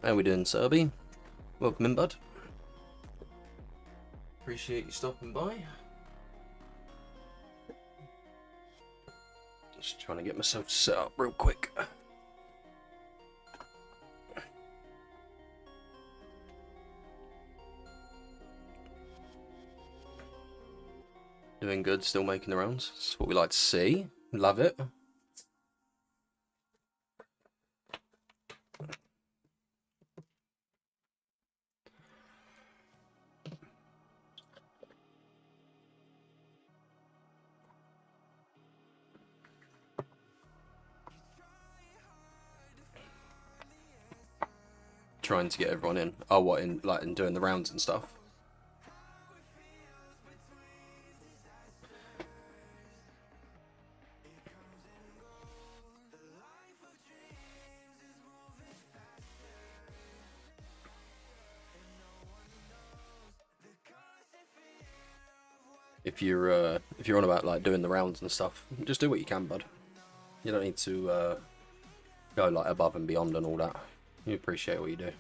How we doing, Serby? Welcome in, bud. Appreciate you stopping by. Just trying to get myself set up real quick. Doing good, still making the rounds. That's what we like to see. Love it. Trying to get everyone in. Oh, what, in doing the rounds and stuff? If you're on about like doing the rounds and stuff, just do what you can, bud. You don't need to go like above and beyond and all that. You appreciate what you do.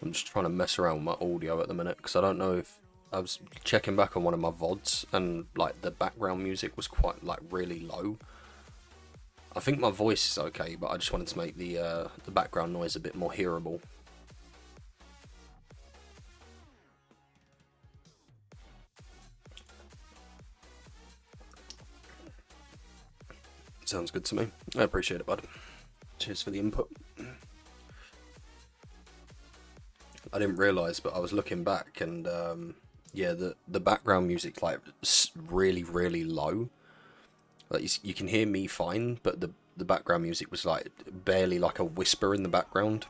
I'm just trying to mess around with my audio at the minute because I don't know if I was checking back on one of my VODs and like the background music was quite like really low. I think my voice is okay, but I just wanted to make the background noise a bit more hearable. Sounds good to me. I appreciate it, bud. Cheers for the input. I didn't realise, but I was looking back and yeah, the background music like really low. Like you can hear me fine, but the background music was like barely like a whisper in the background.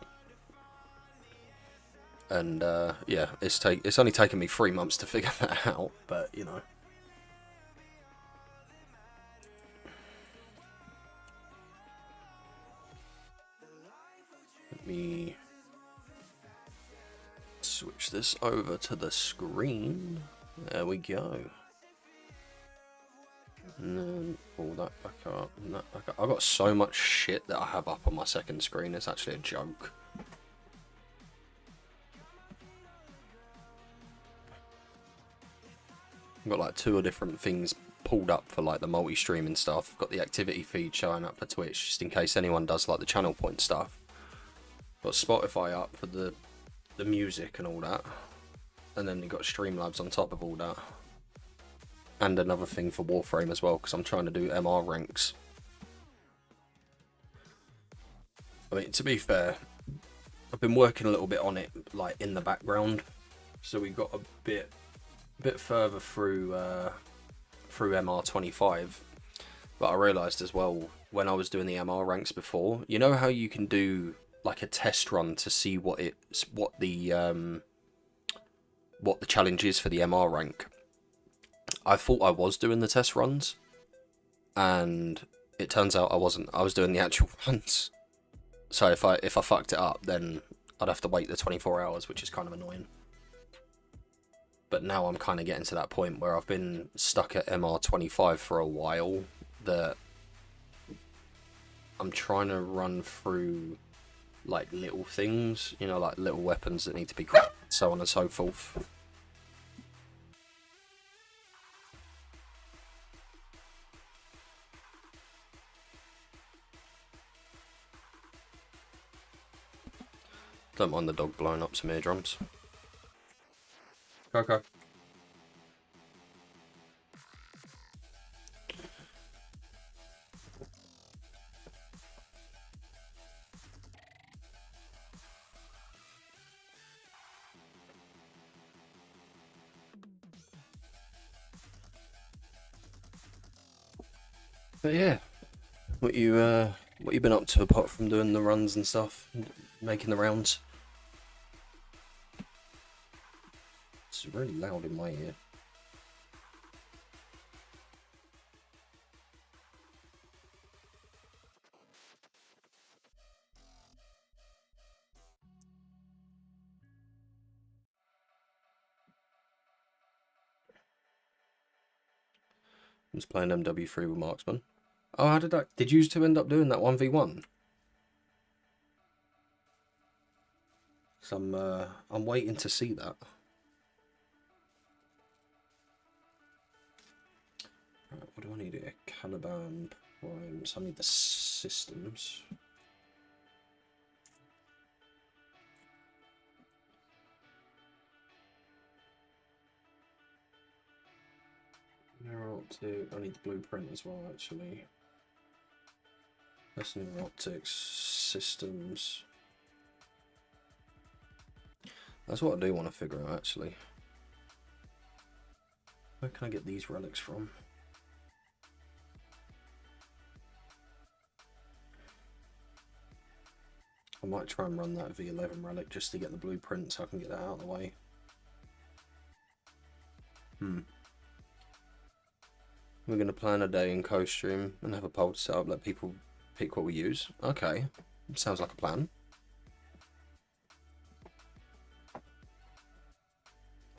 And yeah, it's only taken me 3 months to figure that out, but you know. Let me switch this over to the screen. There we go. And then pull that back up, and that back up. I've got so much shit that I have up on my second screen, it's actually a joke. I've got like 2 different things pulled up for like the multi-streaming stuff. I've got the activity feed showing up for Twitch, just in case anyone does like the channel point stuff. Got Spotify up for the music and all that. And then you've got Streamlabs on top of all that. And another thing for Warframe as well, because I'm trying to do MR ranks. I mean, to be fair, I've been working a little bit on it, like in the background. So we got a bit further through MR25. But I realised as well, when I was doing the MR ranks before, you know how you can do like a test run to see what the challenge is for the MR rank. I thought I was doing the test runs, and it turns out I wasn't. I was doing the actual runs. So if I fucked it up, then I'd have to wait the 24 hours, which is kind of annoying. But now I'm kind of getting to that point where I've been stuck at MR25 for a while, that I'm trying to run through like little things, you know, like little weapons that need to be crafted, so on and so forth. Don't mind the dog blowing up some eardrums. Coco. But yeah, what you been up to apart from doing the runs and stuff, making the rounds? It's really loud in my ear. I was playing MW3 with Marksman. Oh, how did that? Did you two end up doing that 1v1? So I'm waiting to see that. Right, what do I need here? Caliban primes. I need the systems. Neural optic. I need the blueprint as well, actually. That's neural optics systems. That's what I do want to figure out, actually. Where can I get these relics from? I might try and run that V11 relic just to get the blueprint so I can get that out of the way. We're going to plan a day in co-stream and have a poll set up, let people pick what we use. Okay, sounds like a plan.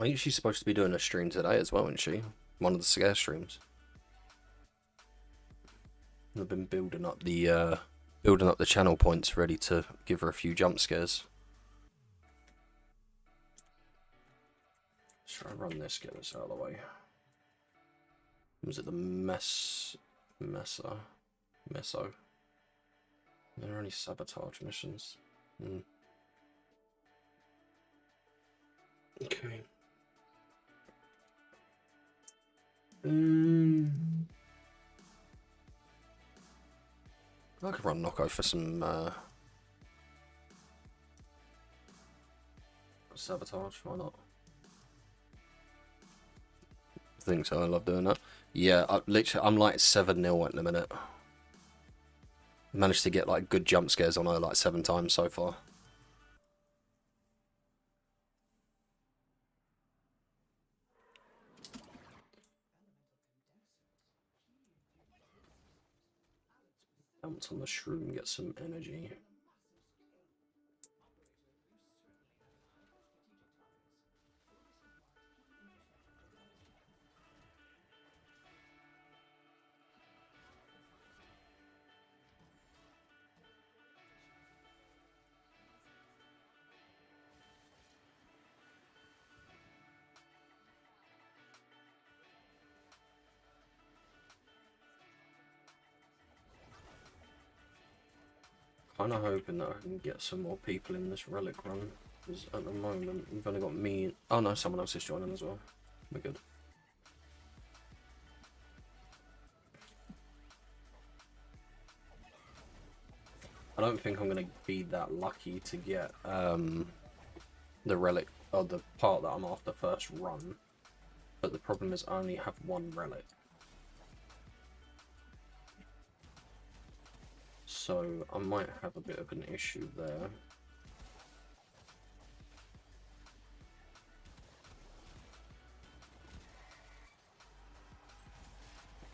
I think she's supposed to be doing a stream today as well, isn't she? One of the scare streams. I've been building up the channel points ready to give her a few jump scares. Let's try and run this, get this out of the way. Was it the Meso? There are any sabotage missions? Okay. I could run Knocko for some sabotage, why not? I think so, I love doing that. Yeah, I'm like 7-0 at the minute. Managed to get like good jump scares on her like 7 times so far. Bounce on the shroom, get some energy. Kinda hoping that I can get some more people in this relic run, because at the moment we've only got me. Oh no, someone else is joining as well. We're good. I don't think I'm gonna be that lucky to get the relic or the part that I'm after first run, but the problem is I only have 1 relic. So I might have a bit of an issue there.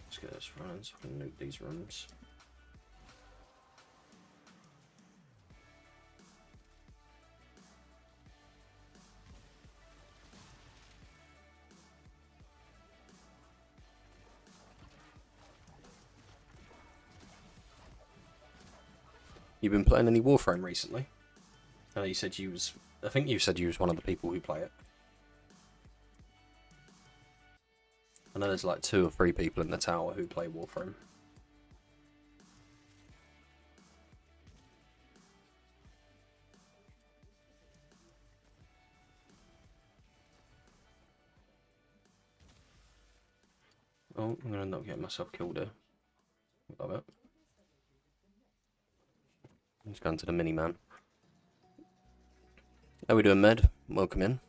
Let's get this running so I can nuke these rooms. You've been playing any Warframe recently? I know you said you was. I think you said you was one of the people who play it. I know there's like 2 or 3 people in the tower who play Warframe. Oh, I'm gonna end up getting myself killed here. Love it. He's going to the mini-man. How we doing, Med? Welcome in.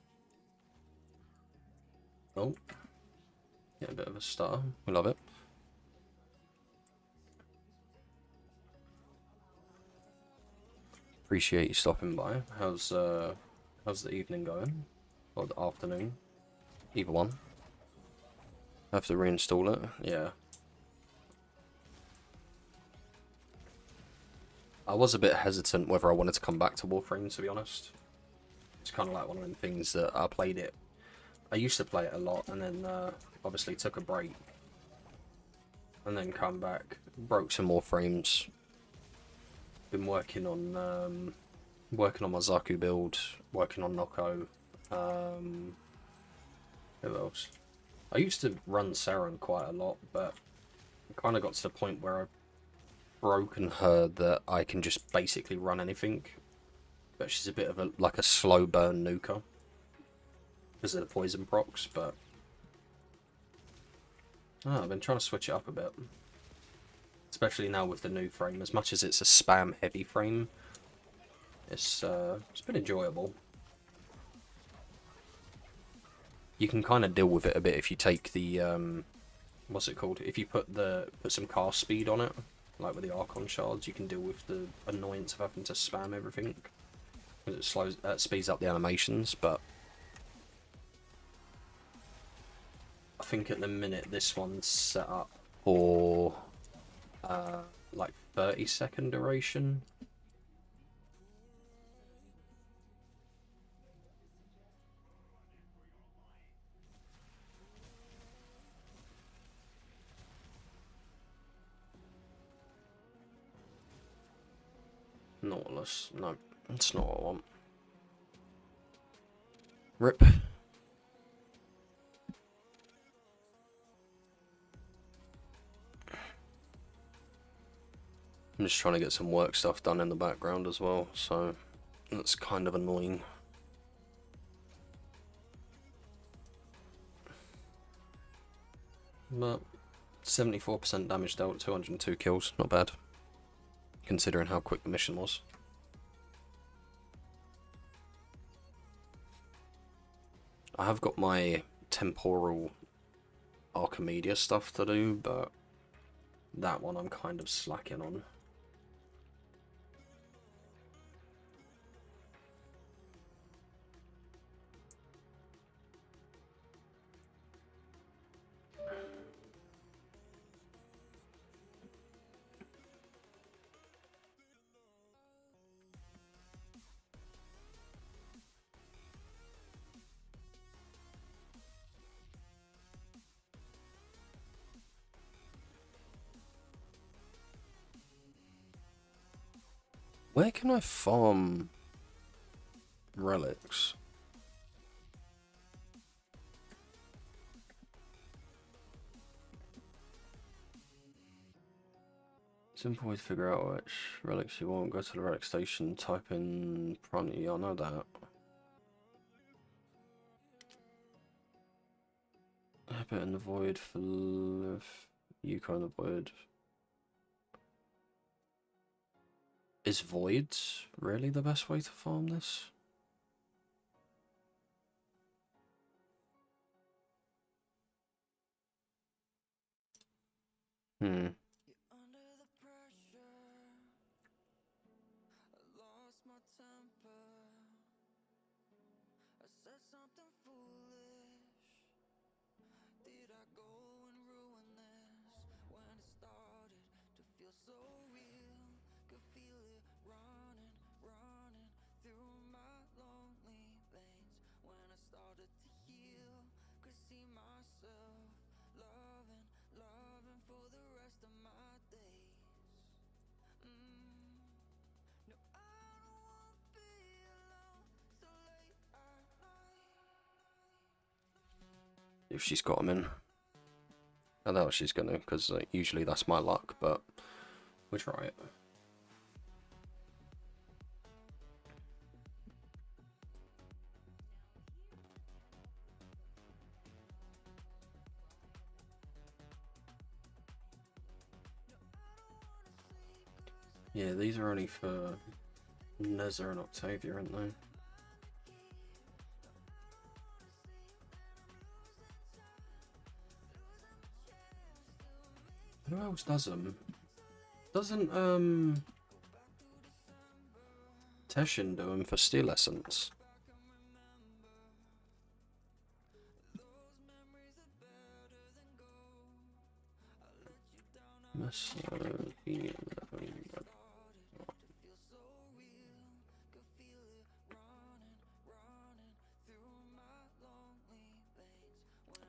Oh. Get a bit of a stutter. We love it. Appreciate you stopping by. How's the evening going? Or the afternoon? Either one. Have to reinstall it. Yeah. I was a bit hesitant whether I wanted to come back to Warframes, to be honest. It's kind of like one of them things that I played it. I used to play it a lot, and then obviously took a break, and then come back, broke some Warframes. Been working on my Zaku build, working on Noko. Who else? I used to run Saren quite a lot, but I kind of got to the point where I've broken her that I can just basically run anything. But she's a bit of a slow burn nuker because of the poison procs. But I've been trying to switch it up a bit, especially now with the new frame. As much as it's a spam heavy frame, it's been enjoyable. You can kind of deal with it a bit if you take the what's it called? If you put some cast speed on it, like with the Archon shards, you can deal with the annoyance of having to spam everything. Because it speeds up the animations, but I think at the minute this one's set up for like 30-second duration. Nautilus, no, that's not what I want. Rip. I'm just trying to get some work stuff done in the background as well, so that's kind of annoying. But 74% damage dealt, 202 kills, not bad, considering how quick the mission was. I have got my temporal Archimedia stuff to do, but that one I'm kind of slacking on. Where can I farm relics? Simple way to figure out which relics you want. Go to the relic station, type in front. Yeah, I know that. Habit in the void for Yuko in the void. Is void really the best way to farm this? If she's got them in. I know she's gonna, because usually that's my luck, but we'll try it. Yeah, these are only for Neza and Octavia, aren't they? Who else does them? Doesn't Teshin do them for Steel Essence?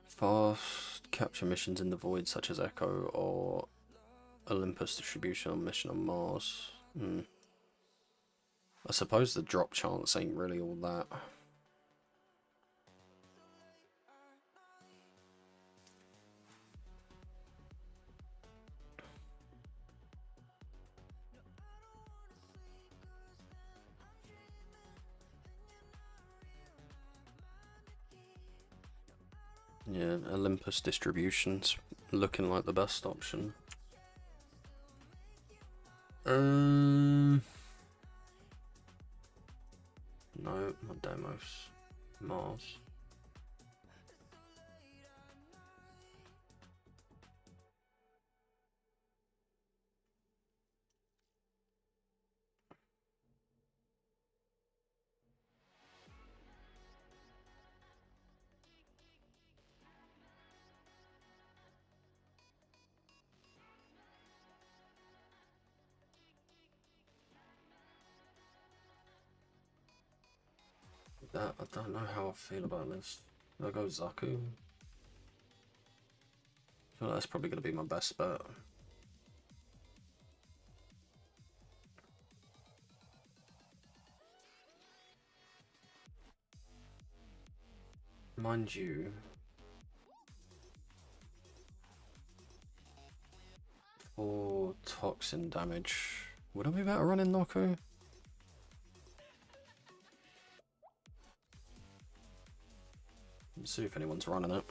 Fast capture missions in the void, such as Echo or Olympus distribution on mission on Mars. I suppose the drop chance ain't really all that. Yeah, Olympus distribution's looking like the best option. No, not Demos. Mars. That, I don't know how I feel about this. I'll go Zaku. I feel like that's probably going to be my best bet. Mind you, for toxin damage, would I be better running Noku? Let's see if anyone's running it.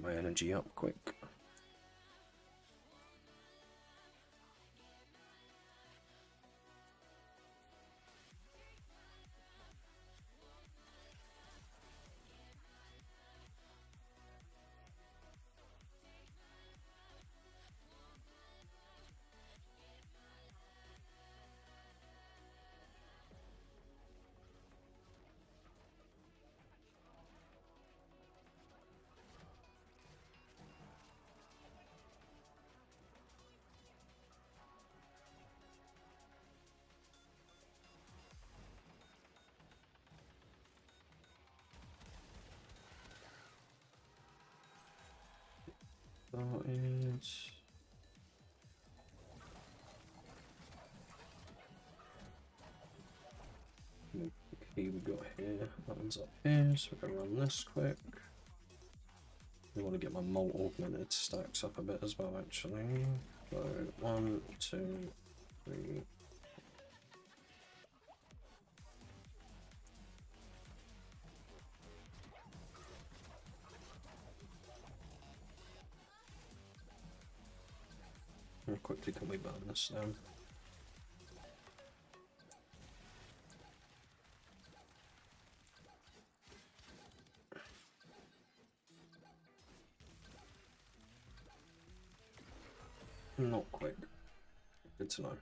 My energy up quick. We got here, that one's up here, so we're gonna run this quick. We want to get my malt augmented stacks up a bit as well, actually. So 1, 2, 3. How quickly can we burn this down? Not quick. Good to know.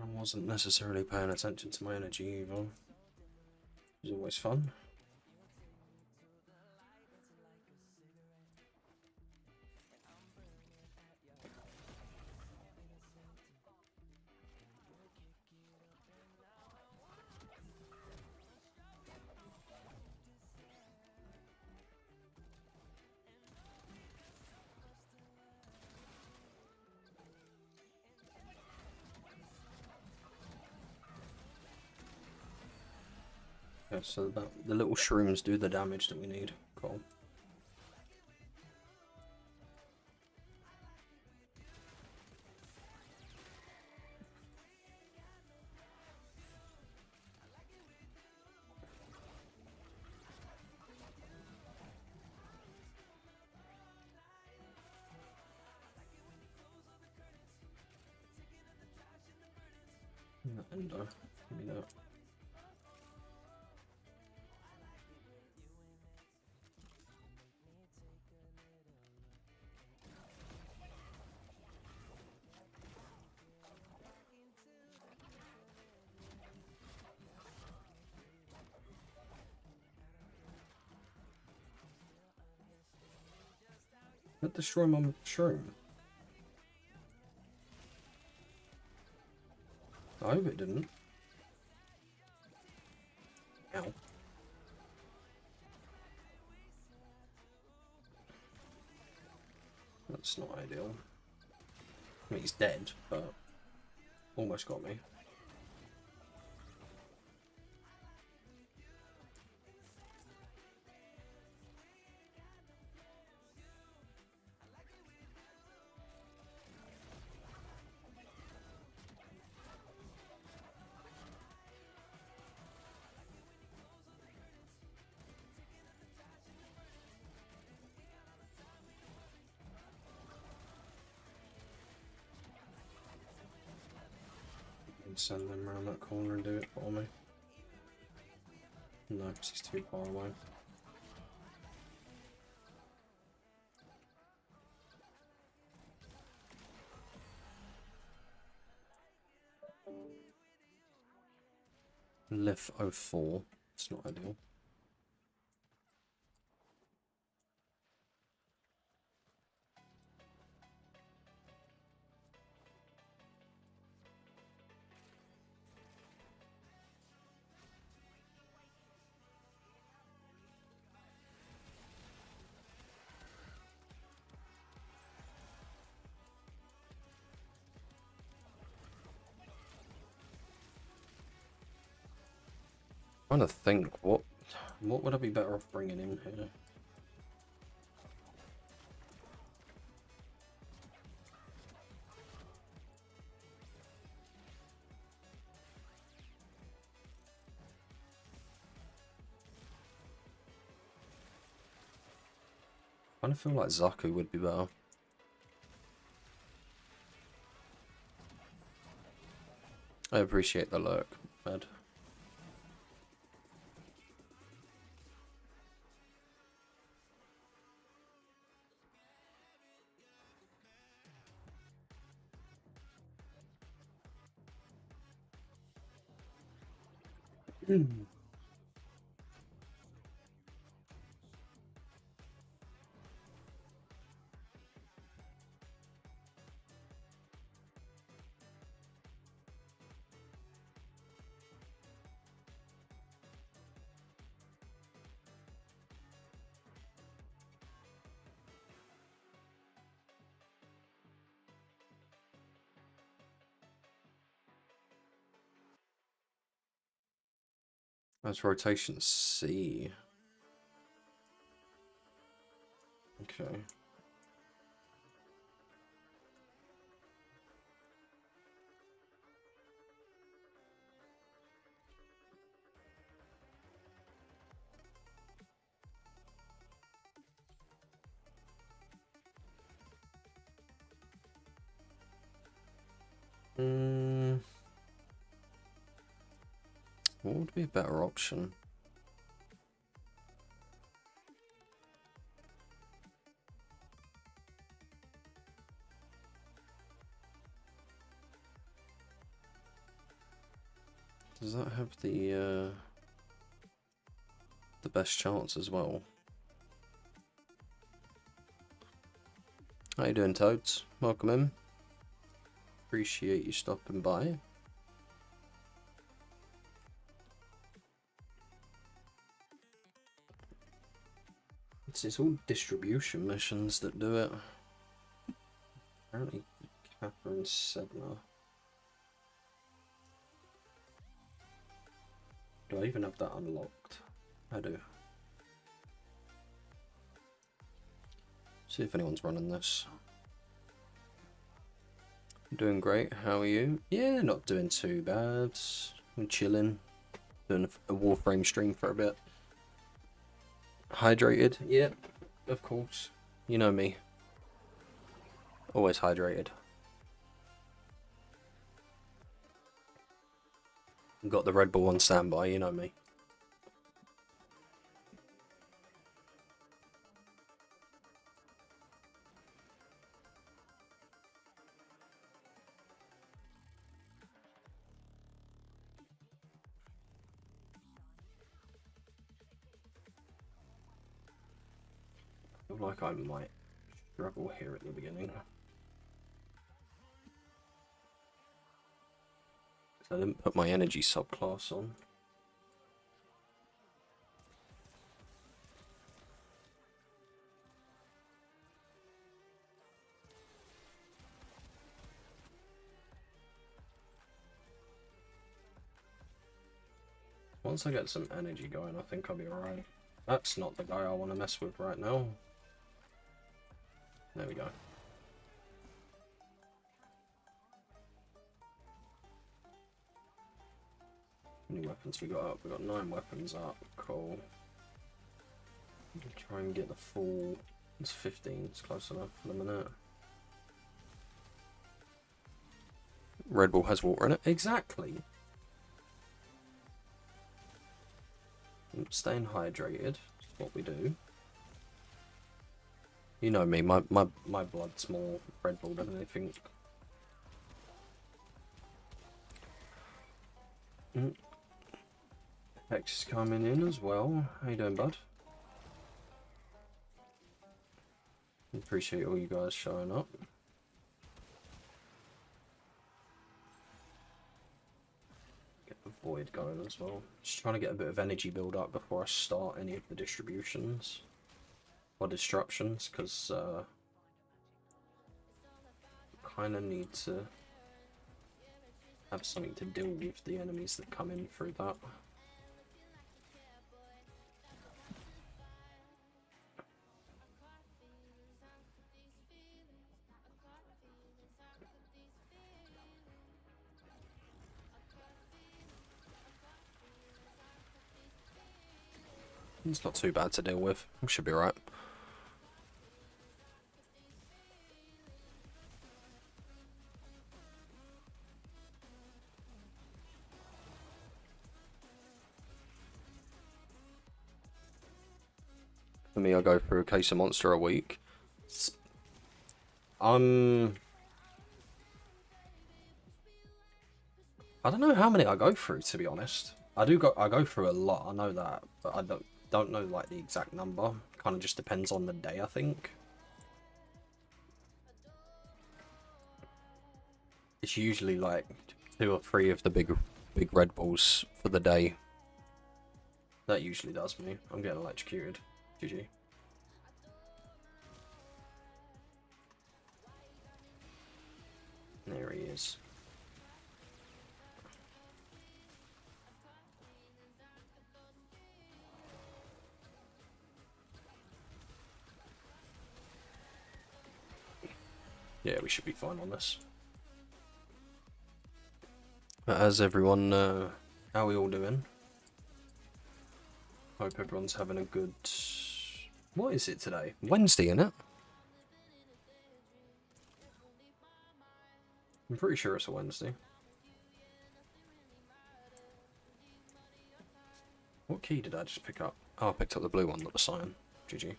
I wasn't necessarily paying attention to my energy either. is always fun. Okay, so the little shrooms do the damage that we need. Cool. Endo. Give me that. Let the shroom on shroom. I hope it didn't. Ow. That's not ideal. I mean, he's dead, but almost got me. Send them around that corner and do it for me. No, because he's too far away. Lift 04. It's not ideal. I'm trying to think, what would I be better off bringing in here? I kind of feel like Zaku would be better. I appreciate the lurk, Ed. That's rotation C. Okay. What would be a better option? Does that have the the best chance as well. How you doing, Toads? Welcome in. Appreciate you stopping by. It's all distribution missions that do it. Apparently, Catherine Sedna. Do I even have that unlocked? I do. See if anyone's running this. Doing great. How are you? Yeah, not doing too bad. I'm chilling. Doing a Warframe stream for a bit. Hydrated? Yep, of course. You know me. Always hydrated. Got the Red Bull on standby, you know me. I feel like I might struggle here at the beginning. I didn't put my energy subclass on. Once I get some energy going, I think I'll be alright. That's not the guy I want to mess with right now. There we go. How many weapons we got up? We got 9 weapons up. Cool. Try and get the full. It's 15. It's close enough for the minute. Red Bull has water in it. Exactly. Staying hydrated. That's what we do. You know me. My blood's more Red Bull than anything. Hex is coming in as well. How you doing, bud? Appreciate all you guys showing up. Get the void going as well. Just trying to get a bit of energy build up before I start any of the distributions or disruptions, because kind of need to have something to deal with the enemies that come in through that. It's not too bad to deal with. We should be right. For me, I go through a case of Monster a week. I don't know how many I go through, to be honest. I go through a lot. I know that, but I don't know like the exact number. Kind of just depends on the day, I think. It's usually like 2 or 3 of the big Red Bulls for the day. That usually does me. I'm getting electrocuted. GG. There he is. Yeah, we should be fine on this. But as everyone, how are we all doing? Hope everyone's having a good... What is it today? Wednesday, innit? I'm pretty sure it's a Wednesday. What key did I just pick up? Oh, I picked up the blue one, not the cyan. GG.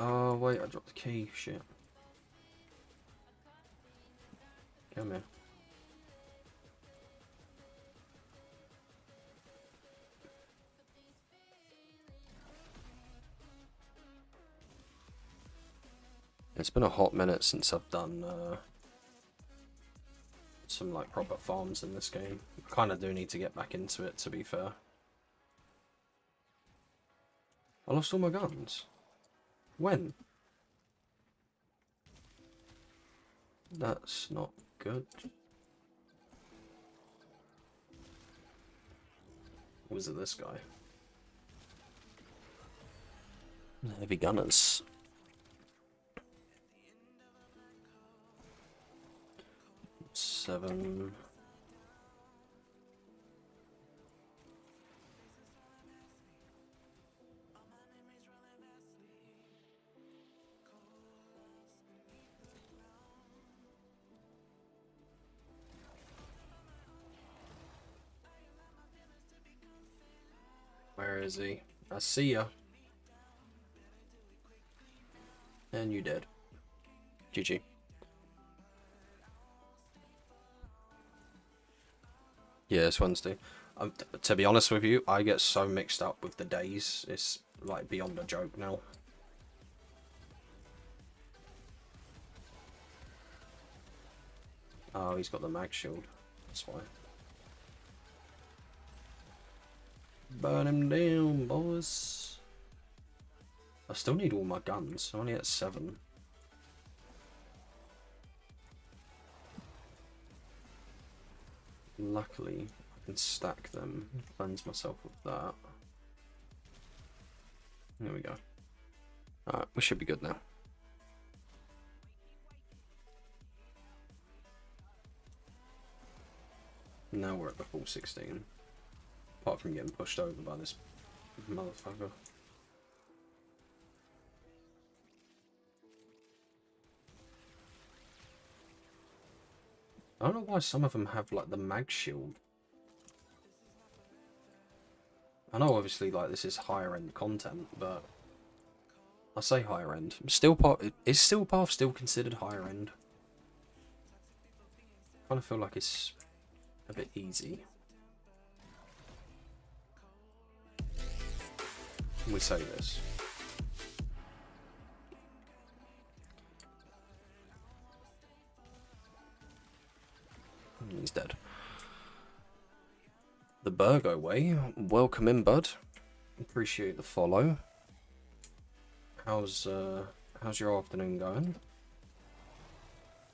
Oh, wait, I dropped the key. Shit. Come here. It's been a hot minute since I've done some like proper farms in this game. I kind of do need to get back into it, to be fair. I lost all my guns. When? That's not good. Was it this guy? Heavy gunners. Seven. Where is he? I see ya. And you dead. GG. Yeah, it's Wednesday. To be honest with you, I get so mixed up with the days. It's like beyond a joke now. Oh, he's got the mag shield. That's why. Burn him down, boys. I still need all my guns. I'm only at 7. Luckily, I can stack them. Cleanse myself of that. There we go. Alright, we should be good now. Now we're at the full 16. Apart from getting pushed over by this motherfucker. I don't know why some of them have like the mag shield. I know obviously like this is higher end content, but I say higher end. Still part is Steel Path still considered higher end? I kind of feel like it's a bit easy. We say this. He's dead. The Burgo way. Welcome in, bud. Appreciate the follow. How's your afternoon going?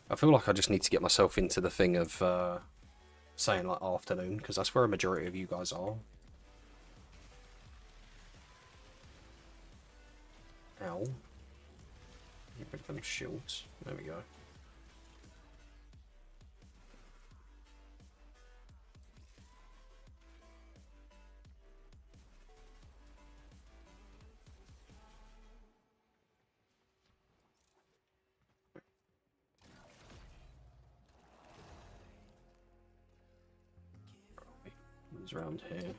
I feel like I just need to get myself into the thing of saying like afternoon, because that's where a majority of you guys are. Ow. Get rid of them shields. There we go. He's around here.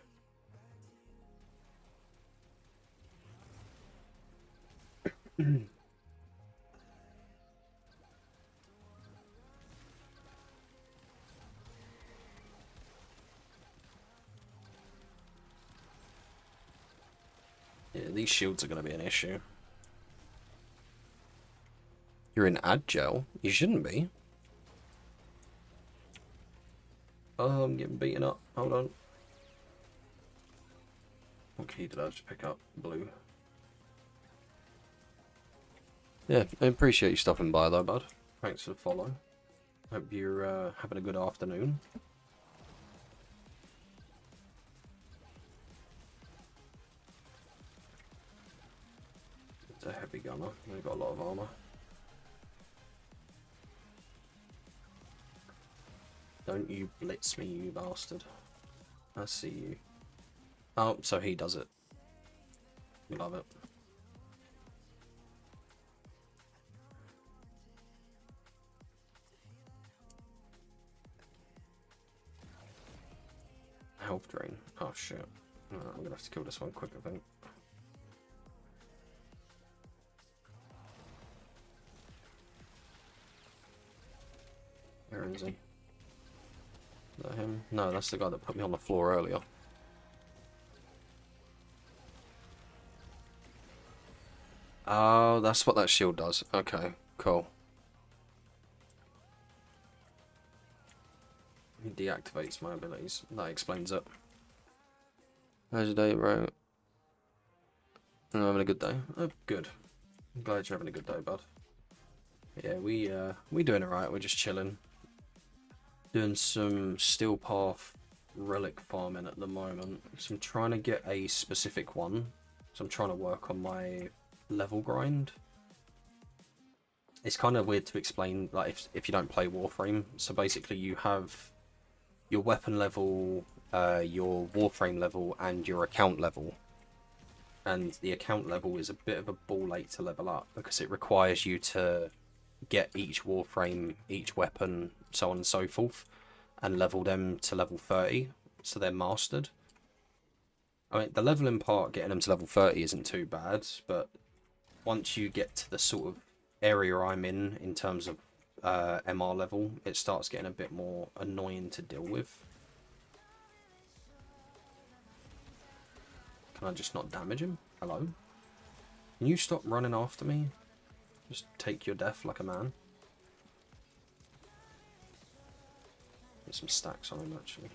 Yeah, these shields are going to be an issue. You're in ad gel? You shouldn't be. Oh, I'm getting beaten up. Hold on. What key did I just pick up? Blue. Yeah, I appreciate you stopping by though, bud. Thanks for the follow. Hope you're having a good afternoon. It's a heavy gunner. They've got a lot of armor. Don't you blitz me, you bastard. I see you. Oh, so he does it. Love it. Health drain. Oh shit. I'm gonna have to kill this one quick, I think. Where is he? Is that him? No, that's the guy that put me on the floor earlier. Oh, that's what that shield does. Okay, cool. He deactivates my abilities. That explains it. How's your day, bro? I'm having a good day. Oh, good. I'm glad you're having a good day, bud. Yeah, we doing alright. We're just chilling. Doing some Steel Path relic farming at the moment. So I'm trying to get a specific one. So I'm trying to work on my level grind. It's kind of weird to explain, like, if you don't play Warframe. So basically you have your weapon level, your Warframe level, and your account level. And the account level is a bit of a ball ache to level up because it requires you to get each Warframe, each weapon, so on and so forth, and level them to level 30, so they're mastered. I mean, the leveling part, getting them to level 30 isn't too bad, but once you get to the sort of area I'm in terms of MR level, it starts getting a bit more annoying to deal with. Can I just not damage him? Hello? Can you stop running after me? Just take your death like a man. Get some stacks on him, actually.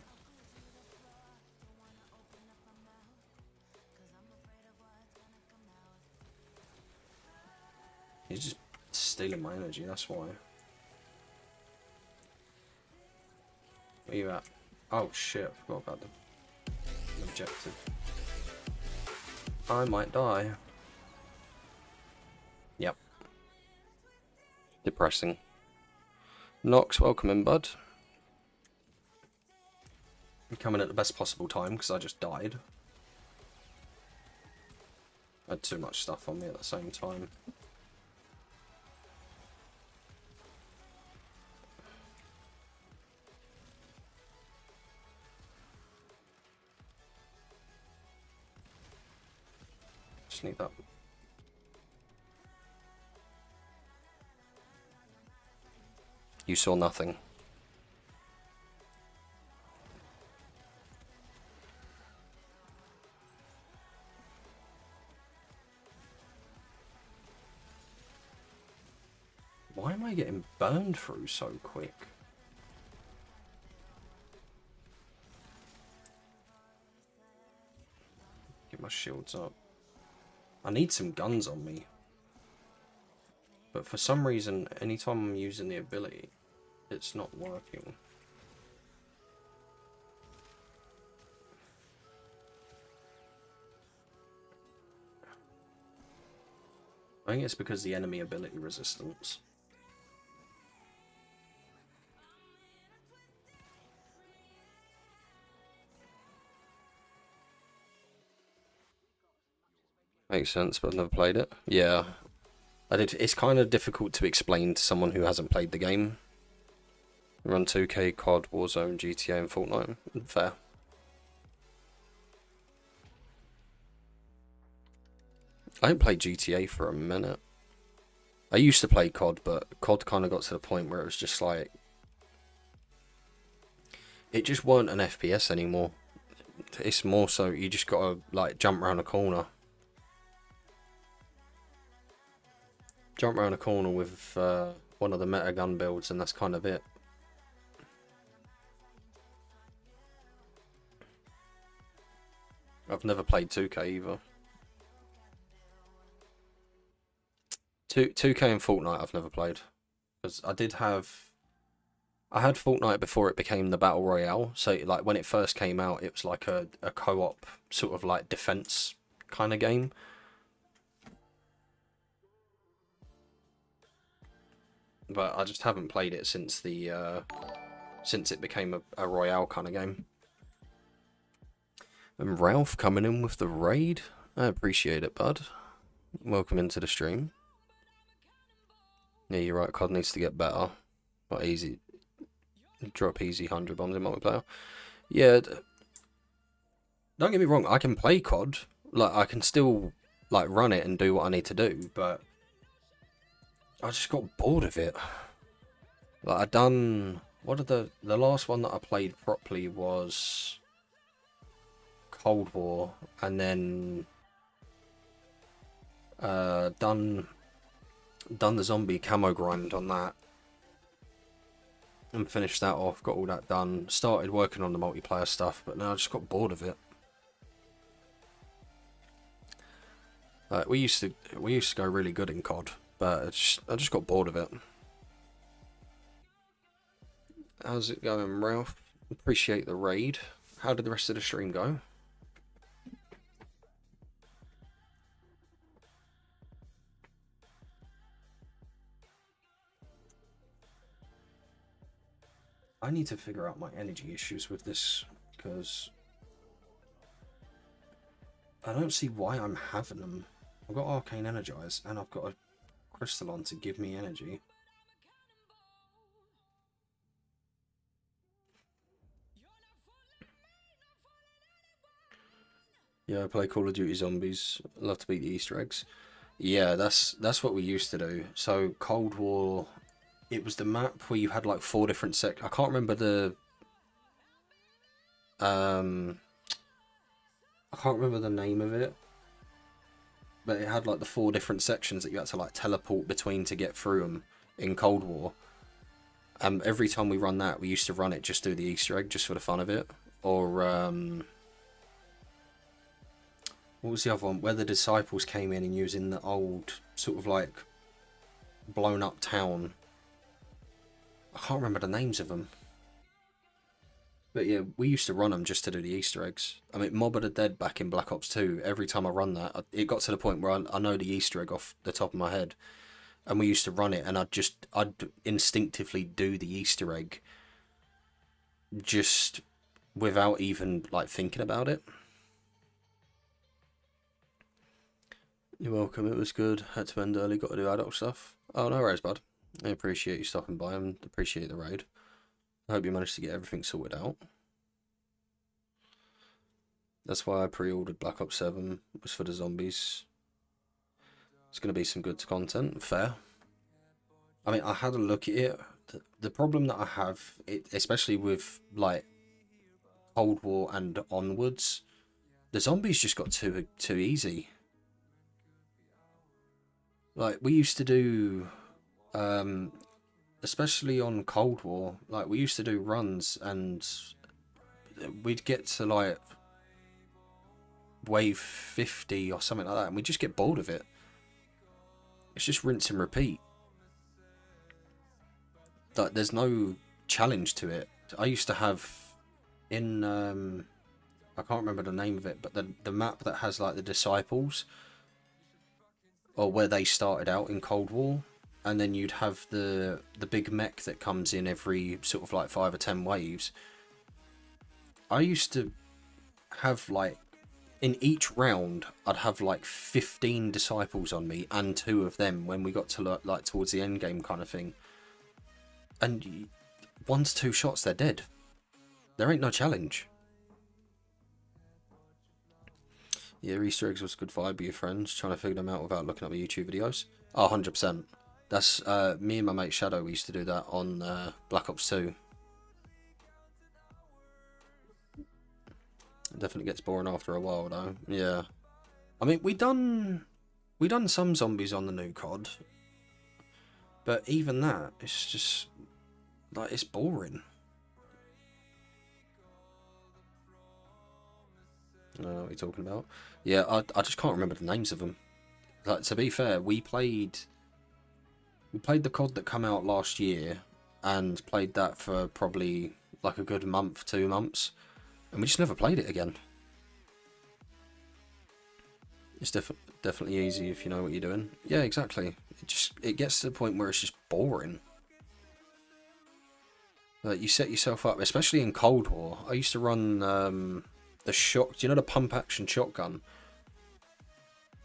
He's just stealing my energy, that's why. Where you at? Oh shit, I forgot about the objective. I might die. Yep. Depressing. Nox, welcome in, bud. I'm coming at the best possible time because I just died. I had too much stuff on me at the same time. Just need that. You saw nothing. Why am I getting burned through so quick? Get my shields up. I need some guns on me. But for some reason, anytime I'm using the ability, it's not working. I think it's because the enemy ability resistance. Makes sense, but I've never played it. Yeah. It's kind of difficult to explain to someone who hasn't played the game. Run 2K, COD, Warzone, GTA, and Fortnite. Fair. I haven't played GTA for a minute. I used to play COD, but COD kind of got to the point where it was just like... It just weren't an FPS anymore. It's more so you just gotta, like, jump around a corner. Jump around a corner with one of the meta gun builds, and that's kind of it. I've never played 2K either. 2K and Fortnite I've never played. Because I had Fortnite before it became the Battle Royale. So like when it first came out, it was like a co-op sort of like defense kind of game. But I just haven't played it since since it became a Royale kind of game. And Ralph coming in with the raid. I appreciate it, bud. Welcome into the stream. Yeah, you're right. COD needs to get better. But easy. Drop easy 100 bombs in multiplayer. Yeah. Don't get me wrong. I can play COD. Like, I can still, like, run it and do what I need to do. But I just got bored of it. Like, I done What are the last one that I played properly was Cold War, and then done the zombie camo grind on that, and finished that off. Got all that done. Started working on the multiplayer stuff, but now I just got bored of it. We used to go really good in COD, but I just got bored of it. How's it going, Ralph? Appreciate the raid. How did the rest of the stream go? I need to figure out my energy issues with this, because I don't see why I'm having them. I've got Arcane Energize, and I've got a Crystalon to give me energy. Yeah, I play Call of Duty Zombies. Love to beat the Easter eggs. Yeah, that's what we used to do. So Cold War, it was the map where you had like 4 different I can't remember the I can't remember the name of it, but it had like the 4 different sections that you had to like teleport between to get through them in Cold War. Every time we run that, we used to run it just through the Easter egg, just for the fun of it. Or what was the other one? Where the disciples came in and you was in the old sort of like blown up town. I can't remember the names of them. But yeah, we used to run them just to do the Easter eggs. I mean, Mob of the Dead back in Black Ops 2, every time I run that, it got to the point where I know the Easter egg off the top of my head. And we used to run it, and I'd instinctively do the Easter egg just without even like thinking about it. You're welcome, it was good. Had to end early, got to do adult stuff. Oh, no worries, bud. I appreciate you stopping by and appreciate the raid. I hope you managed to get everything sorted out. That's why I pre-ordered Black Ops 7, was for the zombies. It's going to be some good content, fair. I mean, I had a look at it. The problem that I have, especially with like Cold War and onwards, the zombies just got too easy. Like, we used to do, especially on Cold War, like, we used to do runs, and we'd get to, like, wave 50 or something like that, and we'd just get bored of it. It's just rinse and repeat. Like, there's no challenge to it. I used to have, in, I can't remember the name of it, but the map that has, like, the disciples, or where they started out in Cold War, and then you'd have the big mech that comes in every sort of like 5 or 10 waves. I used to have like, in each round, I'd have like 15 disciples on me, and 2 of them when we got to like towards the end game kind of thing. And 1 to 2 shots, they're dead. There ain't no challenge. Yeah, Easter eggs was a good vibe with your friends, trying to figure them out without looking up the YouTube videos. Oh, 100%. That's, me and my mate Shadow, we used to do that on Black Ops 2. It definitely gets boring after a while, though. Yeah. I mean, we done some zombies on the new COD, but even that, it's just, like, it's boring. I don't know what you're talking about. Yeah, I just can't remember the names of them. Like, to be fair, we played the COD that came out last year, and played that for probably like a good month, 2 months, and we just never played it again. It's definitely easy if you know what you're doing. Yeah, exactly. It gets to the point where it's just boring. Like, you set yourself up, especially in Cold War. I used to run the shot. Do you know the pump action shotgun?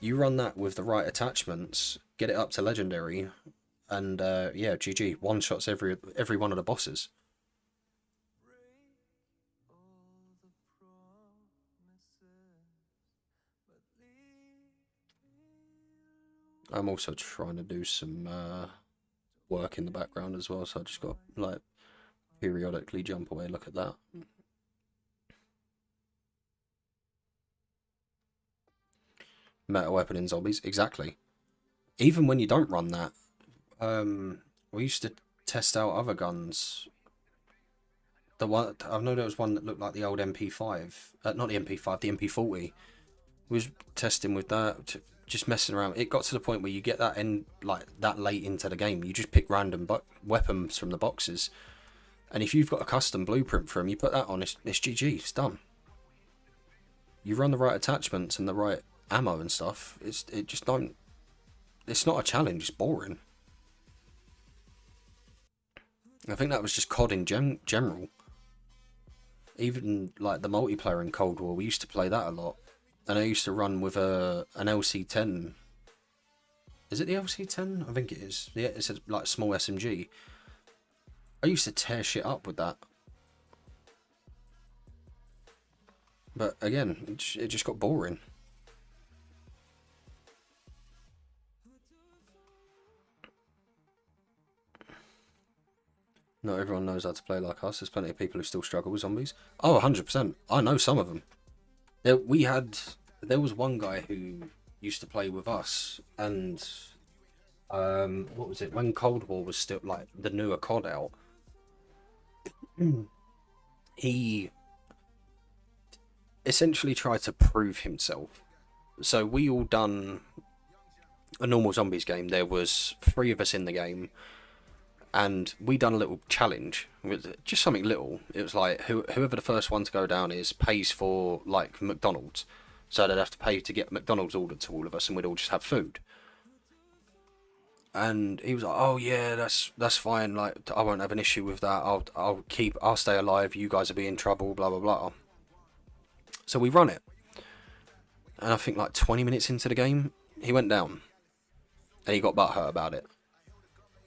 You run that with the right attachments, get it up to legendary, and yeah, GG. One shots every one of the bosses. I'm also trying to do some work in the background as well, so I just got like periodically jump away. Look at that. Meta weapon in zombies, exactly. Even when you don't run that, we used to test out other guns. The one I know there was one that looked like the old MP5, not the MP5, the MP40. We was testing with that, just messing around. It got to the point where you get that in like that late into the game, you just pick random weapons from the boxes, and if you've got a custom blueprint for them, you put that on. It's GG. It's done. You run the right attachments and the right ammo and stuff. It just don't. It's not a challenge. It's boring. I think that was just COD in general. Even like the multiplayer in Cold War, we used to play that a lot. And I used to run with an LC10. Is it the LC10? I think it is. Yeah, it's a like small SMG. I used to tear shit up with that. But again, it just got boring. Not everyone knows how to play like us. There's plenty of people who still struggle with zombies. Oh, 100%. I know some of them. There was one guy who used to play with us, and what was it? When Cold War was still like the newer COD out, he essentially tried to prove himself. So we all done a normal zombies game. There was 3 of us in the game. And we done a little challenge, just something little. It was like whoever the first one to go down is pays for like McDonald's, so they'd have to pay to get McDonald's ordered to all of us, and we'd all just have food. And he was like, "Oh yeah, that's fine. Like I won't have an issue with that. I'll stay alive. You guys will be in trouble. Blah blah blah." So we run it, and I think like 20 minutes into the game, he went down, and he got butthurt about it.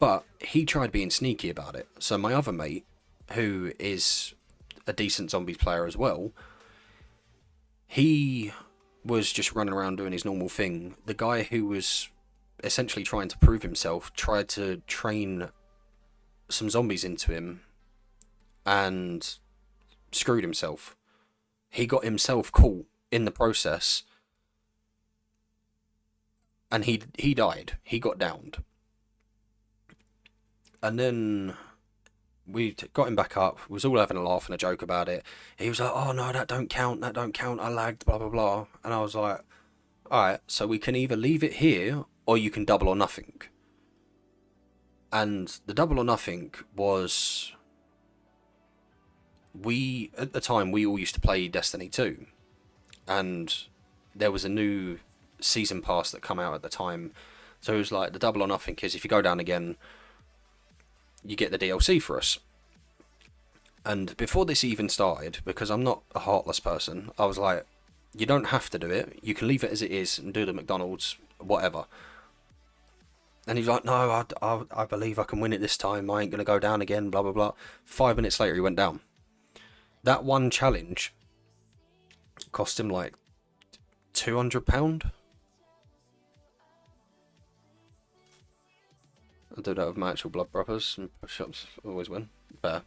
But he tried being sneaky about it. So my other mate, who is a decent zombies player as well, he was just running around doing his normal thing. The guy who was essentially trying to prove himself tried to train some zombies into him and screwed himself. He got himself caught in the process, and he died. He got downed. And then we got him back up. We was all having a laugh and a joke about it. He was like, "Oh no, that don't count. That don't count. I lagged. Blah blah blah." And I was like, "All right, so we can either leave it here or you can double or nothing." And the double or nothing was, at the time we all used to play Destiny 2, and there was a new season pass that come out at the time. So it was like the double or nothing is if you go down again, you get the DLC for us. And before this even started, because I'm not a heartless person, I was like, you don't have to do it. You can leave it as it is and do the McDonald's, whatever. And he's like, no, I believe I can win it this time. I ain't going to go down again, blah, blah, blah. 5 minutes later, he went down. That one challenge cost him like £200. I do that with my actual blood brothers and push-ups. Always win. Fair.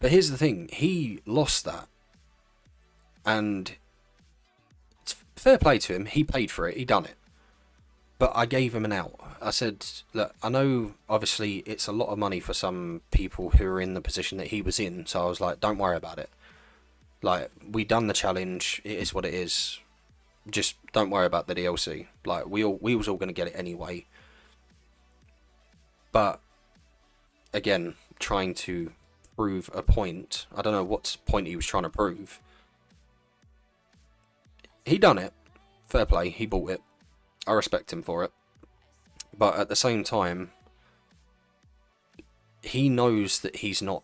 But here's the thing. He lost that. And it's fair play to him. He paid for it. He done it. But I gave him an out. I said, look, I know obviously it's a lot of money for some people who are in the position that he was in. So I was like, don't worry about it. Like, we done the challenge. It is what it is. Just don't worry about the DLC. Like, we was all going to get it anyway. But, again, trying to prove a point. I don't know what point he was trying to prove. He done it. Fair play. He bought it. I respect him for it. But at the same time, he knows that he's not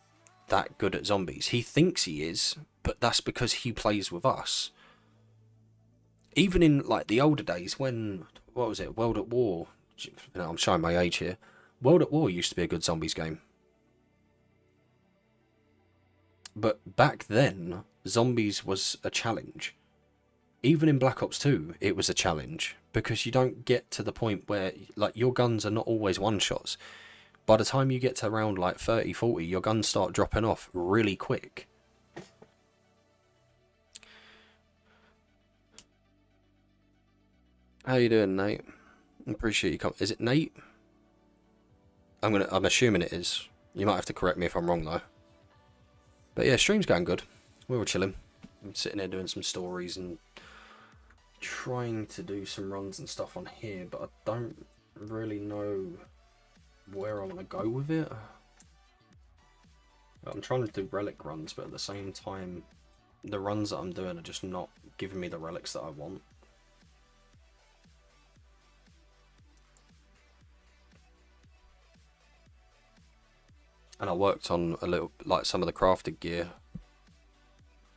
that good at zombies. He thinks he is, but that's because he plays with us. Even in, like, the older days when, what was it, World at War. You know, I'm showing my age here. World at War used to be a good zombies game. But back then, zombies was a challenge. Even in Black Ops 2, it was a challenge. Because you don't get to the point where, like, your guns are not always one-shots. by the time you get to around like 30, 40, your guns start dropping off really quick. How you doing, Nate? Appreciate you coming. Is it Nate? I'm assuming it is. You might have to correct me if I'm wrong though. But yeah, stream's going good. We were chilling. I'm sitting here doing some stories and trying to do some runs and stuff on here, but I don't really know where I want to go with it. I'm trying to do relic runs, but at the same time, the runs that I'm doing are just not giving me the relics that I want. And I worked on a little, like some of the crafted gear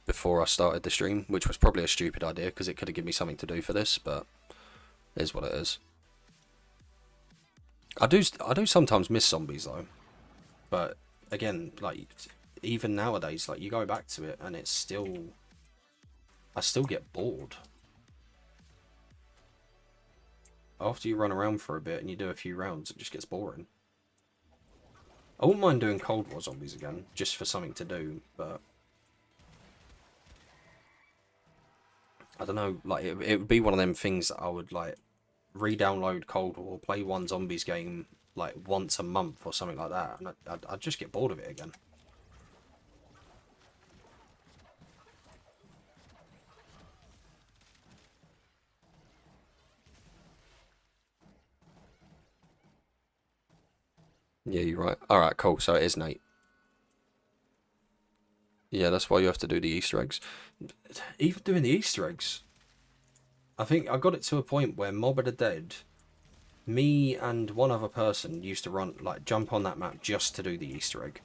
before I started the stream, which was probably a stupid idea because it could have given me something to do for this, but it is what it is. I do sometimes miss zombies though, but again, like even nowadays, like you go back to it and it's still, I still get bored. After you run around for a bit and you do a few rounds, it just gets boring. I wouldn't mind doing Cold War zombies again, just for something to do, but I don't know, like it would be one of them things that I would like re-download Cold War, play one zombies game like once a month or something like that, and I'd just get bored of it again. Yeah, you're right. Alright, cool. So it is Nate. Yeah, that's why you have to do the Easter eggs. Even doing the Easter eggs, I think I got it to a point where Mob of the Dead, me and one other person used to run, like, jump on that map just to do the Easter egg.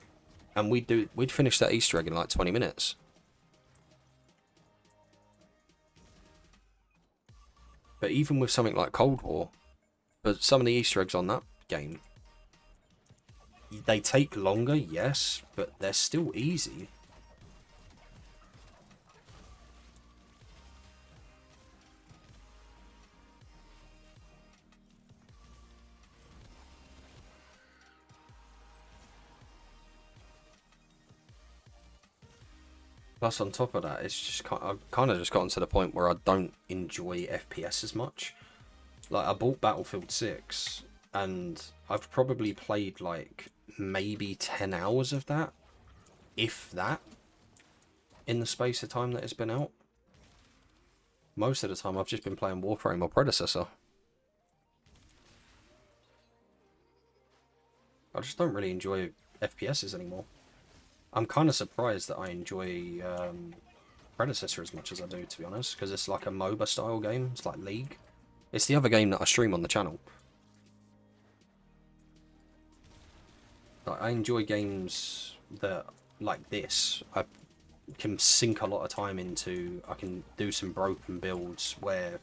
And we'd finish that Easter egg in like 20 minutes. But even with something like Cold War, but some of the Easter eggs on that game, they take longer, yes, but they're still easy. Plus, on top of that, it's just I've kind of just gotten to the point where I don't enjoy FPS as much. Like, I bought Battlefield 6, and I've probably played like maybe 10 hours of that, if that, in the space of time that it's been out. Most of the time, I've just been playing Warframe or Predecessor. I just don't really enjoy FPSs anymore. I'm kind of surprised that I enjoy Predecessor as much as I do, to be honest, because it's like a MOBA style game. It's like League. It's the other game that I stream on the channel. Like, I enjoy games that, like this, I can sink a lot of time into. I can do some broken builds where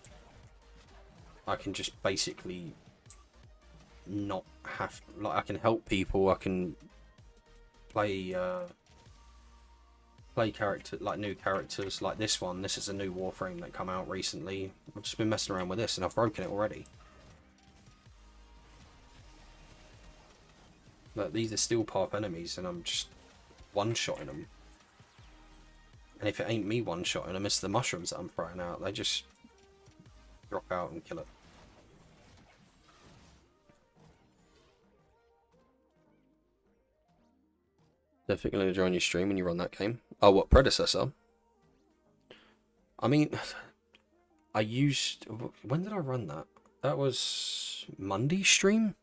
I can just basically not have, like, I can help people. I can play character, like new characters, like this one. This is a new Warframe that come out recently. I've just been messing around with this and I've broken it already. But these are steel pop enemies and I'm just one-shotting them. And if it ain't me one-shotting them, it's the mushrooms that I'm throwing out. They just drop out and kill it. Definitely going to join your stream when you run that game. Oh, what, Predecessor? I mean, I used... When did I run that? That was Monday stream?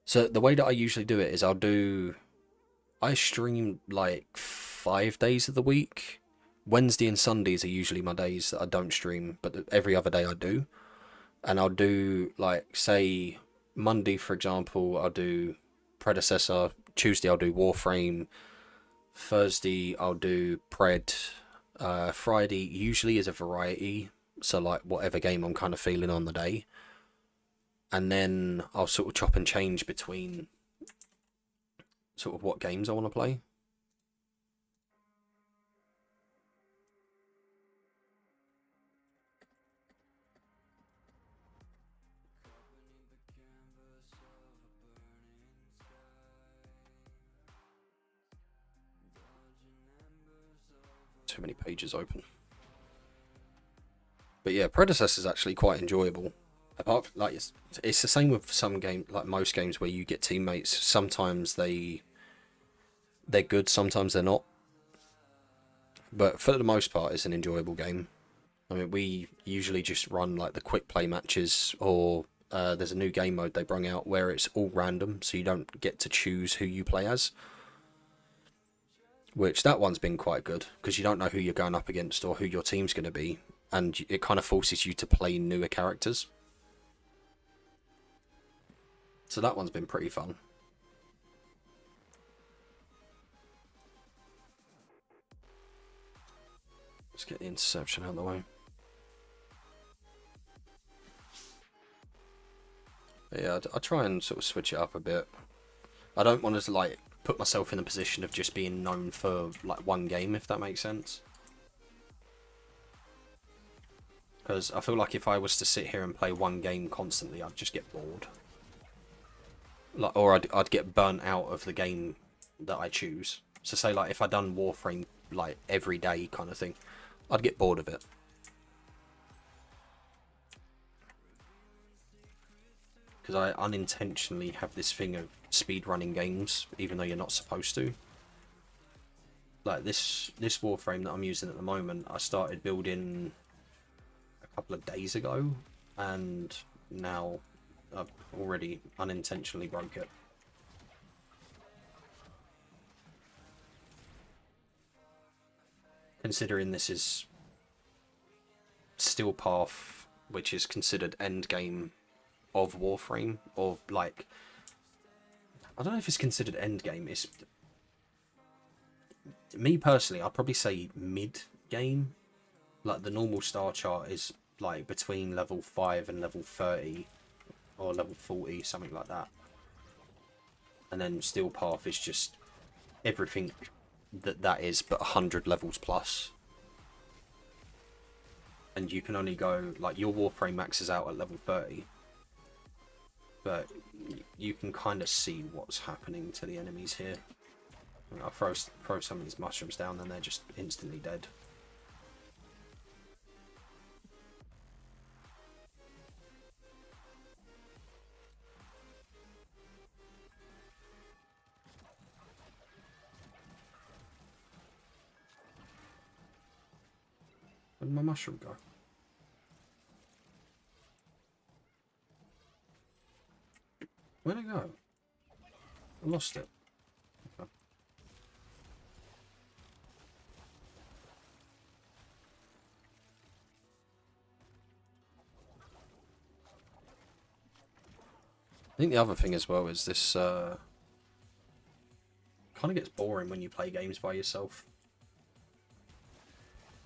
So the way that I usually do it is I stream like 5 days of the week. Wednesday and Sundays are usually my days that I don't stream, but every other day I do. And I'll do, like, say, Monday, for example, I'll do Predecessor. Tuesday I'll do Warframe. Thursday I'll do Pred. Friday usually is a variety, so like whatever game I'm kind of feeling on the day. And then I'll sort of chop and change between sort of what games I want to play. too many pages open. But yeah, Predecessor's actually quite enjoyable. Apart from, like, it's the same with some game, like most games where you get teammates. Sometimes they're good, sometimes they're not. But for the most part, it's an enjoyable game. I mean, we usually just run like the quick play matches, or there's a new game mode they bring out where it's all random, so you don't get to choose who you play as. Which, that one's been quite good, because you don't know who you're going up against or who your team's going to be, and it kind of forces you to play newer characters. So that one's been pretty fun. Let's get the interception out of the way. But yeah, I try and sort of switch it up a bit. I don't want to like put myself in a position of just being known for like one game, if that makes sense. Because I feel like if I was to sit here and play one game constantly, I'd just get bored. Like, or I'd get burnt out of the game that I choose. So say like if I'd done Warframe like every day kind of thing, I'd get bored of it. Because I unintentionally have this thing of speedrunning games, even though you're not supposed to. Like this Warframe that I'm using at the moment, I started building a couple of days ago, and now I've already unintentionally broke it. Considering this is Steel Path, which is considered endgame of Warframe, or like, I don't know if it's considered endgame. It's, me personally, I'd probably say mid game. Like the normal star chart is like between level 5 and level 30, or level 40, something like that. And then Steel Path is just everything that is but 100 levels plus. And you can only go, like, your Warframe maxes out at level 30. But you can kind of see what's happening to the enemies here. I'll throw some of these mushrooms down and they're just instantly dead. Where'd my mushroom go? Where'd it go? I lost it. Okay. I think the other thing as well is this kind of gets boring when you play games by yourself.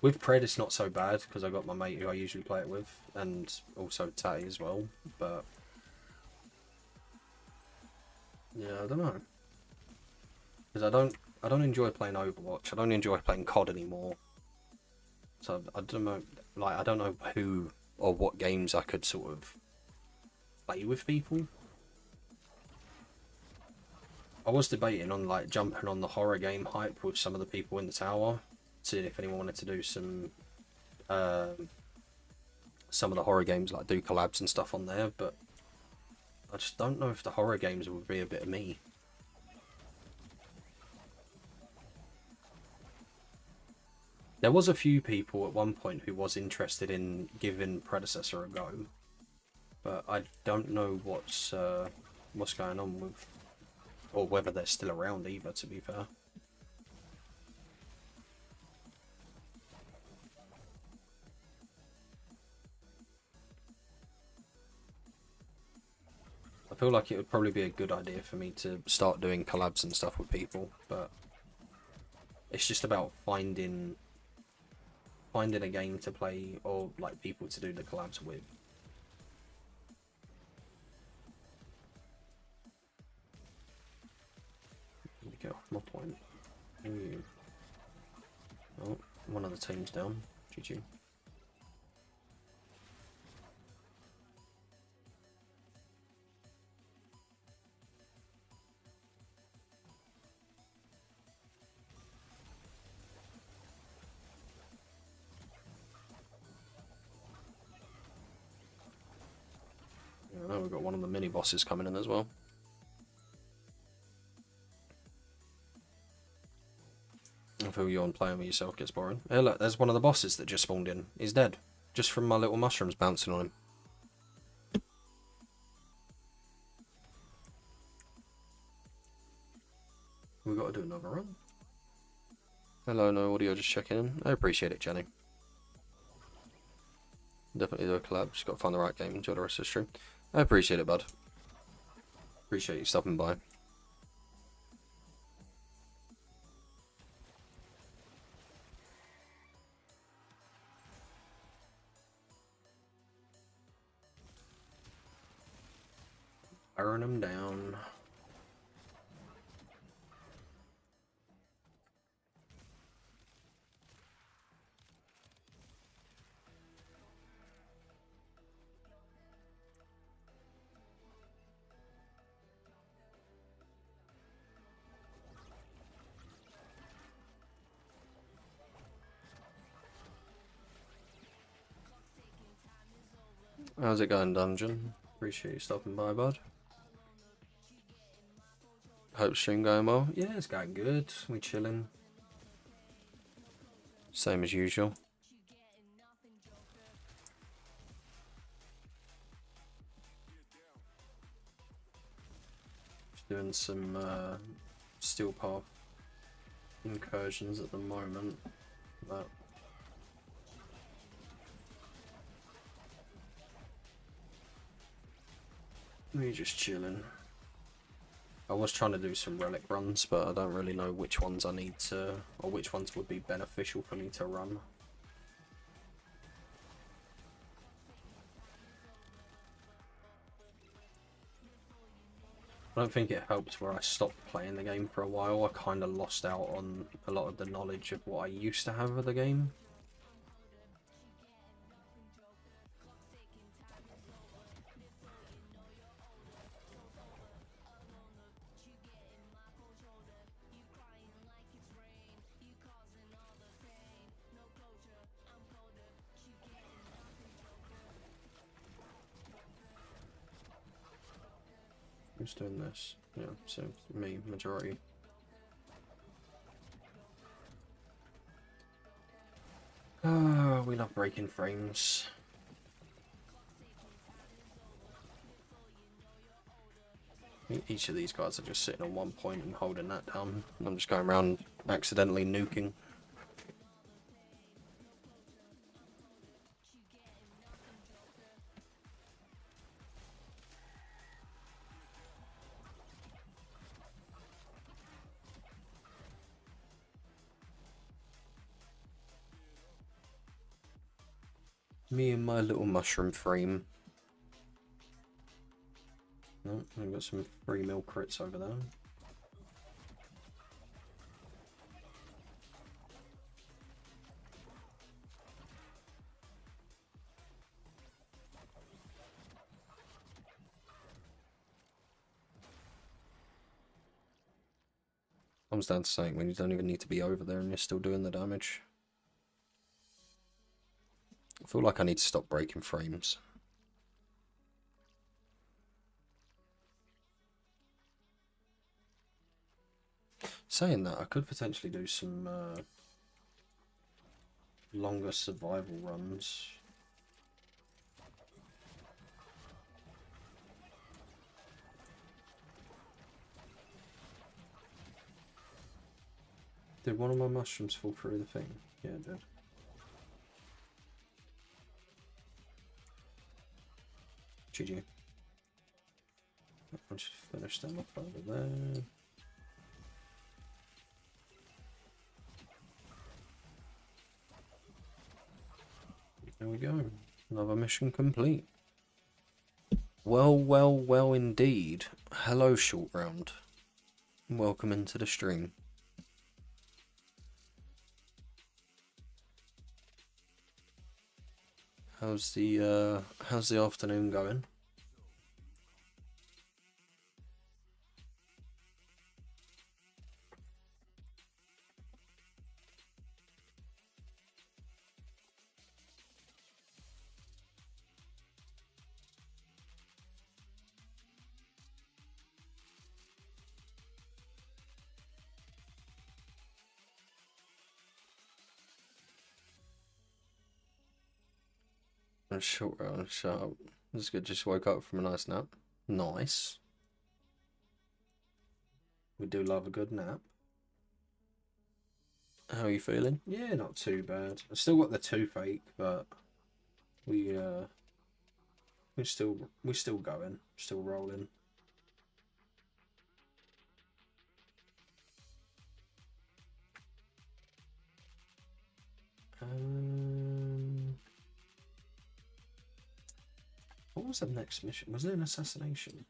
With Pred it's not so bad because I got my mate who I usually play it with, and also Tatty as well, but yeah, I don't know. Because I don't enjoy playing Overwatch. I don't enjoy playing COD anymore. So I don't know, like, I don't know who or what games I could sort of play with people. I was debating on like jumping on the horror game hype with some of the people in the tower, seeing if anyone wanted to do some of the horror games, like do collabs and stuff on there, but I just don't know if the horror games would be a bit of me. There was a few people at one point who was interested in giving Predecessor a go, but I don't know what's going on with, or whether they're still around either, to be fair. I feel like it would probably be a good idea for me to start doing collabs and stuff with people, but it's just about finding a game to play, or like people to do the collabs with. There we go, my point. Ooh. Oh, one of the team's down. GG. got one of the mini bosses coming in as well. I feel you on playing with yourself gets boring. Hey look, there's one of the bosses that just spawned in. He's dead. Just from my little mushrooms bouncing on him. We've got to do another run. Hello, no audio, just checking in. I appreciate it, Jenny. Definitely do a collab. Just got to find the right game. Enjoy the rest of the stream. I appreciate it, bud. Appreciate you stopping by. Burn them down. How's it going, Dungeon? Appreciate you stopping by, bud. Hope stream going well. Yeah, it's going good. We chilling. Same as usual. Just doing some steel path incursions at the moment. But we're just chilling. I was trying to do some relic runs, but I don't really know which ones I need to, or which ones would be beneficial for me to run. I don't think it helped where I stopped playing the game for a while. I kind of lost out on a lot of the knowledge of what I used to have of the game. Who's doing this? Yeah, so me, majority. We love breaking frames. Each of these guys are just sitting on one point and holding that down. And I'm just going around accidentally nuking. Me and my little mushroom frame. Oh, I've got some free milk crits over there. Comes down to saying when you don't even need to be over there and you're still doing the damage. I feel like I need to stop breaking frames. Saying that, I could potentially do some longer survival runs. Did one of my mushrooms fall through the thing? Yeah, it did. GG. I'll just finish them off over there. There we go. Another mission complete. Well, well, well indeed. Hello, Short Round. Welcome into the stream. How's the afternoon going? I'm sure. Shut up. It's good. Just woke up from a nice nap. Nice. We do love a good nap. How are you feeling? Yeah, not too bad. I still got the toothache, but we're still going, still rolling. What was the next mission? Was it an assassination?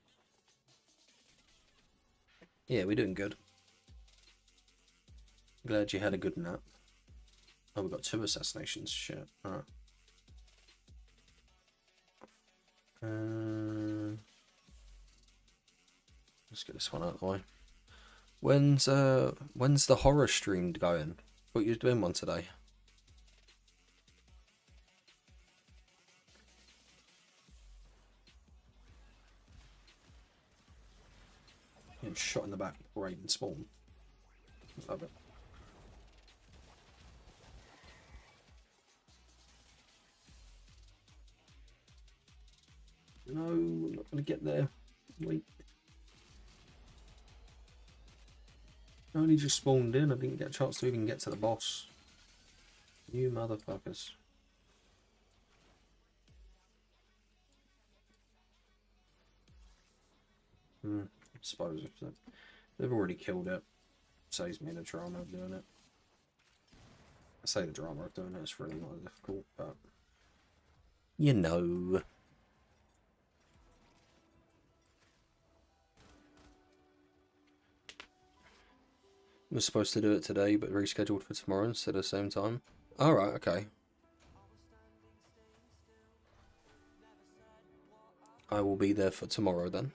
Yeah, we're doing good. Glad you had a good nap. Oh, we got 2 assassinations. Shit. Alright. Let's get this one out of the way. When's the horror stream going? Thought you were doing one today. Getting shot in the back before I even spawn. Love it. No, I'm not going to get there. Wait. I only just spawned in. I didn't get a chance to even get to the boss. You motherfuckers. I suppose if they've already killed it, saves me the drama of doing it. I say the drama of doing it, it's really not difficult, but you know. I was supposed to do it today, but rescheduled for tomorrow instead of the same time. Alright, okay. I will be there for tomorrow then.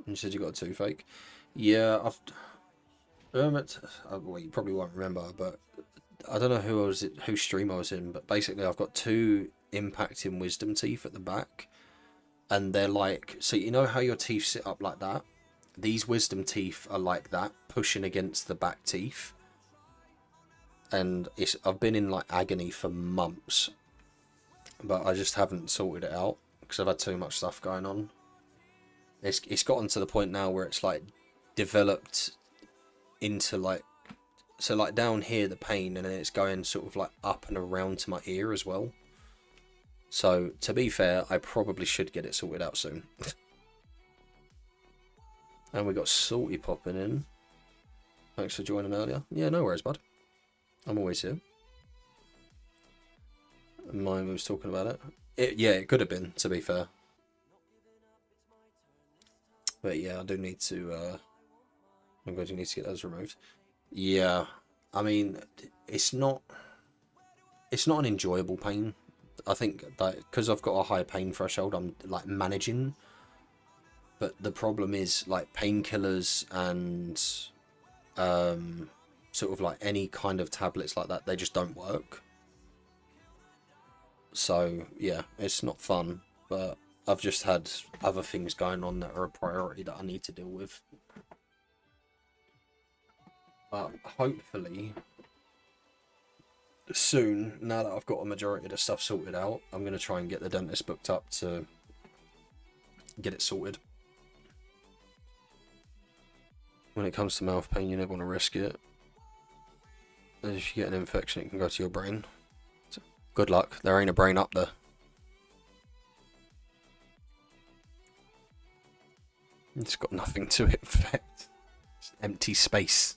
You said you got a toothache. Yeah, well, you probably won't remember, but I don't know whose stream I was in, but basically I've got 2 impacting wisdom teeth at the back, and they're like, so you know how your teeth sit up like that? These wisdom teeth are like that, pushing against the back teeth, and I've been in like agony for months, but I just haven't sorted it out because I've had too much stuff going on. It's gotten to the point now where it's like developed into like, so like down here the pain, and then it's going sort of like up and around to my ear as well. So to be fair, I probably should get it sorted out soon. And we got Salty popping in. Thanks for joining earlier. Yeah, no worries, bud. I'm always here. Mine was talking about it. Yeah, it could have been, to be fair. But yeah, I do need to. I'm going to need to get those removed. Yeah, I mean, it's not an enjoyable pain. I think that because I've got a high pain threshold, I'm like managing. But the problem is like painkillers and sort of like any kind of tablets like that, they just don't work. So yeah, it's not fun, but I've just had other things going on that are a priority that I need to deal with. But hopefully soon, now that I've got a majority of the stuff sorted out, I'm going to try and get the dentist booked up to get it sorted. When it comes to mouth pain, you never want to risk it. If you get an infection, it can go to your brain. So, good luck. There ain't a brain up there. It's got nothing to it, in fact. It's empty space.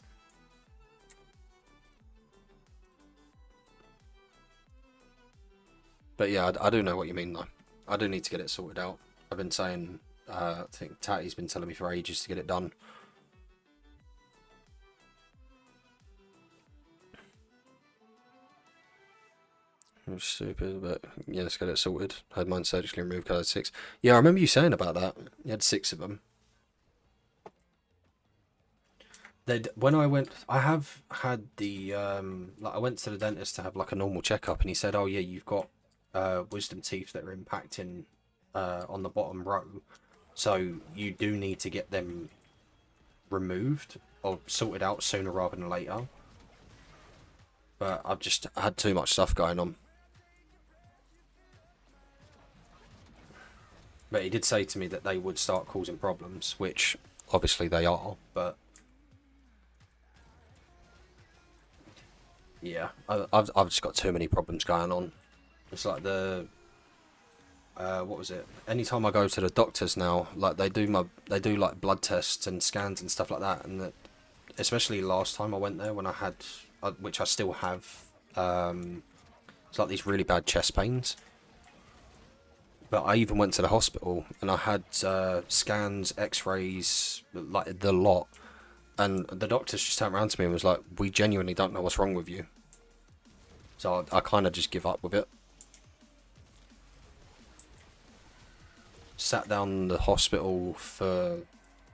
But yeah, I do know what you mean, though. I do need to get it sorted out. I've been saying, I think Tatty's been telling me for ages to get it done. I'm stupid, but yeah, let's get it sorted. I had mine surgically removed because I had 6. Yeah, I remember you saying about that. You had 6 of them. When I went, I have had the like I went to the dentist to have like a normal checkup, and he said, "Oh yeah, you've got wisdom teeth that are impacting on the bottom row, so you do need to get them removed or sorted out sooner rather than later." But I've just had too much stuff going on. But he did say to me that they would start causing problems, which obviously they are, but yeah, I've just got too many problems going on. It's like the what was it? Anytime I go to the doctors now, like they do like blood tests and scans and stuff like that, and that especially last time I went there when I had, which I still have, it's like these really bad chest pains. But I even went to the hospital and I had scans, X-rays, like the lot, and the doctors just turned around to me and was like, "We genuinely don't know what's wrong with you." So I kind of just give up with it. Sat down in the hospital for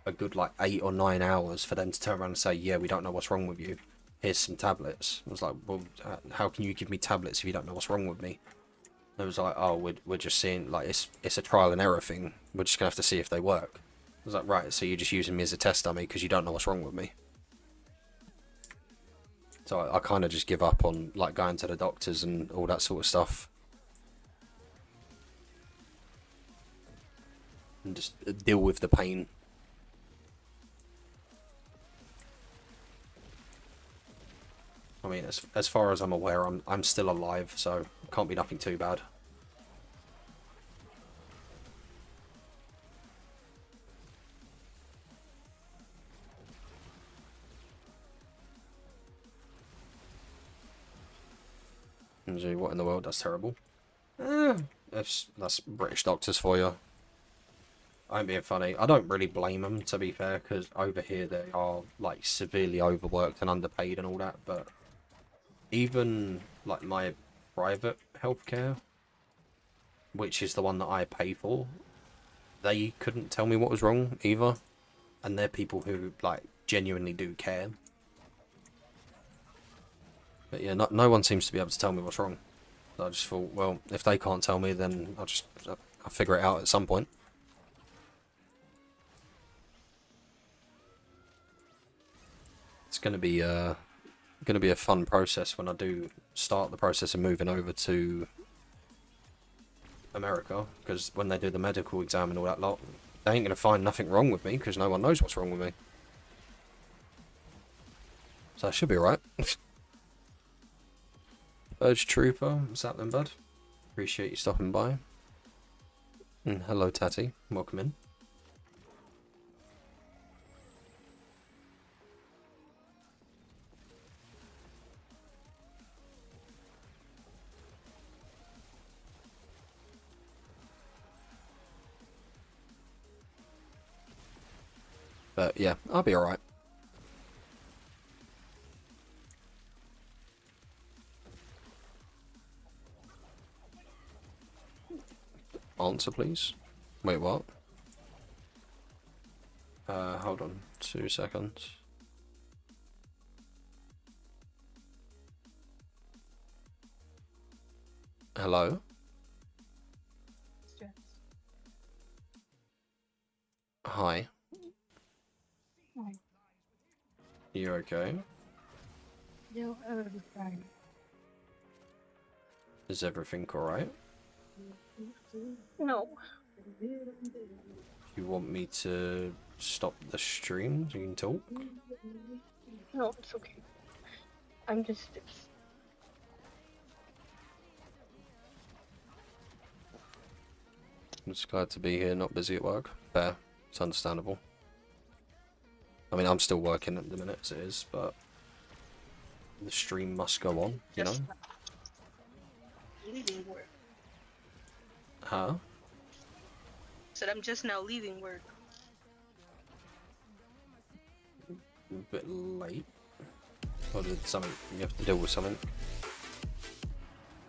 a good like 8 or 9 hours for them to turn around and say, "Yeah, we don't know what's wrong with you. Here's some tablets." I was like, "Well, how can you give me tablets if you don't know what's wrong with me?" It was like, "Oh, we're just seeing, like, it's a trial and error thing. We're just gonna have to see if they work." I was like, "Right, so you're just using me as a test dummy because you don't know what's wrong with me." So I kind of just give up on like going to the doctors and all that sort of stuff, and just deal with the pain. I mean, as far as I'm aware, I'm still alive, so it can't be nothing too bad. Gee, what in the world? That's terrible. That's British doctors for you. I'm being funny. I don't really blame them, to be fair, because over here they are like severely overworked and underpaid and all that. But even like my private healthcare, which is the one that I pay for, they couldn't tell me what was wrong either, and they're people who like genuinely do care. But yeah, no one seems to be able to tell me what's wrong. So I just thought, well, if they can't tell me, then I'll figure it out at some point. It's gonna be a fun process when I do start the process of moving over to America, because when they do the medical exam and all that lot, they ain't gonna find nothing wrong with me because no one knows what's wrong with me. So I should be alright. Urge Trooper, what's that then, bud? Appreciate you stopping by. And hello, Tatty. Welcome in. But yeah, I'll be alright. Answer, please. Wait, what? Hold on 2 seconds. Hello? Hi. Hi. You okay? No, fine. Is everything alright? No. You want me to stop the stream so you can talk? No, it's okay. I'm just. I'm just glad to be here, not busy at work. Fair. It's understandable. I mean, I'm still working at the minute as it is, but the stream must go on, you know? Leaving work. Huh? Said I'm just now leaving work. A bit late. Or did something, you have to deal with something?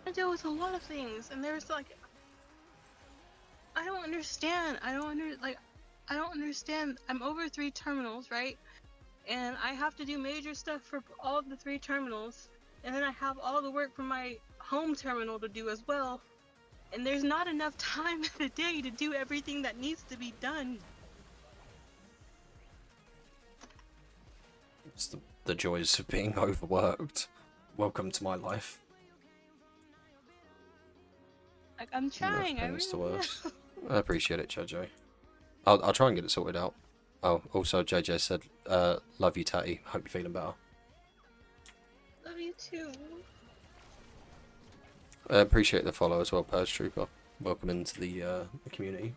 I deal with a lot of things, and there's like. I don't understand. I don't understand. I'm over 3 terminals, right? And I have to do major stuff for all of the 3 terminals. And then I have all the work for my home terminal to do as well. And there's not enough time in the day to do everything that needs to be done. It's the joys of being overworked. Welcome to my life. Like, I'm trying, I Nothing's the really worst. am. I appreciate it, JJ. I'll try and get it sorted out. Oh, also JJ said, love you, Tatty. Hope you're feeling better. Love you too. I appreciate the follow as well, Purge Trooper. Welcome into the community.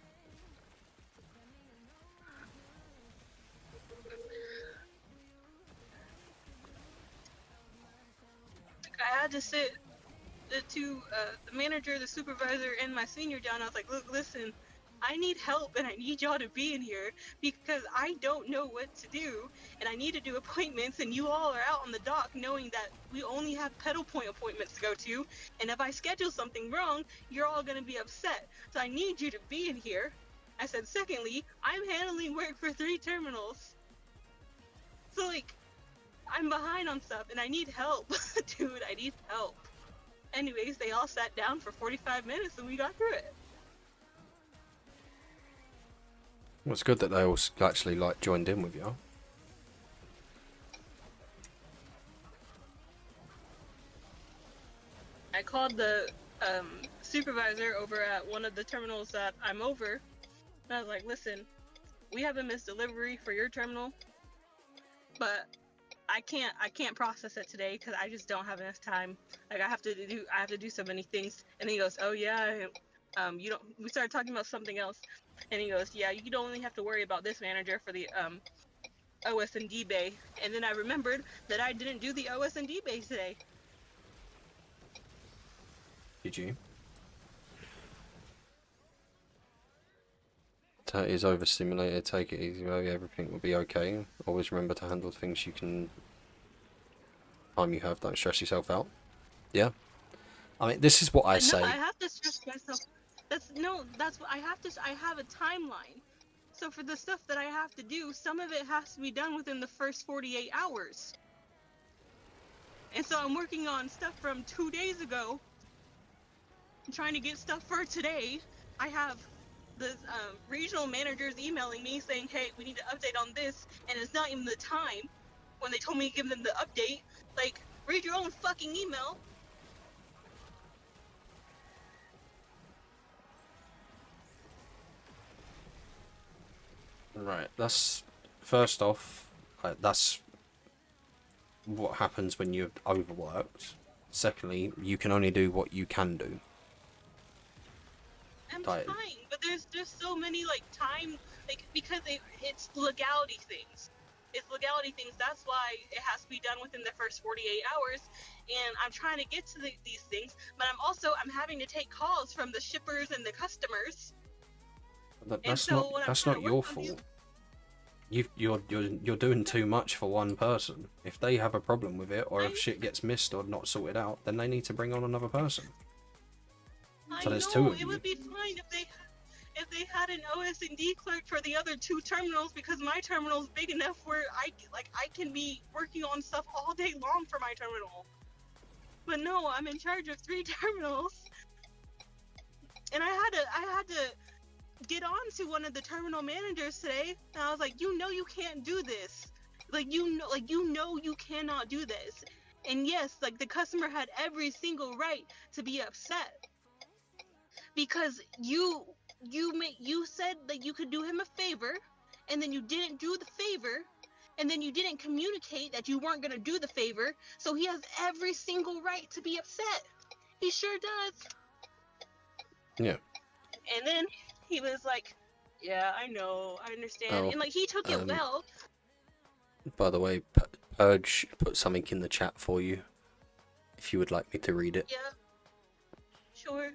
I had to sit the manager, the supervisor, and my senior down. I was like, look, listen, I need help and I need y'all to be in here because I don't know what to do and I need to do appointments and you all are out on the dock knowing that we only have pedal point appointments to go to, and if I schedule something wrong, you're all going to be upset. So I need you to be in here. I said, secondly, I'm handling work for 3 terminals. So like, I'm behind on stuff and I need help. Dude, I need help. Anyways, they all sat down for 45 minutes and we got through it. Well, it's good that they all actually like joined in with you. I called the supervisor over at one of the terminals that I'm over, and I was like, listen, we have a missed delivery for your terminal, but I can't process it today because I just don't have enough time. Like I have to do so many things. And he goes, oh yeah, you don't. We started talking about something else, and he goes, yeah, you don't only have to worry about this manager for the OS&D bay. And then I remembered that I didn't do the OS&D bay today. Did you? That is overstimulated. Take it easy, baby. Everything will be okay. Always remember to handle things you can. Time you have. Don't stress yourself out. Yeah. I mean, this is what I say. No, I have to stress myself. That's what I have to. I have a timeline. So for the stuff that I have to do, some of it has to be done within the first 48 hours. And so I'm working on stuff from 2 days ago. I'm trying to get stuff for today. I have the regional managers emailing me saying, hey, we need to update on this, and it's not even the time when they told me to give them the update. Like, read your own fucking email. Right, that's first off, that's what happens when you're overworked. Secondly, you can only do what you can do. I'm trying, but there's just so many like time, like because it's legality things. It's legality things. That's why it has to be done within the first 48 hours. And I'm trying to get to these things, but I'm having to take calls from the shippers and the customers. That's not your fault. You're doing too much for one person. If they have a problem with it, or if shit gets missed or not sorted out, then they need to bring on another person. So there's 2 of you. It would be fine if they had an OS&D clerk for the other 2 terminals, because my terminal's big enough where I can be working on stuff all day long for my terminal. But no, I'm in charge of 3 terminals, and I had to get on to one of the terminal managers today, and I was like, you can't do this. You cannot do this. And yes, like the customer had every single right to be upset because you said that you could do him a favor, and then you didn't do the favor, and then you didn't communicate that you weren't going to do the favor, so he has every single right to be upset. He sure does. Yeah. And then he was like, yeah, I know, I understand. Oh, and like he took it well. By the way, Purge put something in the chat for you, if you would like me to read it. Yeah. Sure.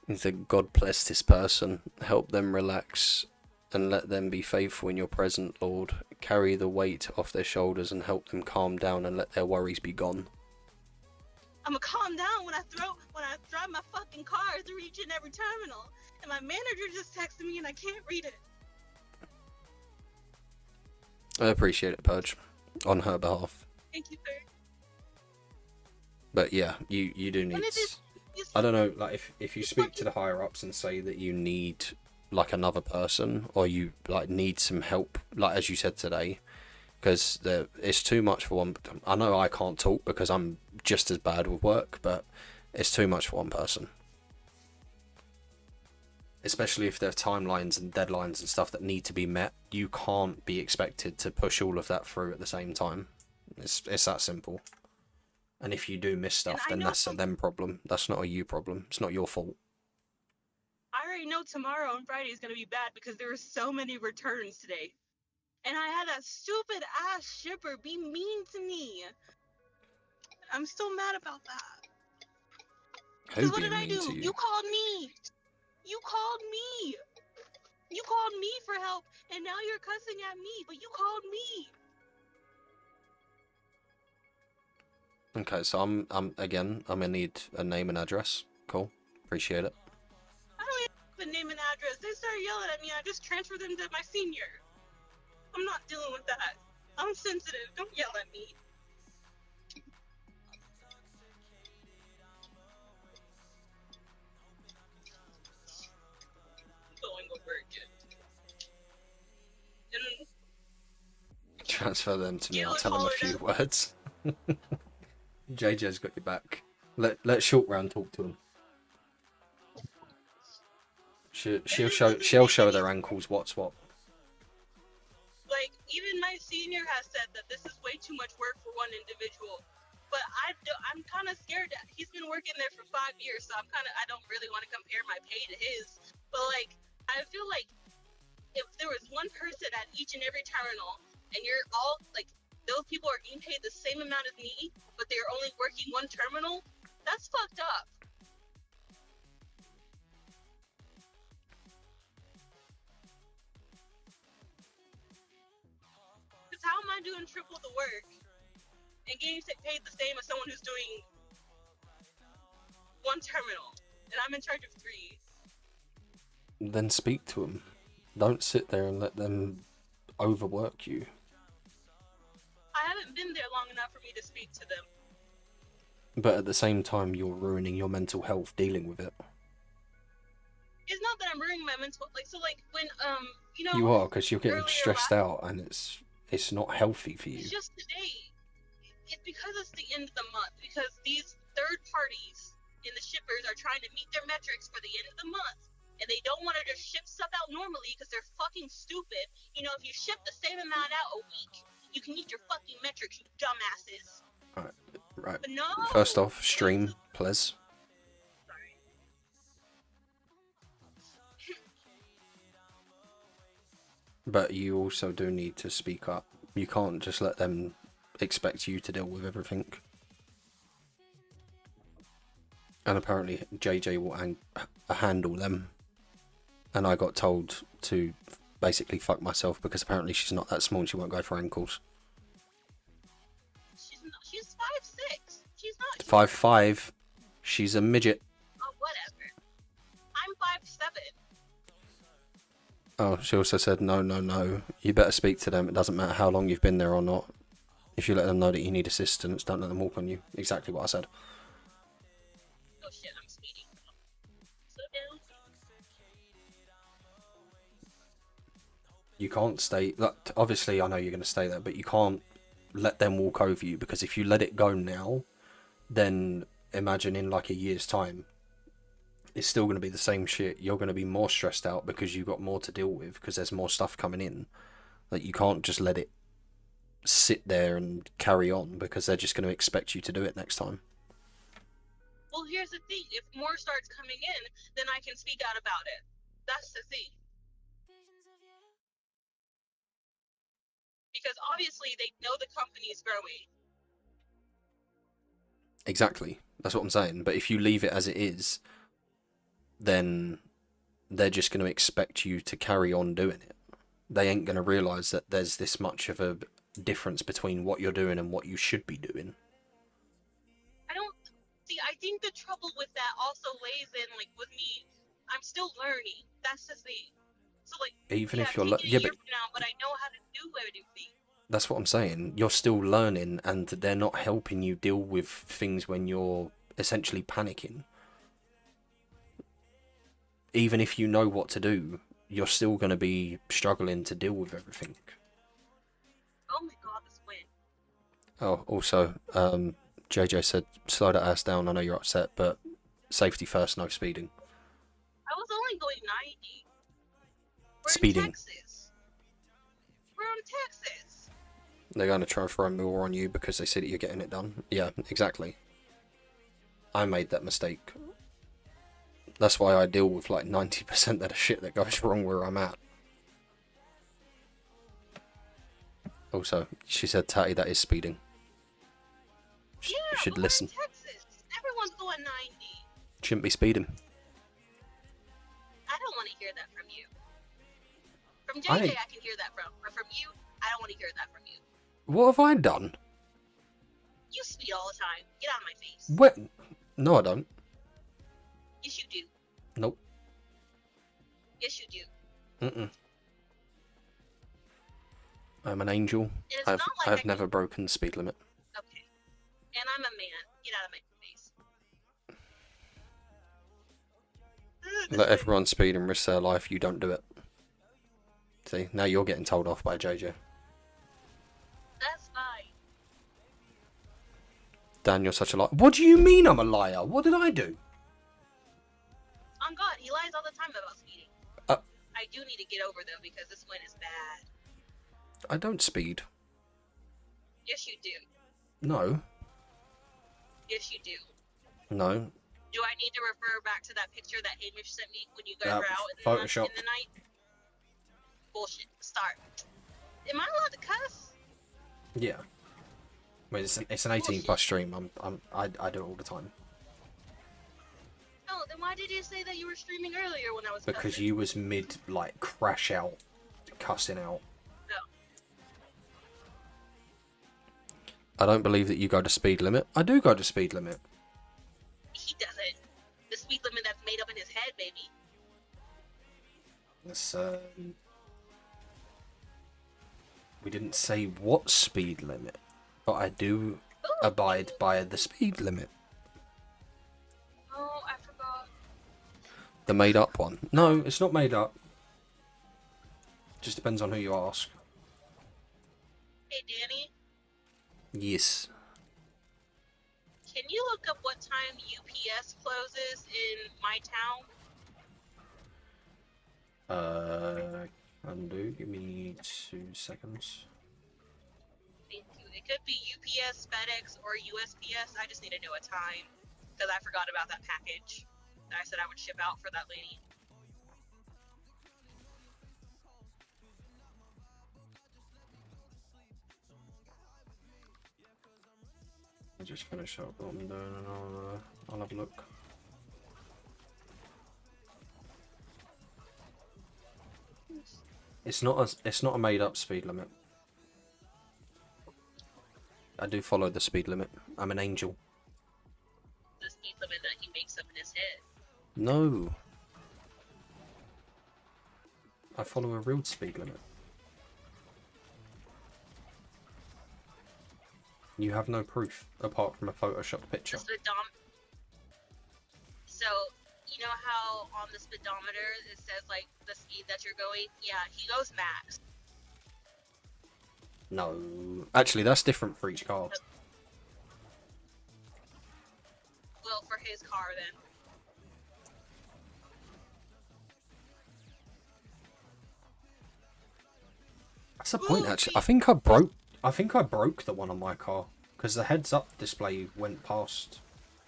He said, God bless this person, help them relax, and let them be faithful in your present, Lord. Carry the weight off their shoulders and help them calm down and let their worries be gone. I'ma calm down when I drive my fucking car through each and every terminal. And my manager just texted me and I can't read it. I appreciate it, Purge, on her behalf. Thank you, sir. But yeah, you do need... I don't know, like if you speak to the higher ups and say that you need like another person, or you like need some help, like as you said today, because it's too much for one. I know I can't talk because I'm just as bad with work, but it's too much for one person. especially if there are timelines and deadlines and stuff that need to be met. You can't be expected to push all of that through at the same time. It's that simple. And if you do miss And stuff, I then know that's a them problem. That's not a you problem. It's not your fault. I already know tomorrow and Friday is gonna be bad because there were so many returns today. And I had that stupid ass shipper be mean to me. I'm still mad about that. Who Because what did being I mean to do? you? You called me. You called me. You called me for help, and now you're cussing at me, but you called me. Okay, so I'm gonna need a name and address. Cool, appreciate it. I don't even have a name and address. They started yelling at me. I just transferred them to my senior. I'm not dealing with that. I'm sensitive. Don't yell at me. Going over again. And Transfer them to me. Gail I'll is tell them a hollered few at words. JJ's got your back. Let Short Round talk to him. She'll show their ankles what's what. like, even my senior has said that this is way too much work for one individual. But I'm kind of scared that he's been working there for 5 years, so I don't really want to compare my pay to his. But, like, I feel like if there was one person at each and every terminal, and you're all, like, those people are getting paid the same amount as me, but they're only working one terminal, that's fucked up. Because how am I doing triple the work and getting paid the same as someone who's doing one terminal, and I'm in charge of 3? Then speak to them. Don't sit there and let them overwork you. I haven't been there long enough for me to speak to them. But at the same time, you're ruining your mental health dealing with it. It's not that I'm ruining my mental, like, so, like, when, you know... You are, because you're getting earlier stressed out, and it's not healthy for you. It's just today. It's because it's the end of the month, because these third parties and the shippers are trying to meet their metrics for the end of the month, and they don't want to just ship stuff out normally because they're fucking stupid. You know, if you ship the same amount out a week, you can meet your fucking metrics, you dumbasses. Right. But no! First off, stream, please. Sorry. But you also do need to speak up. You can't just let them expect you to deal with everything. And apparently JJ will handle them. And I got told to basically fuck myself because apparently she's not that small and she won't go for ankles. She's 5'6". She's not... 5'5". She's a midget. Oh, whatever. I'm 5'7". Oh, she also said, no. You better speak to them. It doesn't matter how long you've been there or not. If you let them know that you need assistance, don't let them walk on you. Exactly what I said. Oh shit, I'm speeding. Slow down. You can't stay... Look, obviously, I know you're going to stay there, but you can't let them walk over you, because if you let it go now, then imagine in like a year's time, it's still going to be the same shit. You're going to be more stressed out because you've got more to deal with, because there's more stuff coming in. Like, you can't just let it sit there and carry on, because they're just going to expect you to do it next time. Well, here's the thing. If more starts coming in, then I can speak out about it. That's the thing. Because obviously they know the company's growing. Exactly. That's what I'm saying. But if you leave it as it is, then they're just going to expect you to carry on doing it. They ain't going to realise that there's this much of a difference between what you're doing and what you should be doing. I think the trouble with that also lays in, like, with me, I'm still learning. That's the thing. So, like, Even if you're... a year from now, but I know how to do everything. That's what I'm saying. You're still learning, and they're not helping you deal with things when you're essentially panicking. Even if you know what to do, you're still going to be struggling to deal with everything. Oh my god, this wind. Oh, also, JJ said, slow that ass down. I know you're upset, but safety first, no speeding. I was only going 90. We're Speeding. in Texas. We're on Texas. They're going to try and throw more on you because they see that you're getting it done. Yeah, exactly. I made that mistake. That's why I deal with like 90% of the shit that goes wrong where I'm at. Also, she said, Tatty, that is speeding. Yeah, you should but listen. We're in Texas. Everyone's going 90. Shouldn't be speeding. I don't want to hear that from you. From I JJ, I can hear that from. But from you, I don't want to hear that from you. What have I done? You speed all the time. Get out of my face. What? No, I don't. Yes, you do. Nope. Yes, you do. Mm-mm. I'm an angel. It's I've not like I've never broken the speed limit. Okay. And I'm a man. Get out of my face. Let everyone speed and risk their life. You don't do it. See, now you're getting told off by JJ. That's fine. Dan, you're such a liar. What do you mean I'm a liar? What did I do? On God, he lies all the time about speeding. I do need to get over though because this wind is bad. I don't speed. Yes, you do. No. Yes, you do. No. Do I need to refer back to that picture that Hamish sent me when you guys were out Photoshop. in the night? Bullshit. Start. Am I allowed to cuss? Yeah. Well, it's an 18 plus stream. I do it all the time. No, then why did you say that you were streaming earlier when I was Because cussing? you was mid like crash out, cussing out. No. I don't believe that you go to speed limit. I do go to speed limit. He doesn't. The speed limit that's made up in his head, baby. Let's we didn't say what speed limit, but I do abide by the speed limit. Oh, I forgot. The made up one. No, it's not made up. Just depends on who you ask. Hey, Danny. Yes. Can you look up what time UPS closes in my town? Can do. Give me 2 seconds. Thank you. It could be UPS, FedEx, or USPS. I just need to know a time because I forgot about that package that I said I would ship out for that lady. I'll just finish up what I'm doing and I'll have a look. It's not a made up speed limit. I do follow the speed limit. I'm an angel. The speed limit that he makes up in his head. No. I follow a real speed limit. You have no proof apart from a photoshopped picture. So, you know how on the speedometer it says like the speed that you're going? Yeah, he goes max. No. Actually, that's different for each car. Well, for his car then. That's the point, actually. I think I broke the one on my car because the heads-up display went past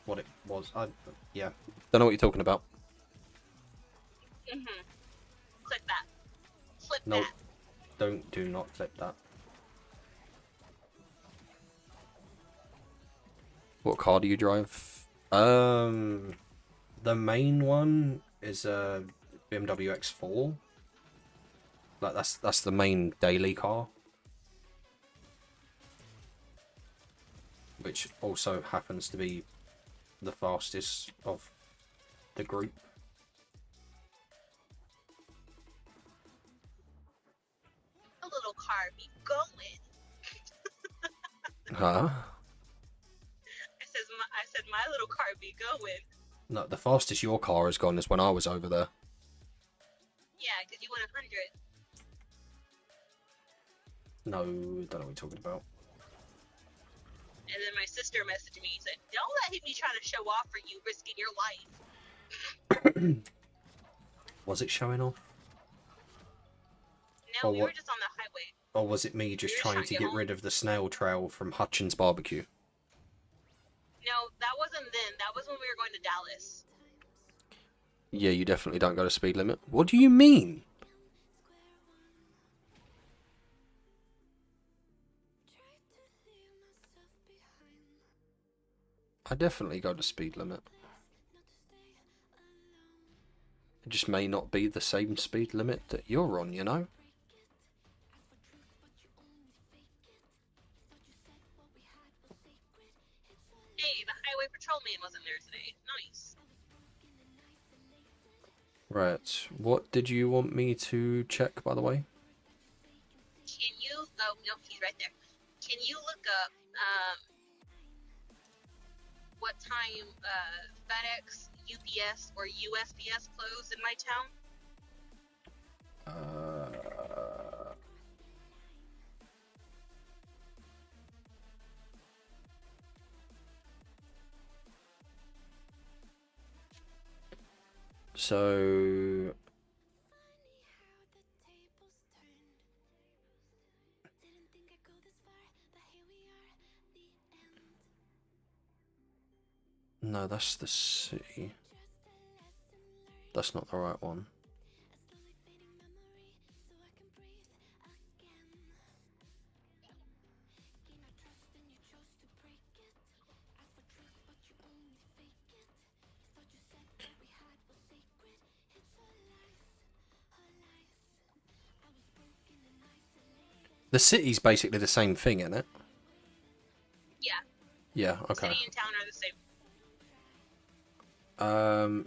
what it was. Yeah, don't know what you're talking about. Click that. Flip Nope. that. Do not clip that. What car do you drive? The main one is a BMW X4. Like that's the main daily car, which also happens to be the fastest of the group. A little car be going. Huh? I said my little car be going. No, the fastest your car has gone is when I was over there. Yeah, because you went 100. No, don't know what you're talking about. And then my sister messaged me and said, don't let him be trying to show off for you, risking your life. Was it showing off? No, Or we what? were just on the highway. Or was it me just were just trying trying to to get get home. rid of the snail trail from Hutchins Barbecue? No, that wasn't then. That was when we were going to Dallas. Yeah, you definitely don't go to speed limit. What do you mean? I definitely go to speed limit. It just may not be the same speed limit that you're on, you know? Hey, the highway patrolman wasn't there today. Nice. Right. What did you want me to check, by the way? Can you? Oh no, he's right there. Can you look up what time FedEx, UPS, or USPS closed in my town? So... No, that's the city. That's not the right one. The city's basically the same thing, isn't it? Yeah. Yeah, okay. City and town are the same.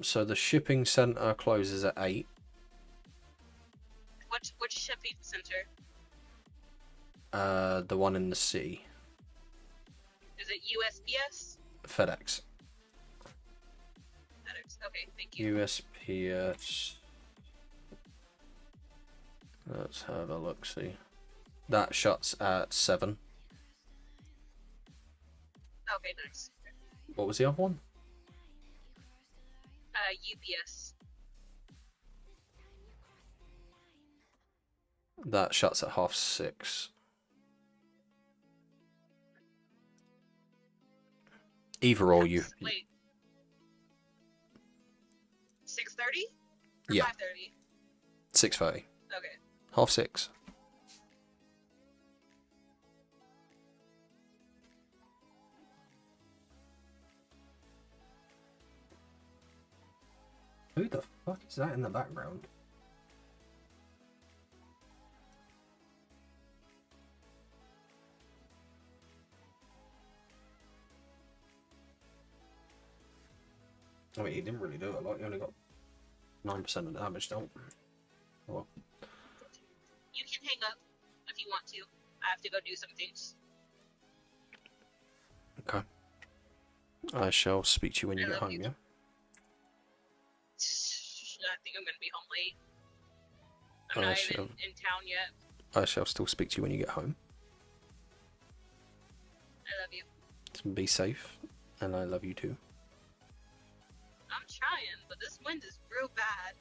So the shipping center closes at 8. Which shipping center? The one in the city. Is it USPS? FedEx. FedEx. Okay, thank you. USPS. Let's have a look, see. That shuts at 7. Okay, nice. What was the other one? UPS. That shuts at 6:30. Either or you. Wait. 6:30? Yeah. 5:30. 6:30. Okay. 6:30. Who the fuck is that in the background? I mean, he didn't really do it a lot. He only got 9% of the damage, don't he? Well, You can hang up if you want to. I have to go do some things. okay. I shall speak to you when you I get love home, you. yeah? I think I'm gonna be home late. I'm not even in town yet. I shall still speak to you when you get home. I love you. So be safe, and I love you too. I'm trying, but this wind is real bad.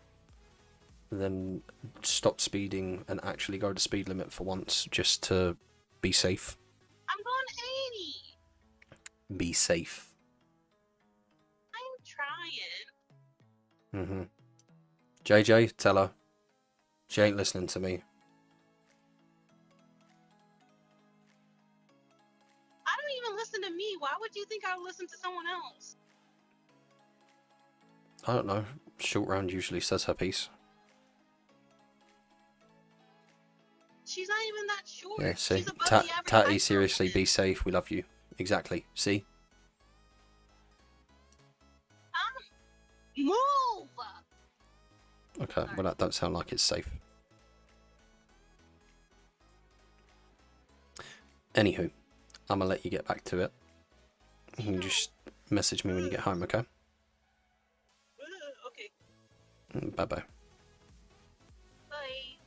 Then stop speeding and actually go to speed limit for once, just to be safe. I'm going 80. Be safe. I'm trying. JJ, tell her. She ain't listening to me. I don't even listen to me. Why would you think I would listen to someone else? I don't know. Short Round usually says her piece. She's not even that short. Yeah, see? She's above the average Tatty, height seriously, person. be safe. We love you. Exactly. See? Move! Okay, well that don't sound like it's safe. Anywho, I'm gonna let you get back to it. You can just message me when you get home, okay? Okay. Bye-bye. Bye.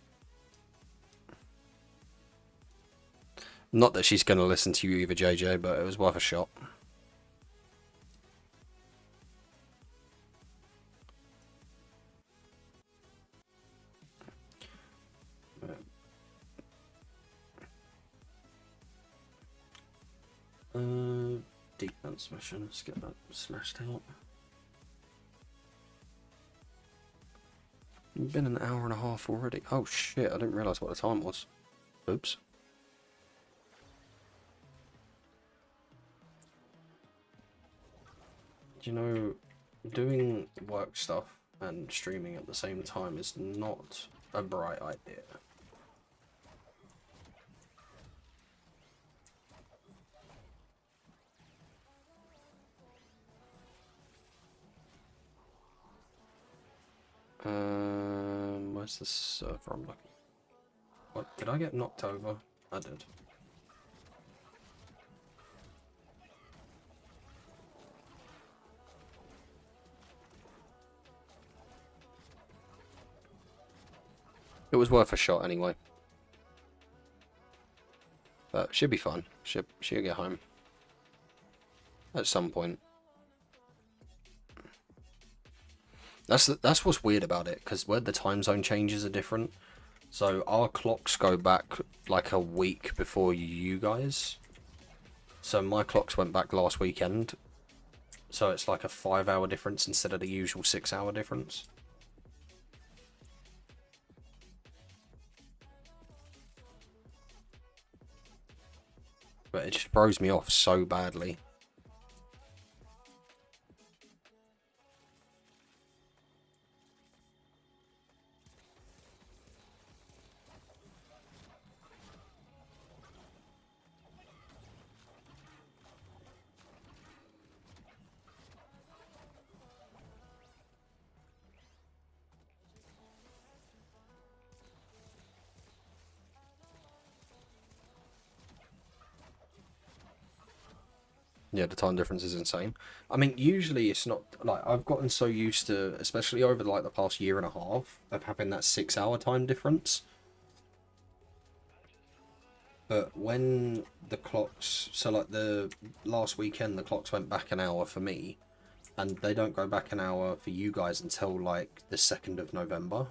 Not that she's gonna listen to you either, JJ, but it was worth a shot. transmission. Let's get that smashed out. You've been an hour and a half already. Oh shit, I didn't realise what the time was. Oops. You know, doing work stuff and streaming at the same time is not a bright idea. Where's the server I'm looking? What, did I get knocked over? I did. It was worth a shot anyway. But should be fun. She'll get home. At some point. That's what's weird about it, because where the time zone changes are different. So our clocks go back like a week before you guys. So my clocks went back last weekend. So it's like a 5-hour difference instead of the usual 6-hour difference. But it just throws me off so badly. Yeah, the time difference is insane. I mean, usually it's not, like, I've gotten so used to, especially over like the past year and a half, of having that 6-hour time difference. But when the clocks, so like the last weekend, the clocks went back an hour for me, and they don't go back an hour for you guys until like the 2nd of November.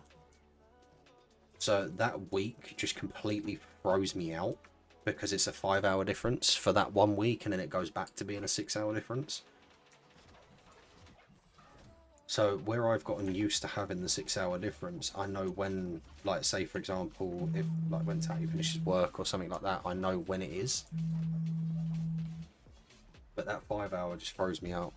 So that week just completely throws me out, because it's a 5-hour difference for that 1 week, and then it goes back to being a 6-hour difference. So where I've gotten used to having the 6-hour difference, I know when, like, say for example, if like when Tatty finishes work or something like that, I know when it is. But that 5-hour just throws me out.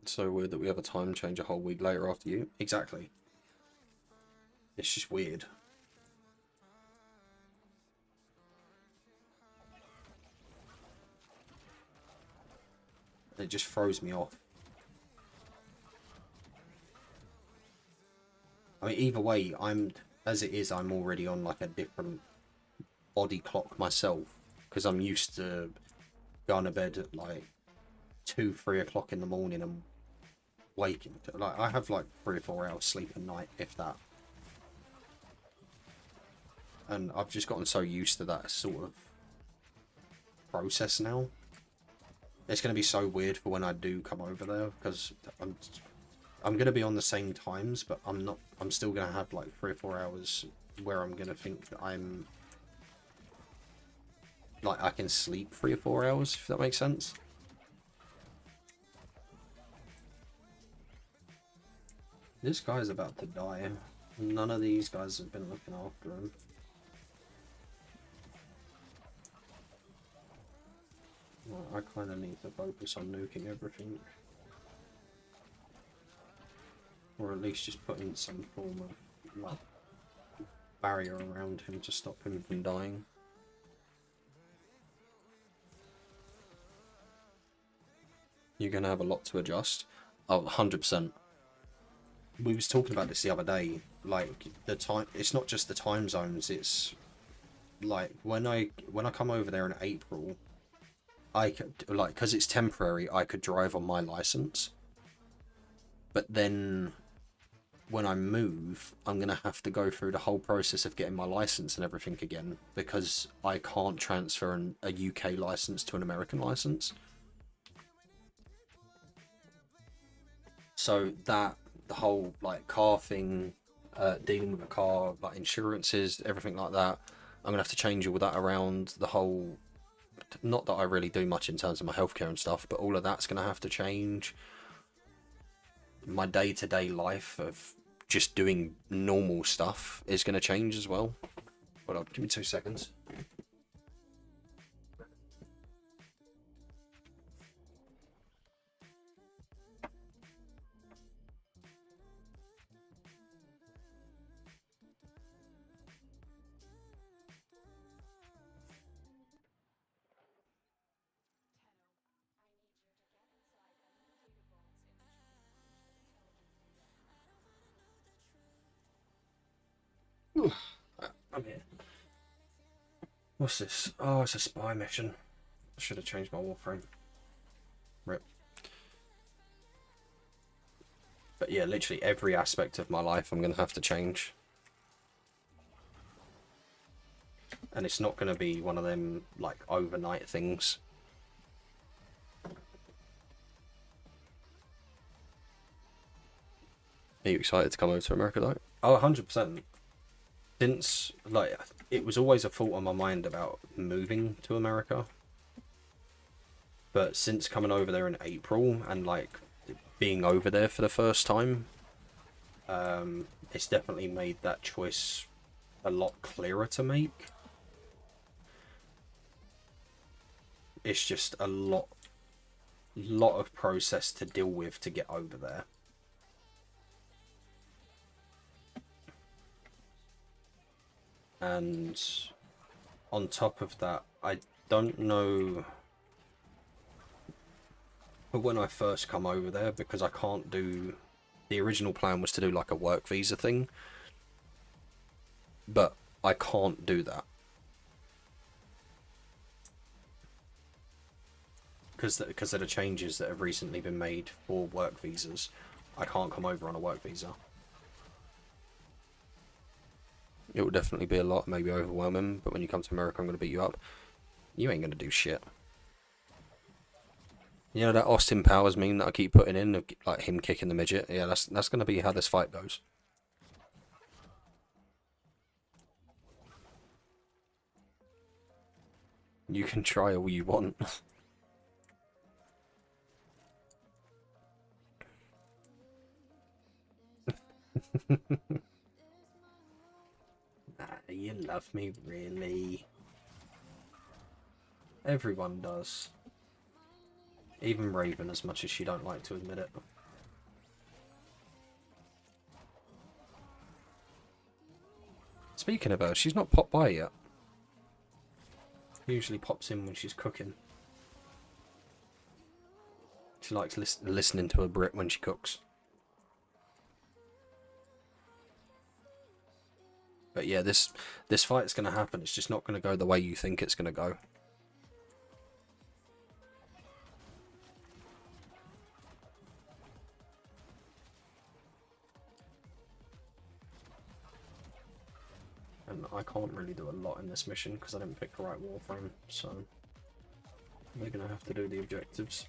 It's so weird that we have a time change a whole week later after you. Exactly. It's just weird. It just throws me off. I mean, either way, as it is, I'm already on like a different body clock myself, because I'm used to going to bed at like 2-3 o'clock in the morning and waking. Like, I have like 3 or 4 hours sleep a night, if that. And I've just gotten so used to that sort of process now. It's going to be so weird for when I do come over there, because I'm going to be on the same times, but I'm still going to have like 3 or 4 hours where I'm going to think that I'm like, I can sleep 3 or 4 hours, if that makes sense. This guy's about to die. None of these guys have been looking after him. Well, I kind of need to focus on nuking everything. Or at least just putting some form of like barrier around him to stop him from dying. You're going to have a lot to adjust. Oh, 100%. We was talking about this the other day, like the time, it's not just the time zones, it's like when I come over there in April, I could, like, because it's temporary, I could drive on my license, but then when I move, I'm going to have to go through the whole process of getting my license and everything again, because I can't transfer a UK license to an American license. So that, the whole like car thing, dealing with a car, like insurances, everything like that, I'm going to have to change all that around. The whole, not that I really do much in terms of my healthcare and stuff, but all of that's going to have to change. My day-to-day life of just doing normal stuff is going to change as well. Hold on, give me 2 seconds. I'm here. What's this? Oh, it's a spy mission. I should have changed my Warframe. Rip. But yeah, literally every aspect of my life I'm going to have to change. And it's not going to be one of them, like, overnight things. Are you excited to come over to America, though? Oh, 100%. Since, like, it was always a thought on my mind about moving to America. But since coming over there in April and, like, being over there for the first time, it's definitely made that choice a lot clearer to make. It's just a lot of process to deal with to get over there. And on top of that, I don't know when I first come over there, because I can't do, the original plan was to do like a work visa thing, but I can't do that because of the changes that have recently been made for work visas. I can't come over on a work visa. It will definitely be a lot, maybe overwhelming, but when you come to America, I'm going to beat you up. You ain't going to do shit. You know that Austin Powers meme that I keep putting in, of, like, him kicking the midget? Yeah, that's going to be how this fight goes. You can try all you want. You love me, really? Everyone does. Even Raven, as much as she don't like to admit it. Speaking of her, she's not popped by yet. Usually pops in when she's cooking. She likes listening to a Brit when she cooks. But yeah, this fight's going to happen. It's just not going to go the way you think it's going to go. And I can't really do a lot in this mission because I didn't pick the right Warframe, so we're going to have to do the objectives.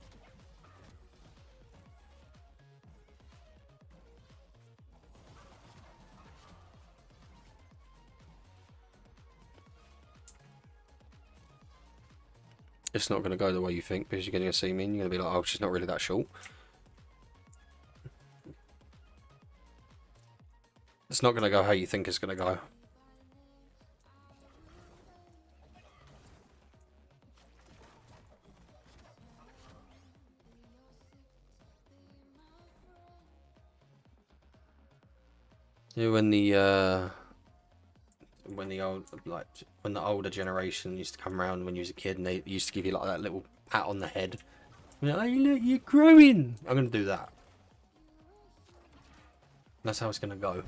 It's not going to go the way you think, because you're going to see me and you're going to be like, oh, she's not really that short. It's not going to go how you think it's going to go. Yeah, when the older generation used to come around when you was a kid, and they used to give you like that little pat on the head. You're like, hey, look, you're growing. I'm gonna do that. That's how it's gonna go.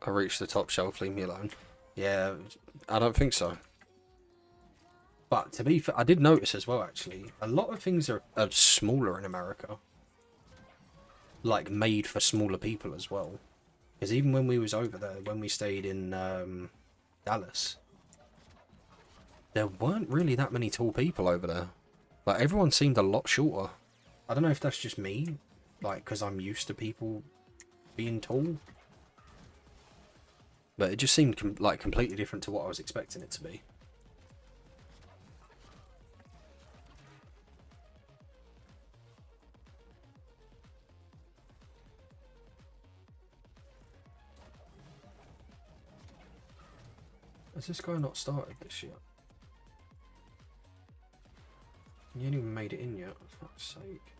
I reached the top shelf, leave me alone. Yeah, I don't think so. But to be fair, I did notice as well, actually, a lot of things are smaller in America. Like, made for smaller people as well. Because even when we was over there, when we stayed in Dallas, there weren't really that many tall people over there. Like, everyone seemed a lot shorter. I don't know if that's just me, like, because I'm used to people being tall. But it just seemed like completely different to what I was expecting it to be. Has this guy not started this yet? You ain't even made it in yet, for fuck's sake.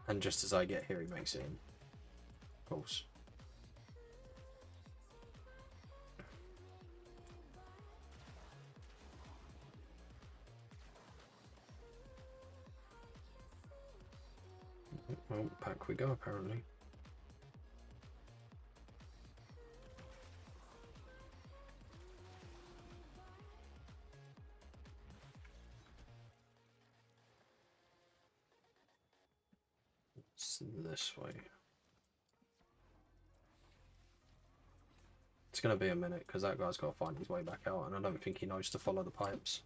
And just as I get here, he makes it in. Of course. Well, back we go, apparently. It's this way. It's going to be a minute, because that guy's got to find his way back out, and I don't think he knows to follow the pipes.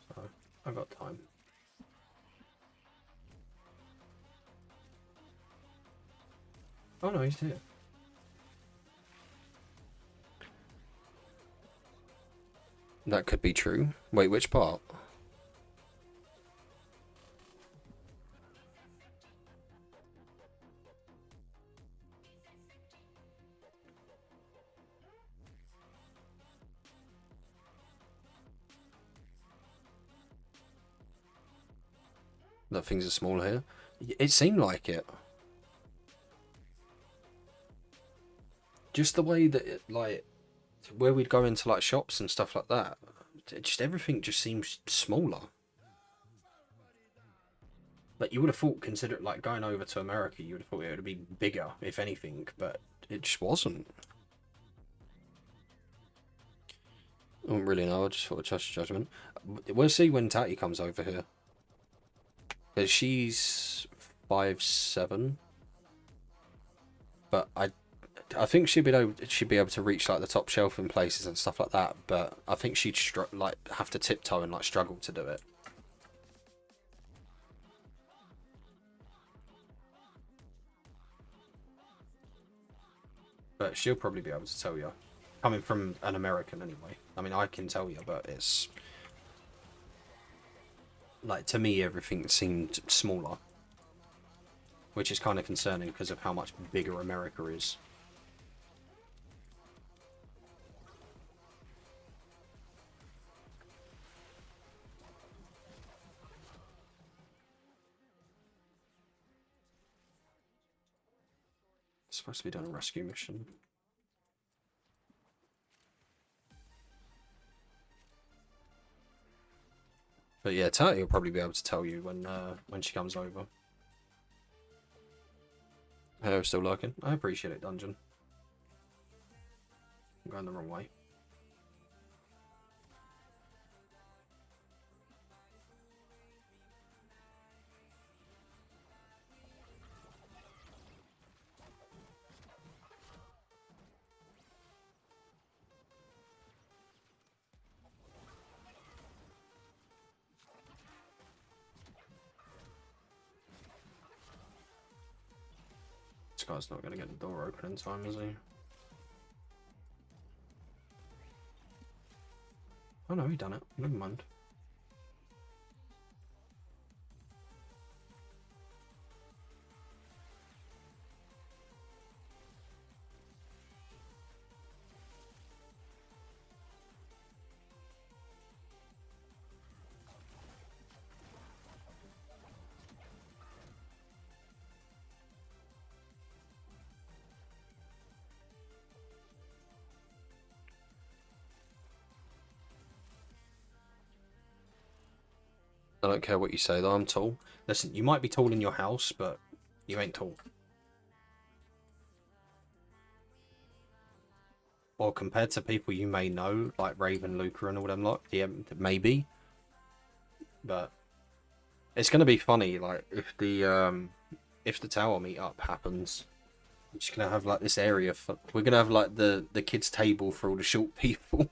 So, I've got time. Oh no, he's here. That could be true. Wait, which part? That things are smaller here? It seemed like it. Just the way that it, like, where we'd go into like shops and stuff like that, just everything just seems smaller. Like, you would have thought, consider like going over to America, you would have thought it would be bigger, if anything, but it just wasn't. I don't really know, I just thought I'd trust your judgment. We'll see when Tatty comes over here. But she's 5'7". But I think she'd be able to reach like the top shelf in places and stuff like that. But I think she'd like have to tiptoe and like struggle to do it. But she'll probably be able to tell you. Coming from an American anyway. I mean, I can tell you, but it's like, to me, everything seemed smaller. Which is kind of concerning because of how much bigger America is. It's supposed to be done a rescue mission. But yeah, Tatty will probably be able to tell you when she comes over. Hello, still lurking. I appreciate it, Dungeon. I'm going the wrong way. This guy's not going to get the door open in time, is he? Oh no, he done it. Never mind. I don't care what you say though, I'm tall. Listen, you might be tall in your house, but you ain't tall. Or compared to people you may know, like Raven, Luca and all them lot, yeah, maybe. But it's gonna be funny, like, if the tower meetup happens, we're just gonna have like this area for, we're gonna have like the kids table for all the short people.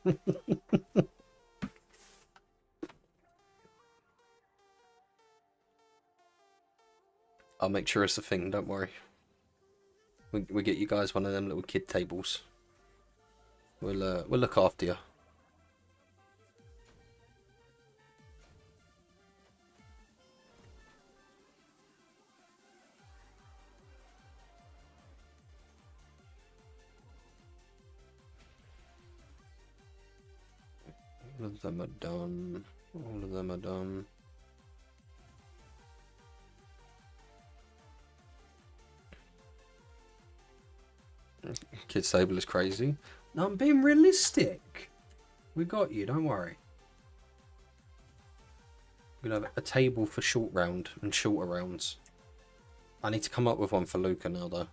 I'll make sure it's a thing, don't worry. We get you guys one of them little kid tables. We'll look after you. All of them are done. All of them are done. Kids table is crazy. No, I'm being realistic. We got you, don't worry. We're gonna have a table for short round and shorter rounds. I need to come up with one for Luca now though.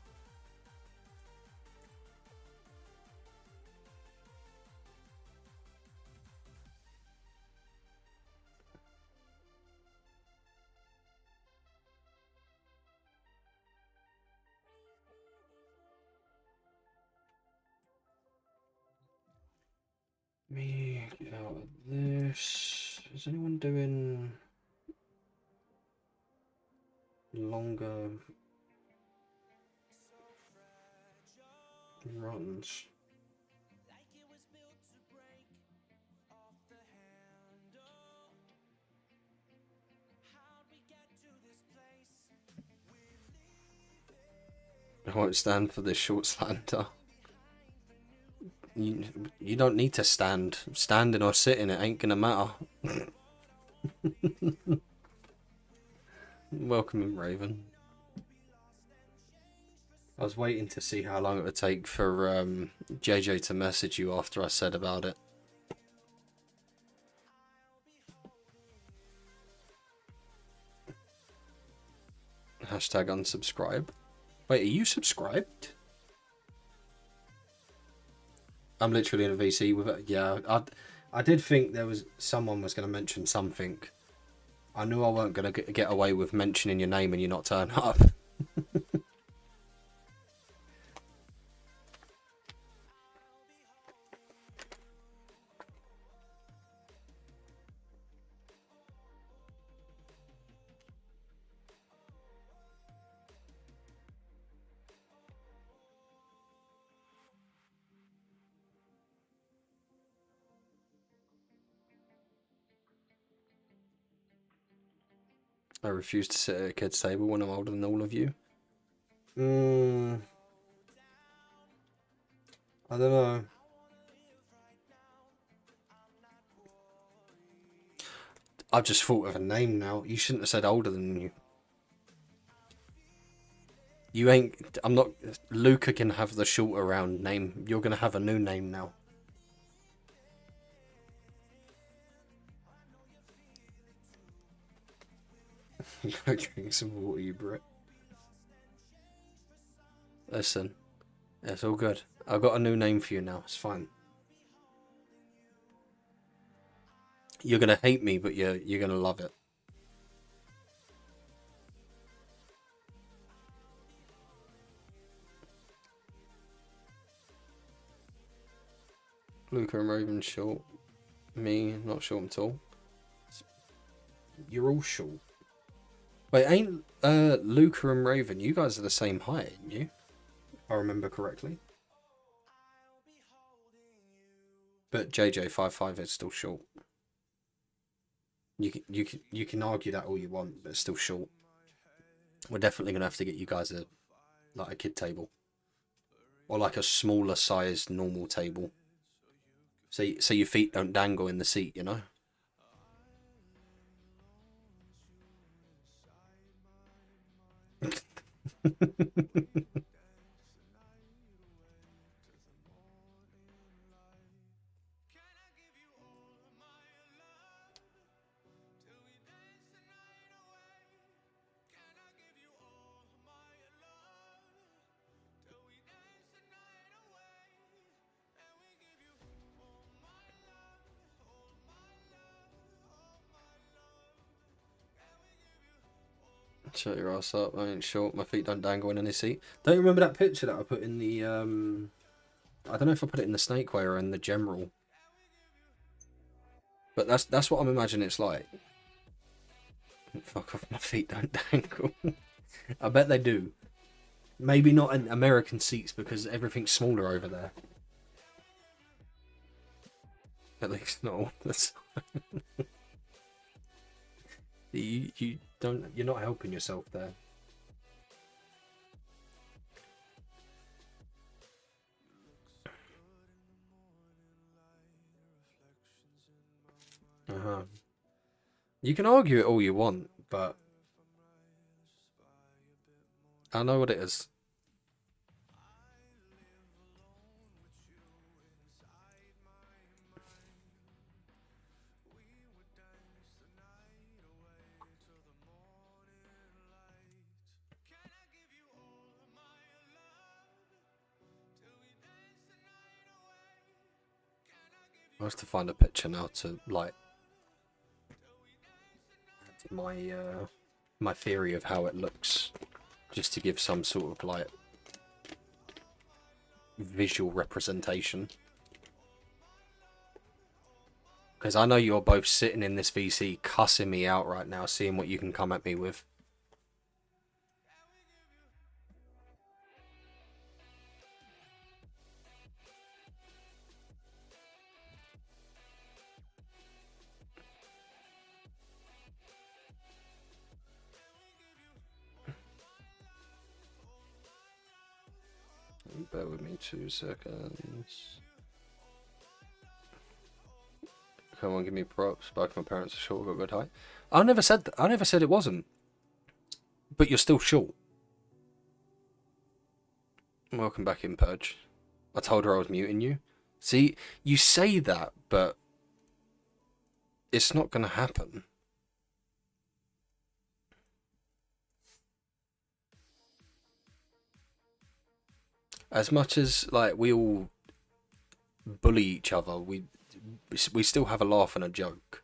Me get out of this. Is anyone doing longer runs? I won't stand for this short slander. You don't need to stand. Standing or sitting, it ain't gonna matter. Welcome in, Raven. I was waiting to see how long it would take for JJ to message you after I said about it. Hashtag unsubscribe. Wait, are you subscribed? I'm literally in a VC with it. Yeah, I did think there was someone was going to mention something. I knew I weren't going to get away with mentioning your name and you not turn up. I refuse to sit at a kid's table when I'm older than all of you. I don't know. I've just thought of a name now. You shouldn't have said older than you. You ain't... I'm not... Luca can have the shorter round name. You're going to have a new name now. Go drink some water, you Brit. Listen. It's all good. I've got a new name for you now. It's fine. You're going to hate me, but you're going to love it. Luca and Raven short. Me, not short at all. You're all short. Wait, ain't Luca and Raven, you guys are the same height, ain't you? If I remember correctly. But JJ 5'5" is still short. You can argue that all you want, but it's still short. We're definitely gonna have to get you guys a kid table. Or like a smaller sized normal table. So your feet don't dangle in the seat, you know? Shut your ass up, I ain't short, my feet don't dangle in any seat. Don't you remember that picture that I put in the, I don't know if I put it in the snake way or in the general. But that's what I'm imagining it's like. Fuck off, my feet don't dangle. I bet they do. Maybe not in American seats because everything's smaller over there. At least not all the time. You don't, you're not helping yourself there. You can argue it all you want, but I know what it is. I have to find a picture now to like my my theory of how it looks, just to give some sort of like visual representation. Because I know you're both sitting in this VC cussing me out right now, seeing what you can come at me with. Bear with me 2 seconds. Come on, give me props. Both my parents are short, got good height. I never said that. I never said it wasn't. But you're still short. Welcome back in, Purge. I told her I was muting you. See, you say that, but it's not going to happen. As much as like we all bully each other, we still have a laugh and a joke.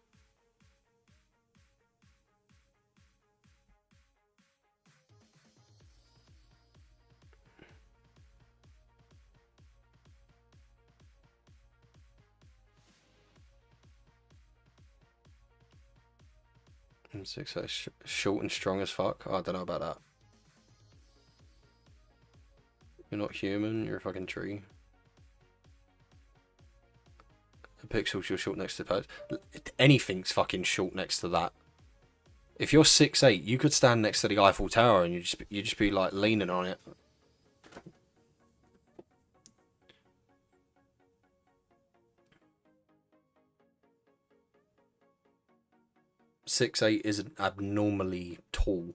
I'm 6'8", short and strong as fuck. Oh, I don't know about that. You're not human. You're a fucking tree. The pixels, you're short next to the anything's fucking short next to that. If you're 6'8", you could stand next to the Eiffel Tower and you just be like leaning on it. .68 isn't abnormally tall.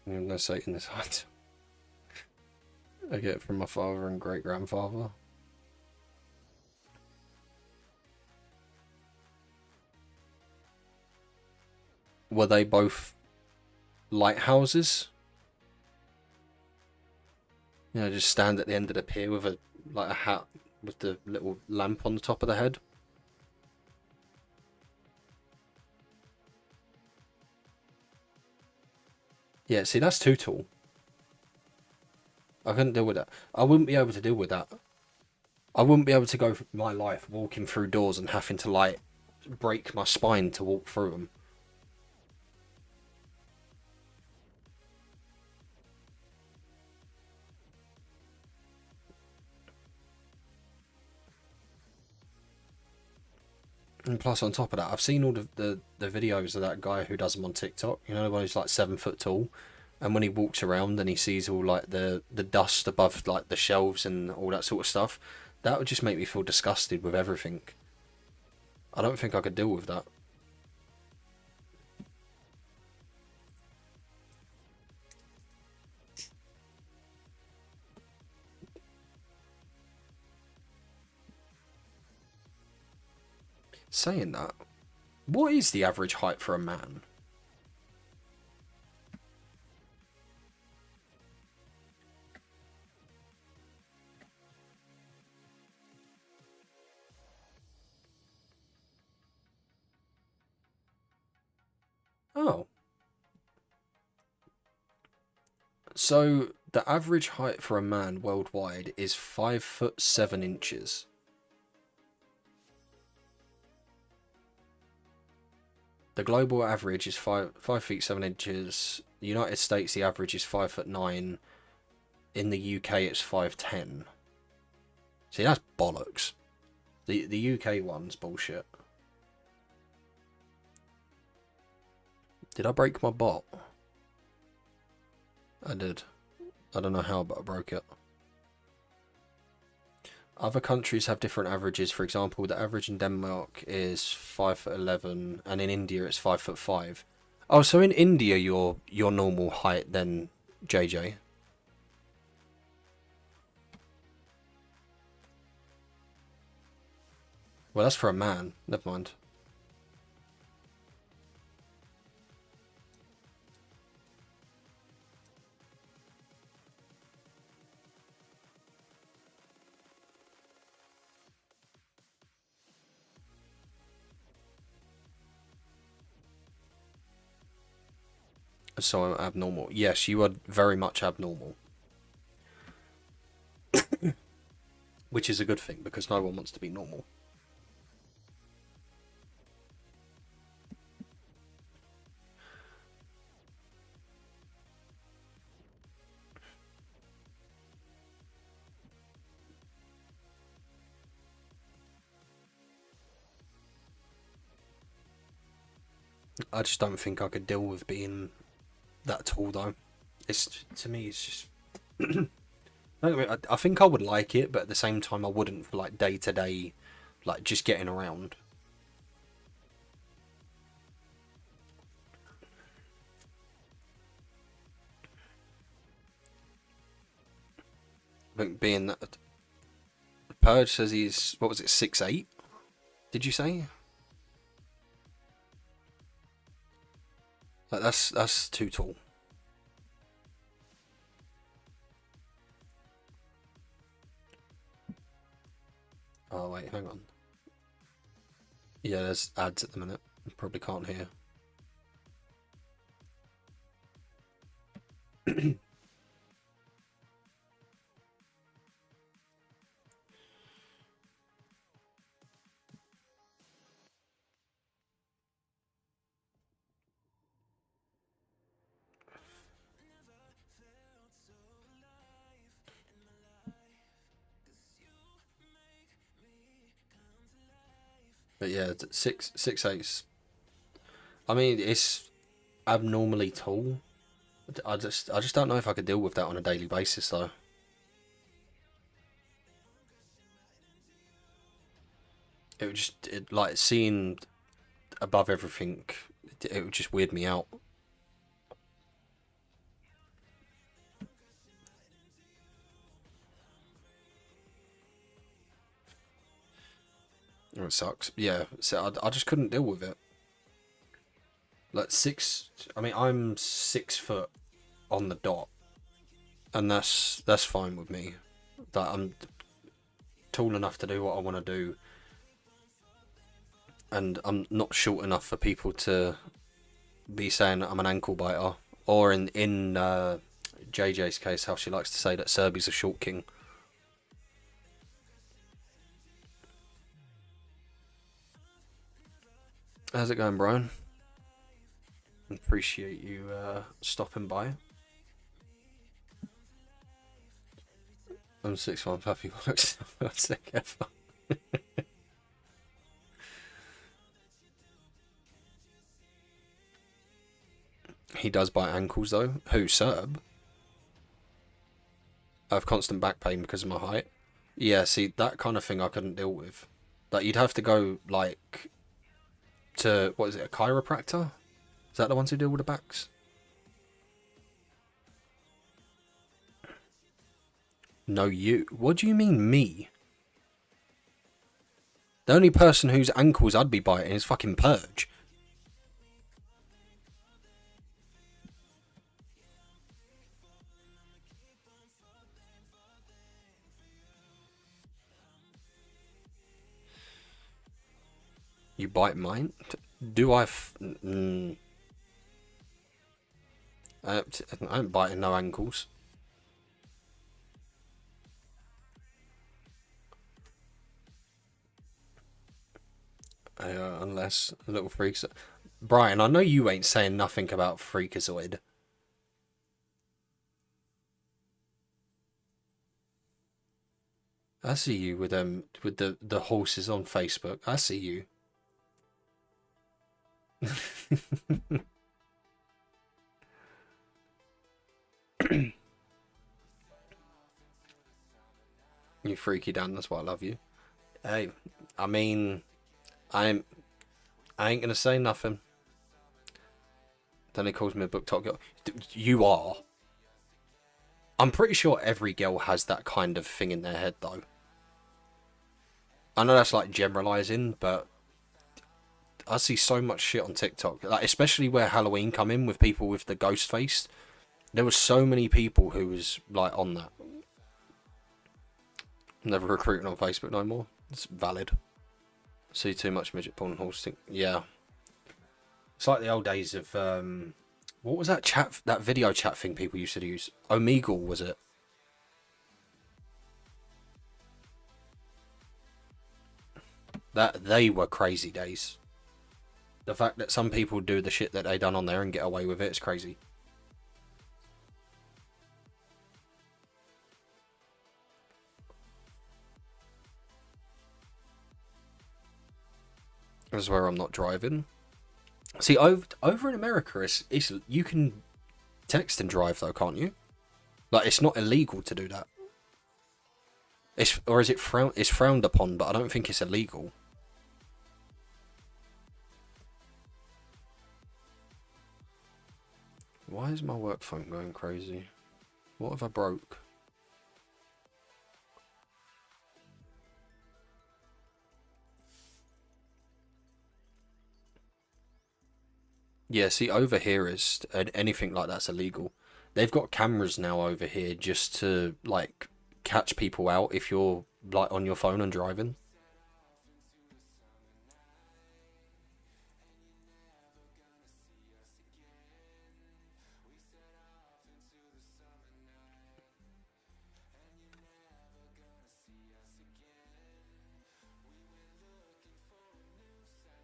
I'm no Satan this height. I get it from my father and great grandfather. Were they both lighthouses? You know, just stand at the end of the pier with a hat with the little lamp on the top of the head. Yeah, see, that's too tall. I couldn't deal with that. I wouldn't be able to deal with that. I wouldn't be able to go my life walking through doors and having to like break my spine to walk through them. And plus, on top of that, I've seen all the videos of that guy who does them on TikTok. You know, the one who's like 7 foot tall, and when he walks around and he sees all like the dust above like the shelves and all that sort of stuff, that would just make me feel disgusted with everything. I don't think I could deal with that. Saying that, what is the average height for a man? Oh. So, the average height for a man worldwide is 5'7". The global average is 5'7". The United States, the average is 5'9". In the UK, it's 5'10". See, that's bollocks. The UK one's bullshit. Did I break my bot? I did. I don't know how, but I broke it. Other countries have different averages. For example, the average in Denmark is 5'11", and in India it's 5'5". Oh, so in India you're your normal height then, JJ? Well, that's for a man. Never mind. So I'm abnormal. Yes, you are very much abnormal. Which is a good thing, because no one wants to be normal. I just don't think I could deal with being that tall, though. It's, to me, it's just... I think I would like it, but at the same time I wouldn't for like day to day, like just getting around. I think being that Purge says he's, what was it, 6'8"? Did you say? Like that's too tall. Oh wait, hang on. Yeah, there's ads at the minute. Probably can't hear. But yeah, 6'8". I mean, it's abnormally tall. I just don't know if I could deal with that on a daily basis though. It would just like seeing above everything. It would just weird me out. It sucks. Yeah, so I just couldn't deal with it. Like I mean, I'm 6 foot on the dot, and that's fine with me. That I'm tall enough to do what I want to do, and I'm not short enough for people to be saying that I'm an ankle biter, or in JJ's case, how she likes to say that Serby's a short king. How's it going, Brian? Appreciate you stopping by. I'm 6'1", happy works. Sick ever. He does bite ankles though. Who, Serb? I have constant back pain because of my height. Yeah, see, that kind of thing I couldn't deal with. Like, you'd have to go, like, to, what is it, a chiropractor? Is that the ones who deal with the backs? No, you. What do you mean, me? The only person whose ankles I'd be biting is fucking Purge. You bite mine? Do I? I ain't biting no ankles. Unless little freaks. Brian, I know you ain't saying nothing about Freakazoid. I see you with the horses on Facebook. I see you. You freaky Dan, that's why I love you. Hey, I mean, I ain't gonna say nothing. Then he calls me a book talk girl. You are. I'm pretty sure every girl has that kind of thing in their head, though. I know that's like generalizing, but I see so much shit on TikTok, like especially where Halloween come in with people with the ghost face. There was so many people who was like on that. I'm never recruiting on Facebook no more. It's valid. See too much midget porn hosting. Yeah. It's like the old days of what was that video chat thing people used to use? Omegle, was it? That they were crazy days. The fact that some people do the shit that they done on there and get away with it is crazy. This is where I'm not driving. See, over in America, it's you can text and drive though, can't you? Like, it's not illegal to do that. It's frowned upon, but I don't think it's illegal. Why is my work phone going crazy? What have I broke? Yeah, see, over here is anything like that's illegal. They've got cameras now over here just to like catch people out if you're like on your phone and driving.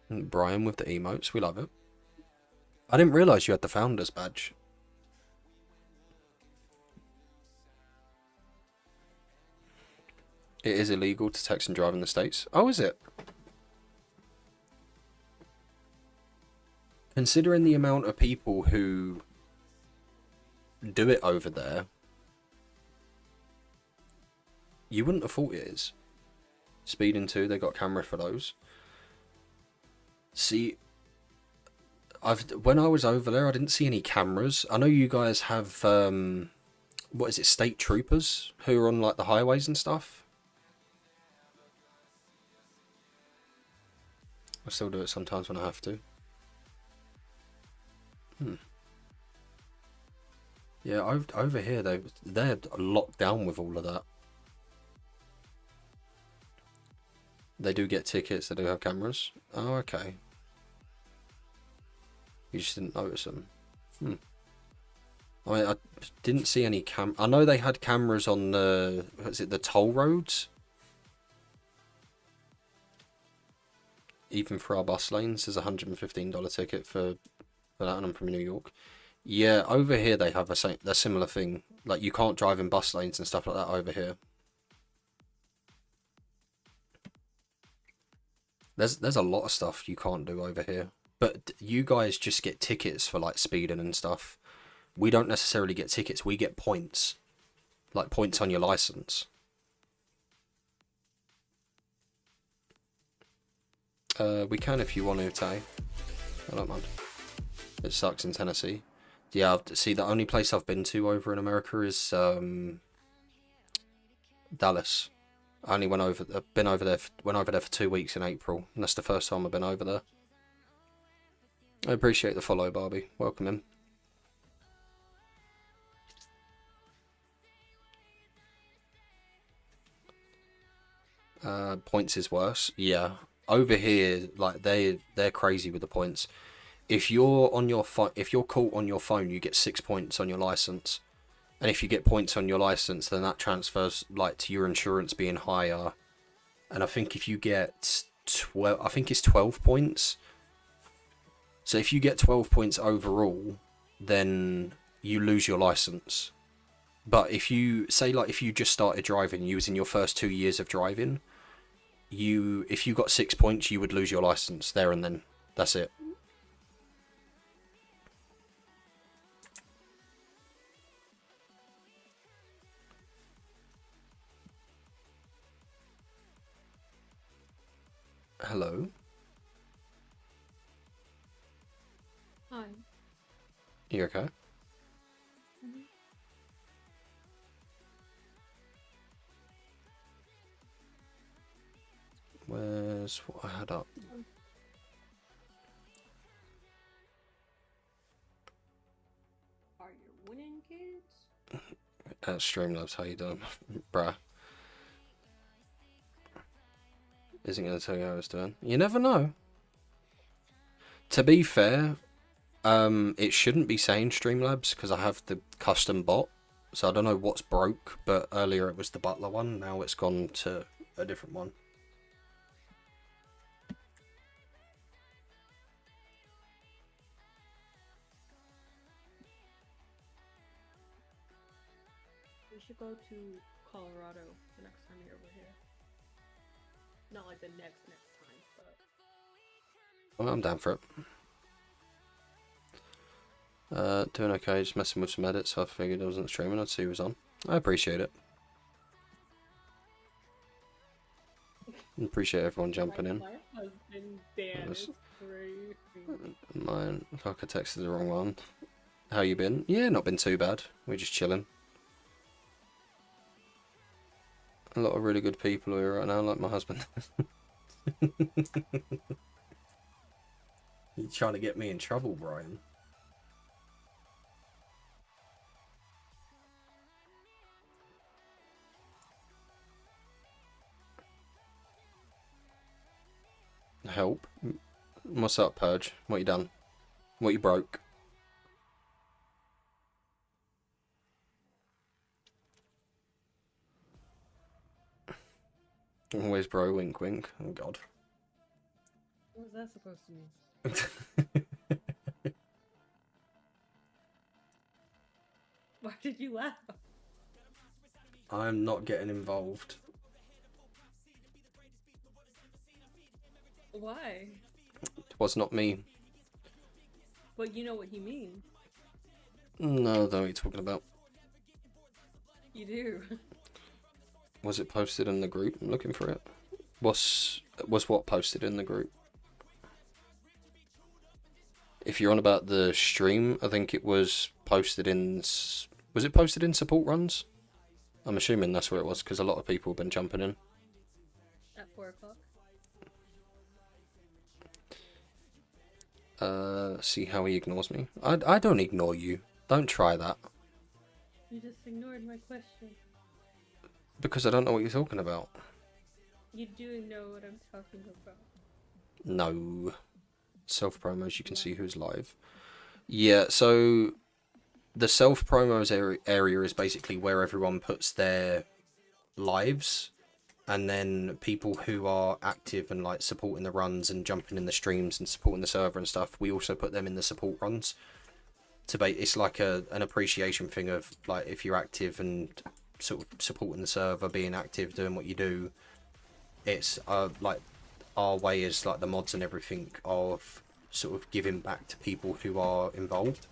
Brian with the emotes, we love it. I didn't realise you had the founder's badge. It is illegal to text and drive in the States. Oh, is it? Considering the amount of people who do it over there, you wouldn't have thought it is. Speeding 2, they got camera for those. See, when I was over there, I didn't see any cameras. I know you guys have what is it, state troopers who are on like the highways and stuff. I still do it sometimes when I have to. Yeah, over here they're locked down with all of that. They do get tickets. They do have cameras. Oh, okay. You just didn't notice them. I mean, I didn't see any I know they had cameras on the the toll roads. Even for our bus lanes, there's a $115 ticket for that, and I'm from New York. Yeah, over here they have a similar thing. Like, you can't drive in bus lanes and stuff like that over here. There's a lot of stuff you can't do over here. But you guys just get tickets for like speeding and stuff. We don't necessarily get tickets, we get points. Like points on your license. We can if you want to, Tay. I don't mind. It sucks in Tennessee. Yeah, see, the only place I've been to over in America is Dallas. I only went over, been over there, went over there for 2 weeks in April, and that's the first time I've been over there. I appreciate the follow, Barbie. Welcome in. Points is worse. Yeah, over here, like they're crazy with the points. If you're on your if you're caught on your phone, you get 6 points on your license, and if you get points on your license, then that transfers like to your insurance being higher. And I think if you get 12, I think it's 12 points. So if you get 12 points overall, then you lose your license. But if you say like if you just started driving, you was in your first 2 years of driving, if you got 6 points, you would lose your license there and then. That's it. Hello. Hi. You okay? Mm-hmm. Where's what I had up? Are you winning, kids? Streamlabs, how you doing? Bruh. Isn't going to tell you how it's doing. You never know. To be fair, it shouldn't be saying Streamlabs because I have the custom bot. So I don't know what's broke, but earlier it was the Butler one. Now it's gone to a different one. We should go to Colorado the next time you're over here. Not like the next time, but... Well, I'm down for it. Doing okay, just messing with some edits, so I figured I wasn't streaming, I'd see who was on. I appreciate it. Appreciate everyone jumping in. My husband, Dan, is crazy. Mine, fuck, I texted the wrong one. How you been? Yeah, not been too bad. We're just chilling. A lot of really good people here right now, like my husband. You're trying to get me in trouble, Brian. Help? What's up, Purge? What you done? What you broke? Always bro, wink wink. Oh god. What was that supposed to mean? Why did you laugh? I'm not getting involved. Why? It was not me. But you know what he means. No, I don't know what you're talking about. You do. Was it posted in the group? I'm looking for it. Was what posted in the group? If you're on about the stream, I think it was posted in... Was it posted in support runs? I'm assuming that's where it was, because a lot of people have been jumping in. At 4 o'clock? See how he ignores me. I don't ignore you. Don't try that. You just ignored my question. Because I don't know what you're talking about. You do know what I'm talking about. No. Self-promos, you can see who's live. Yeah, so the self-promos area is basically where everyone puts their lives, and then people who are active and like supporting the runs and jumping in the streams and supporting the server and stuff, we also put them in the support runs. It's like an appreciation thing of like if you're active and sort of supporting the server, being active, doing what you do. It's like our way is like the mods and everything of sort of giving back to people who are involved.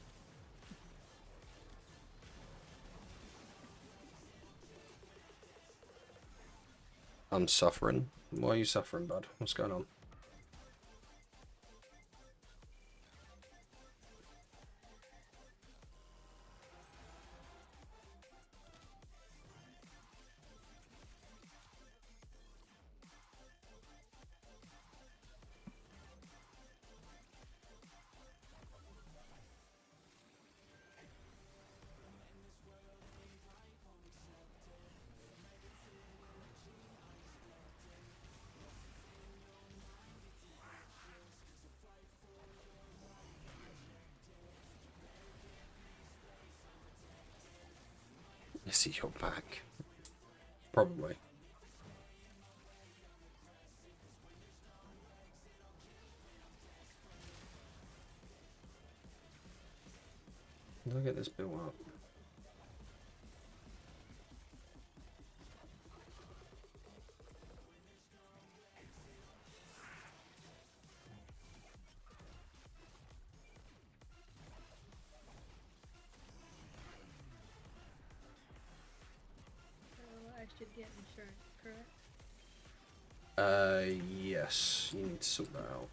I'm suffering. Why are you suffering, bud? What's going on? see your back. Probably. Look at this built up. So I should get insurance, correct? Yes. You need to sort that out.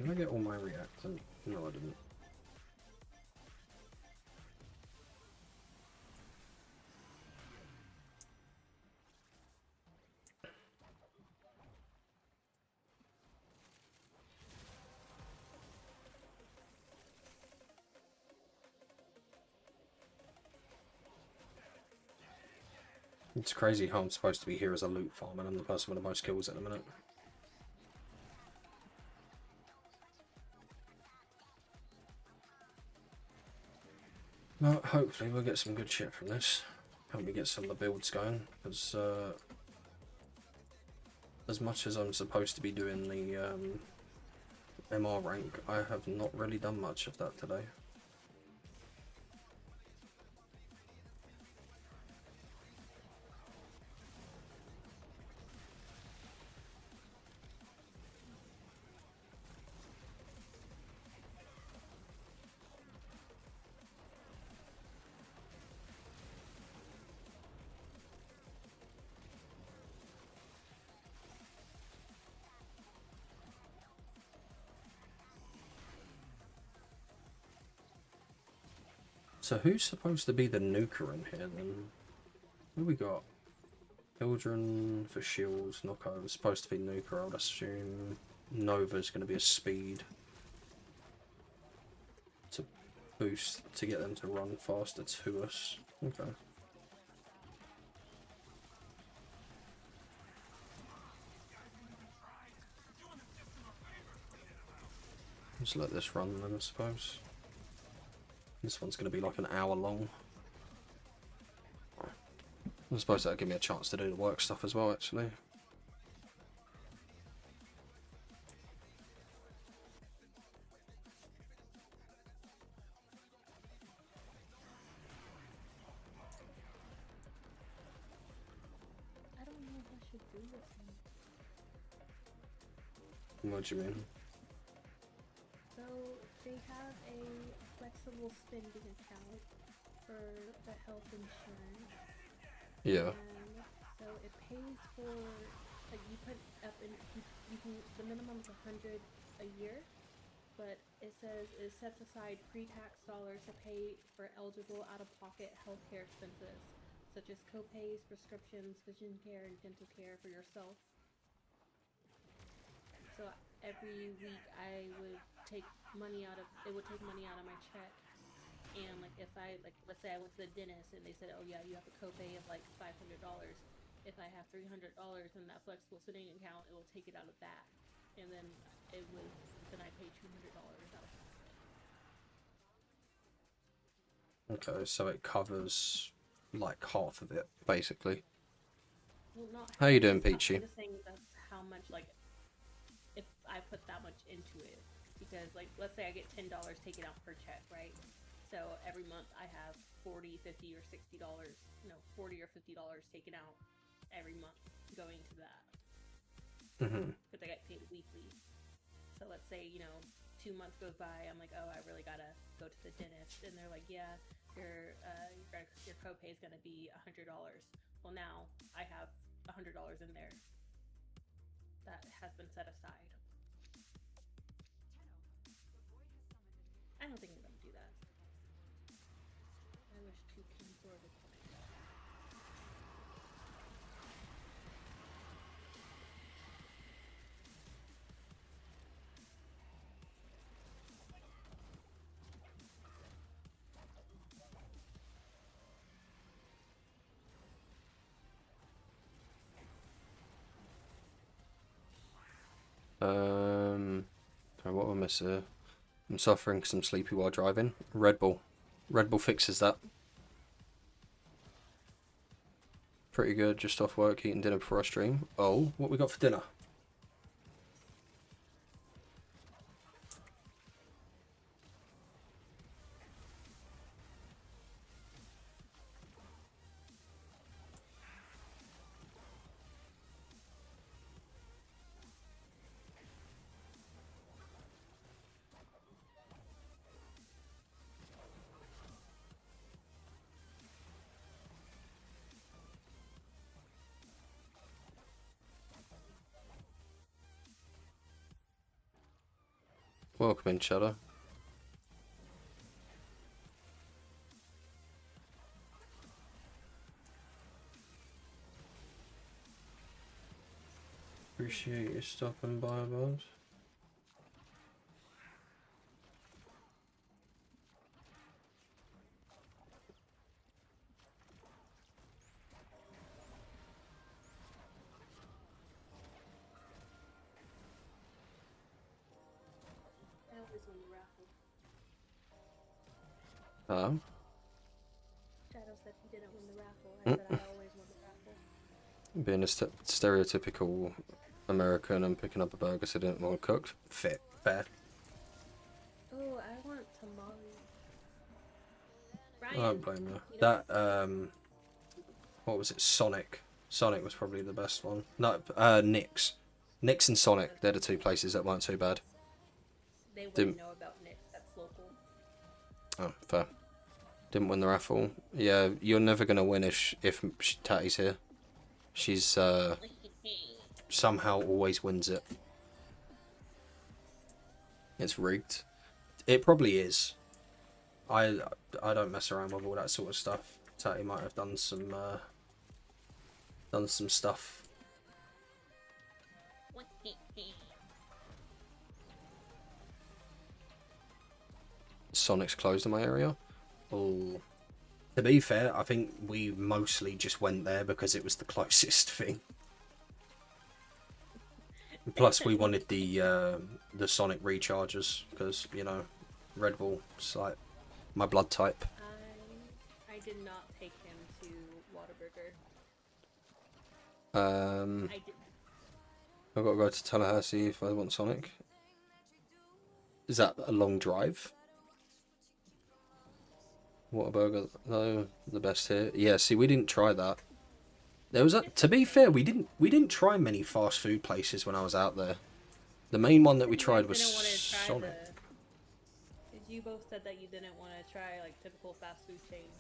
Did I get all my reactant? No, I didn't. It's crazy how I'm supposed to be here as a loot farmer and I'm the person with the most kills at the minute. Well, hopefully we'll get some good shit from this. Help me get some of the builds going, because as much as I'm supposed to be doing the MR rank, I have not really done much of that today. So who's supposed to be the nuker in here then? Who we got? Children for shields, knockover. Supposed to be nuker, I would assume. Nova's going to be a speed. To boost, to get them to run faster to us. Okay. Just let this run then, I suppose. This one's going to be like an hour long. I suppose that'll give me a chance to do the work stuff as well, actually. I don't know if I should do this one. What do you mean? So they have a flexible spending account for the health insurance. Yeah. And so it pays for, like, you put up in, you can, the minimum is 100 a year, but it says it sets aside pre-tax dollars to pay for eligible out-of-pocket healthcare expenses, such as co-pays, prescriptions, vision care, and dental care for yourself. So every week I would take money out of, it would take money out of my check. And like if I, like, let's say I went to the dentist and they said, oh yeah, you have a copay of like $500. If I have $300 in that flexible spending account, it will take it out of that. And then it would, then I pay $200 out of it. Okay, so it covers like half of it, basically. Well, not How you doing, it's not- Peachy? I'm just saying that's how much, like, if I put that much into it. Because, like, let's say I get $10 taken out per check, right? So every month I have $40, $50, or $60, no, $40 or $50 taken out every month going to that. Because I get paid weekly. So let's say, 2 months goes by, I'm like, oh, I really gotta go to the dentist. And they're like, yeah, your copay is gonna be $100. Well, now I have $100 in there that has been set aside. I don't think I'm gonna do wish to cancel or decline. Sorry, what am I missing? I'm suffering because I'm sleepy while driving. Red Bull. Red Bull fixes that. Pretty good, just off work, eating dinner before I stream. Oh, what we got for dinner? Welcome in, Shadow. Appreciate you stopping by, boss. I always win the raffle. Shadow said he didn't win the raffle. I said I always win the raffle. Being a stereotypical American and picking up a burger so I didn't want it cooked. Fair. Oh, I want tamales. I Ryan, don't blame you. you know, That, what was it? Sonic. Sonic was probably the best one. No, Nick's. Nick's and Sonic, they're the two places that weren't too bad. they wouldn't know about Nick. That's local. Oh, fair. Didn't win the raffle. Yeah, you're never gonna win if Tatty's here. She's somehow always wins it. It's rigged. It probably is. I don't mess around with all that sort of stuff. Tatty might have done some stuff. Sonic's closed in my area. Oh, to be fair, I think we mostly just went there because it was the closest thing. Plus, we wanted the Sonic recharges because, you know, Red Bull is like my blood type. I did not take him to Whataburger. I did. I've got to go to Tallahassee if I want Sonic. Is that a long drive? Whataburger, though, the best here. Yeah, see, we didn't try that. There was to be fair, we didn't try many fast food places when I was out there. The main one that we tried was Sonic. You both said that you didn't want to try like typical fast food chains.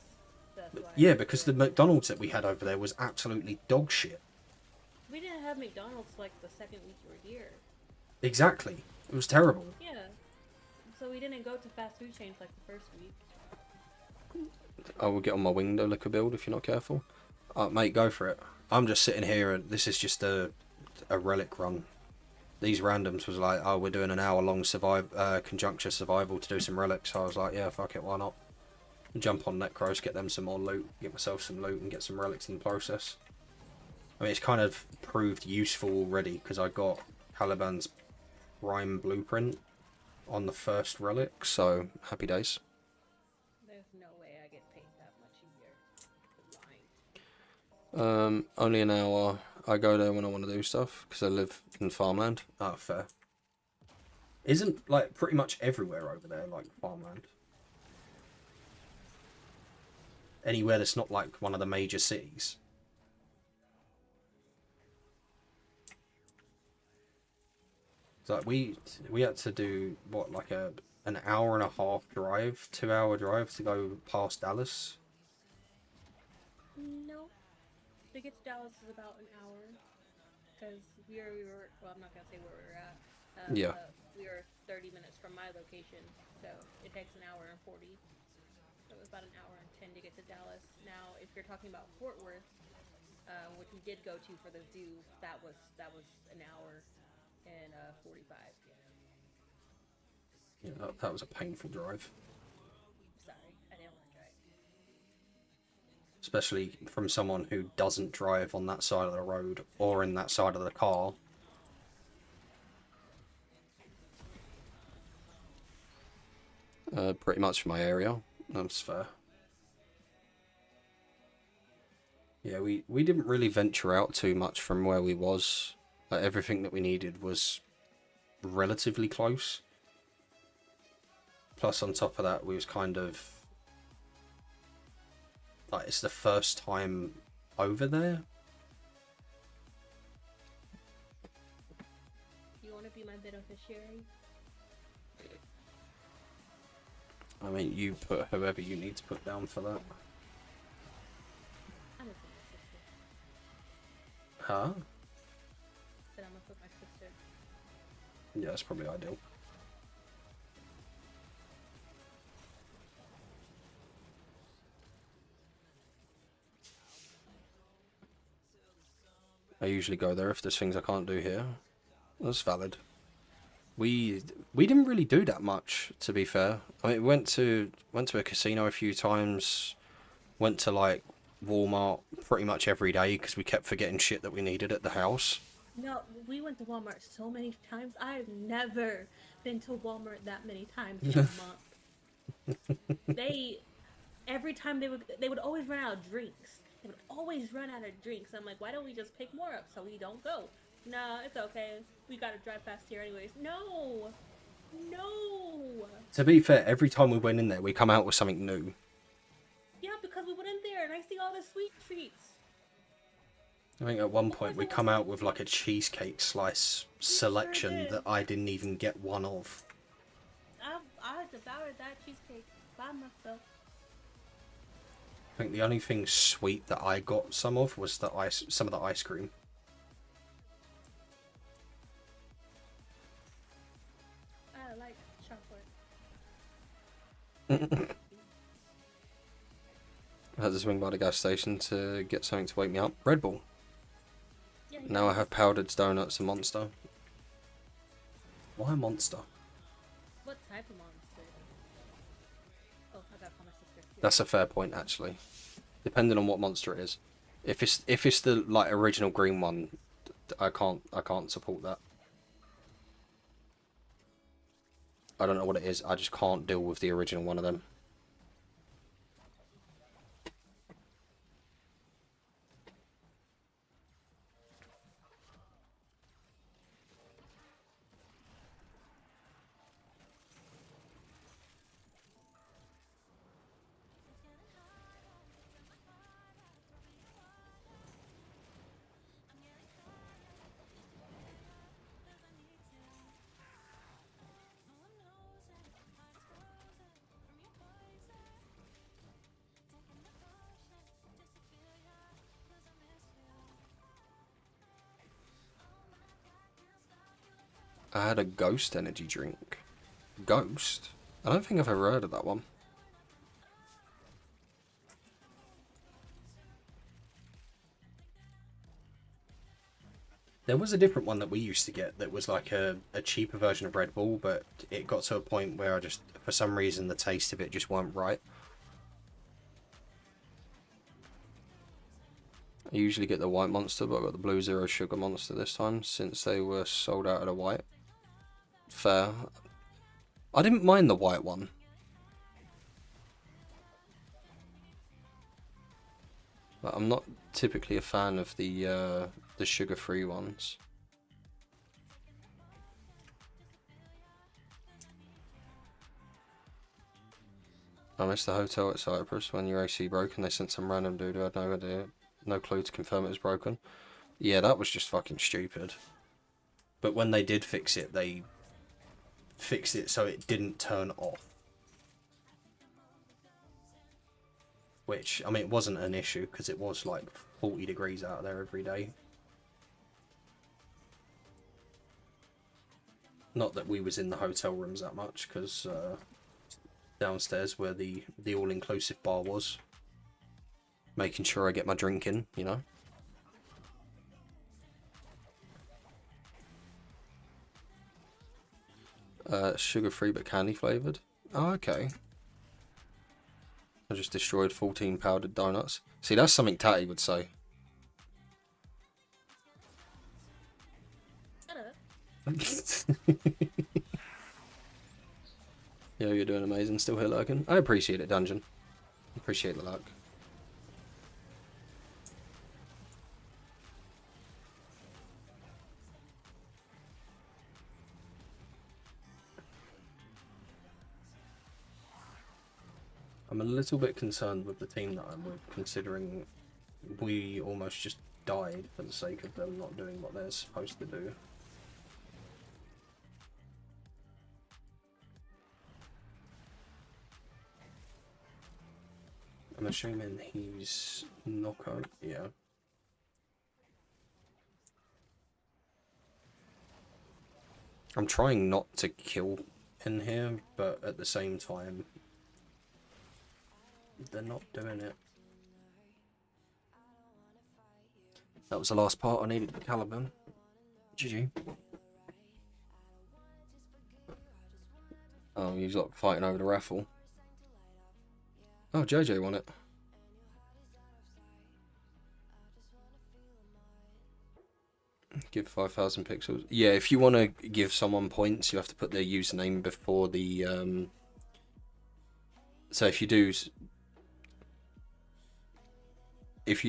That's why. Yeah, because the McDonald's that we had over there was absolutely dog shit. We didn't have McDonald's like the second week you were here. Exactly. It was terrible. Yeah. So we didn't go to fast food chains like the first week. I will get on my window liquor build if you're not careful. Mate, go for it. I'm just sitting here and this is just a relic run. These randoms was like, oh, we're doing an hour-long conjuncture survival to do some relics. So I was like, yeah, fuck it, why not? Jump on Necros, get them some more loot, get myself some loot and get some relics in the process. I mean, it's kind of proved useful already because I got Caliban's Rhyme Blueprint on the first relic, so happy days. There's no way I get paid that much a year. Lying. Only an hour. I go there when I want to do stuff because I live in farmland. Oh, fair. Isn't like pretty much everywhere over there like farmland? Anywhere that's not like one of the major cities. It's like we had to do what, like an hour and a half drive, 2-hour drive to go past Dallas. No. To get to Dallas is about an hour. Because we were, well, I'm not going to say where we were at. Yeah. We were 30 minutes from my location. So it takes an hour and 40. So it was about an hour and 10 to get to Dallas. Now, if you're talking about Fort Worth, which we did go to for the zoo, that was an hour and 45. Yeah, that was a painful drive. Sorry, I didn't want to drive. Especially from someone who doesn't drive on that side of the road or in that side of the car. Pretty much my area. That's fair. Yeah, we didn't really venture out too much from where we was. Like, everything that we needed was relatively close. Plus, on top of that, we was kind of... like, it's the first time over there. You want to be my beneficiary? I mean, you put whoever you need to put down for that. I'm gonna put my sister. Huh? Said I'm gonna put my sister. Yeah, that's probably ideal. I usually go there if there's things I can't do here. That's valid. We didn't really do that much, to be fair. I mean, we went to a casino a few times. Went to like Walmart pretty much every day because we kept forgetting shit that we needed at the house. No, we went to Walmart so many times. I've never been to Walmart that many times in a month. Every time they would always run out of drinks. They would always run out of drinks. I'm like, why don't we just pick more up so we don't go? Nah, it's okay. We gotta drive past here anyways. No! To be fair, every time we went in there, we come out with something new. Yeah, because we went in there and I see all the sweet treats. I think at one point we come out with like a cheesecake slice selection that I didn't even get one of. I devoured that cheesecake by myself. I think the only thing sweet that I got some of was some of the ice cream. I like chocolate. I had to swing by the gas station to get something to wake me up. Red Bull. Yeah, Now I have powdered donuts and Monster. Why Monster? What type of monster? Oh, I got my sister. That's a fair point, actually. Depending on what monster it is. If it's the like original green one, I can't support that. I don't know what it is. I just can't deal with the original one of them. I had a Ghost energy drink. Ghost? I don't think I've ever heard of that one. There was a different one that we used to get that was like a cheaper version of Red Bull, but it got to a point where I just, for some reason, the taste of it just weren't right. I usually get the white Monster, but I got the blue Zero Sugar Monster this time since they were sold out of the white. Fair. I didn't mind the white one. But I'm not typically a fan of the sugar-free ones. I missed the hotel at Cyprus when your AC broke and they sent some random dude who had no idea, no clue to confirm it was broken. Yeah, that was just fucking stupid. But when they did fix it, they fixed it so it didn't turn off. Which, I mean, it wasn't an issue because it was like 40 degrees out there every day. Not that we was in the hotel rooms that much because downstairs where the all-inclusive bar was. Making sure I get my drink in, you know. Sugar-free but candy-flavoured. Oh, okay. I just destroyed 14 powdered donuts. See, that's something Tatty would say. Shut up. Yo, you're doing amazing. Still here lurking. I appreciate it, Dungeon. Appreciate the luck. I'm a little bit concerned with the team that I'm with, considering we almost just died for the sake of them not doing what they're supposed to do. I'm assuming he's knockout, yeah. I'm trying not to kill in here, but at the same time, they're not doing it. That was the last part I needed for Caliban. GG. Oh, he's like fighting over the raffle. Oh, JJ won it. Give 5,000 pixels. Yeah, if you want to give someone points, you have to put their username before the... So if you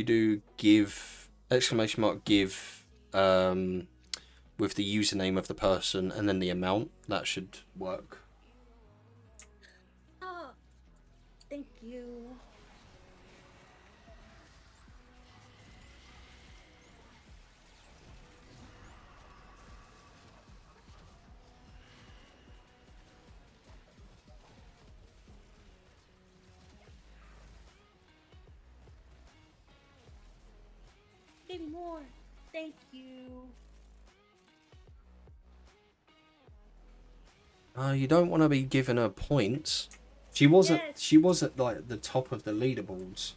do give exclamation mark give with the username of the person and then the amount, that should work. Oh, thank you. Give me more. Thank you. You don't want to be giving her points. She wasn't. Yes. She was at like the top of the leaderboards.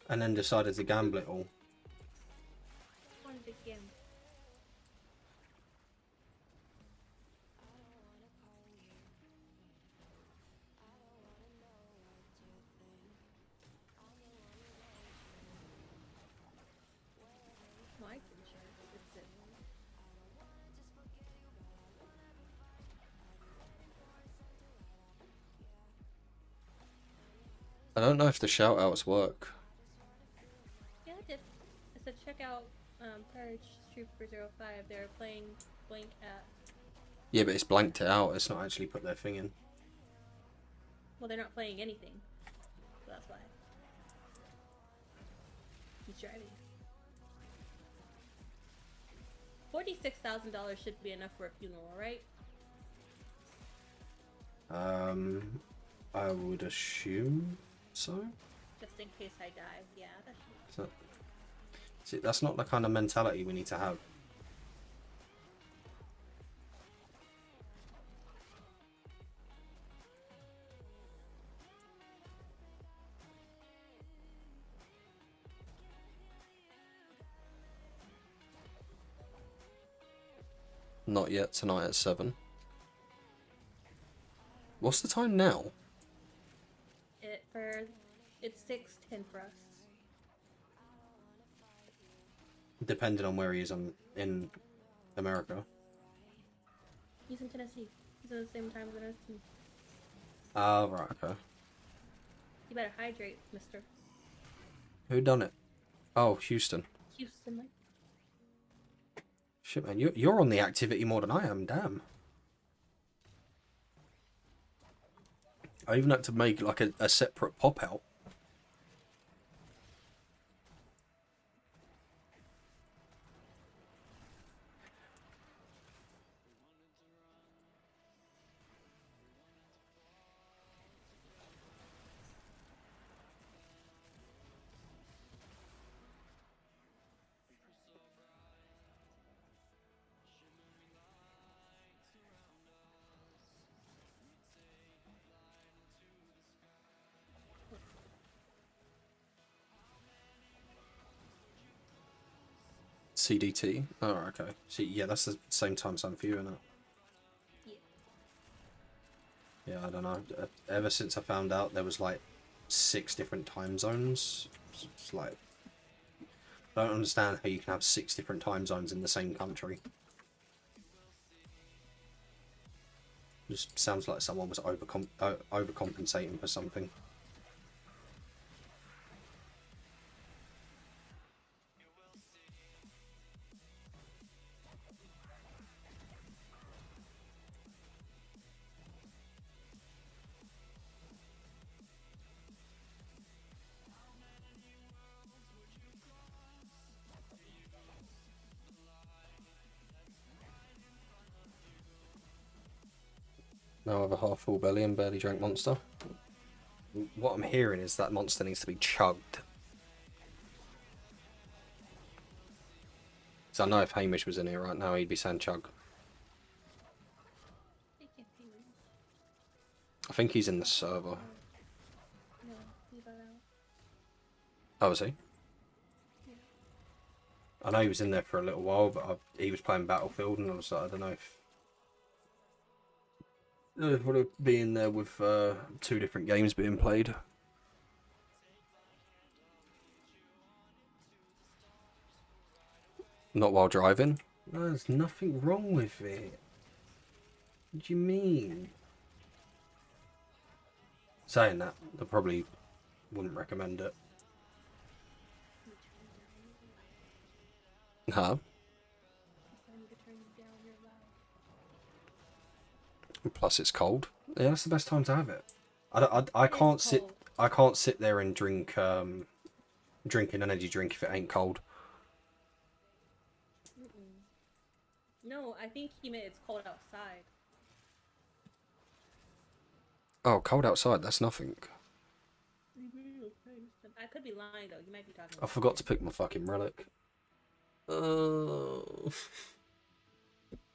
And then decided to gamble it all. Wanted to gamble. Life insurance. It's it. I don't know if the shout outs work. Yeah, I did. I said check out Purge Trooper 05. They're playing Blink at. Yeah, but it's blanked it out. It's not actually put their thing in. Well, they're not playing anything. So that's why. He's driving. $46,000 should be enough for a funeral, right? I would assume so. Just in case I die. Yeah, that should. So, see, that's not the kind of mentality we need to have. Not yet, tonight at 7. What's the time now? It's 6:10 for us. Depending on where he is in America. He's in Tennessee. He's at the same time as us. Ah, right, okay. You better hydrate, mister. Who done it? Oh, Houston. Houston, like. Shit, man, you're on the activity more than I am, damn. I even had to make like a separate pop out. CDT. Oh, okay. See, yeah, that's the same time zone for you, isn't it? Yeah. Yeah, I don't know. Ever since I found out there was like 6 different time zones, it's like I don't understand how you can have 6 different time zones in the same country. Just sounds like someone was overcompensating for something. Now I have a half full belly and barely drank monster. What I'm hearing is that monster needs to be chugged. So I know if Hamish was in here right now, he'd be saying chug. I think he's in the server. No, leave that out. Oh, was he? Yeah. I know he was in there for a little while, but he was playing Battlefield, and I was like, I don't know if would have been there with 2 different games being played. Not while driving? No, there's nothing wrong with it. What do you mean? Saying that, I probably wouldn't recommend it. Huh? Plus it's cold. Yeah, that's the best time to have it. I can't sit there and drink drink an energy drink if it ain't cold. No, I think he meant it's cold outside. Oh, cold outside, that's nothing. I could be lying though. You might be talking. I forgot to pick my fucking relic.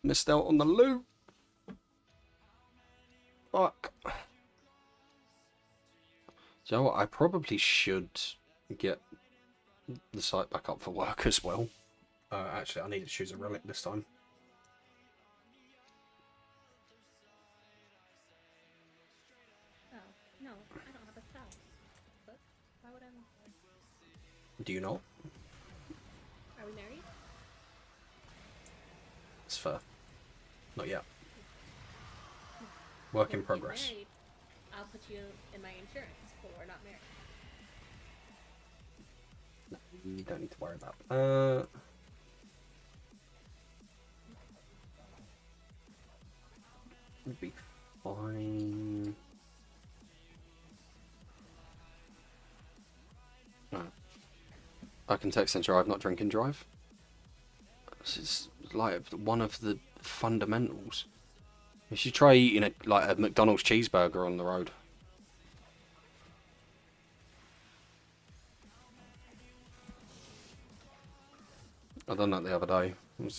Missed out on the loot. Fuck. So you know what? I probably should get the site back up for work as well. Actually, I need to choose a relic this time. Oh, no, I don't have a spouse. But why would I want that? Do you not? Are we married? It's fair. Not yet. Work in If progress. married, I'll put you in my insurance, but we're not married. You don't need to worry about. It'll be fine. No. I can text and drive, not drink and drive. This is like one of the fundamentals. You should try eating a McDonald's cheeseburger on the road. I done that the other day.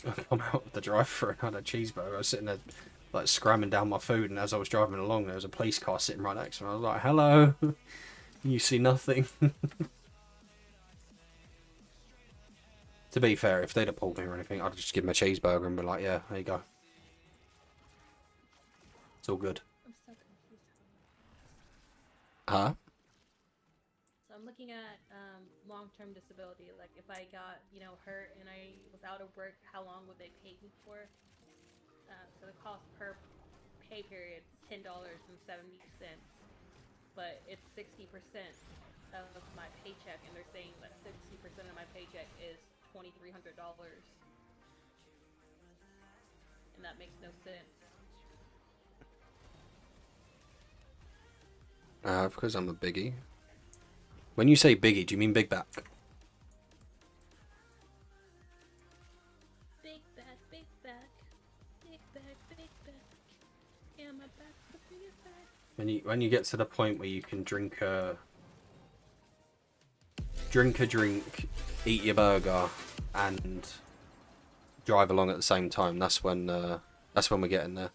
I come out of the drive-thru and had a cheeseburger. I was sitting there like scramming down my food, and as I was driving along, there was a police car sitting right next to me. I was like, "Hello, you see nothing." To be fair, if they'd have pulled me or anything, I'd just give them a cheeseburger and be like, "Yeah, there you go. It's all good." I'm so confused. Huh? So I'm looking at long-term disability. Like if I got, hurt and I was out of work, how long would they pay me for? So the cost per pay period is $10.70, but it's 60% of my paycheck, and they're saying that 60% of my paycheck is $2,300, and that makes no sense. Because I'm a biggie. When you say biggie, do you mean big back? Big back, big back, big back, big back. Yeah, my back's the biggest back. When you get to the point where you can drink a drink, eat your burger, and drive along at the same time, that's when we're getting there.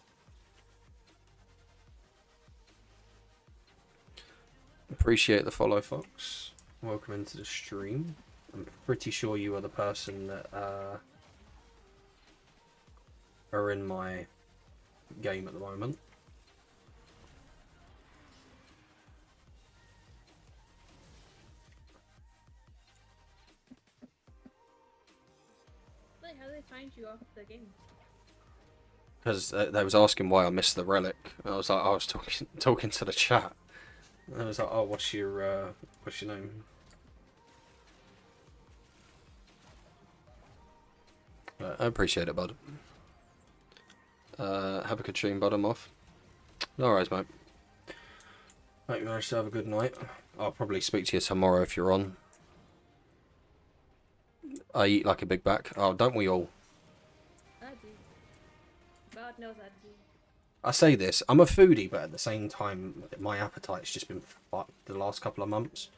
Appreciate the follow, Fox. Welcome into the stream. I'm pretty sure you are the person that are in my game at the moment. Wait, how do they find you off the game? Because they was asking why I missed the relic. I was like, I was talking to the chat. And I was like, oh, what's your name? I appreciate it, bud. Have a good stream, bud. I'm off. No worries, mate. Hope you managed to have a good night. I'll probably speak to you tomorrow if you're on. I eat like a big back. Oh, don't we all? I do. God knows I do. I say this, I'm a foodie, but at the same time, my appetite's just been fucked the last couple of months.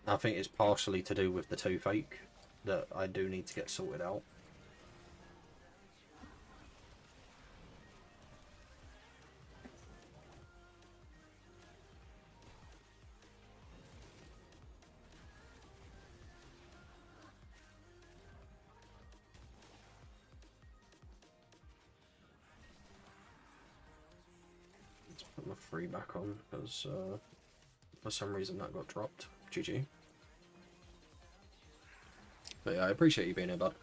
I think it's partially to do with the toothache that I do need to get sorted out. Put my free back on because for some reason that got dropped. GG. But yeah, I appreciate you being here, bud.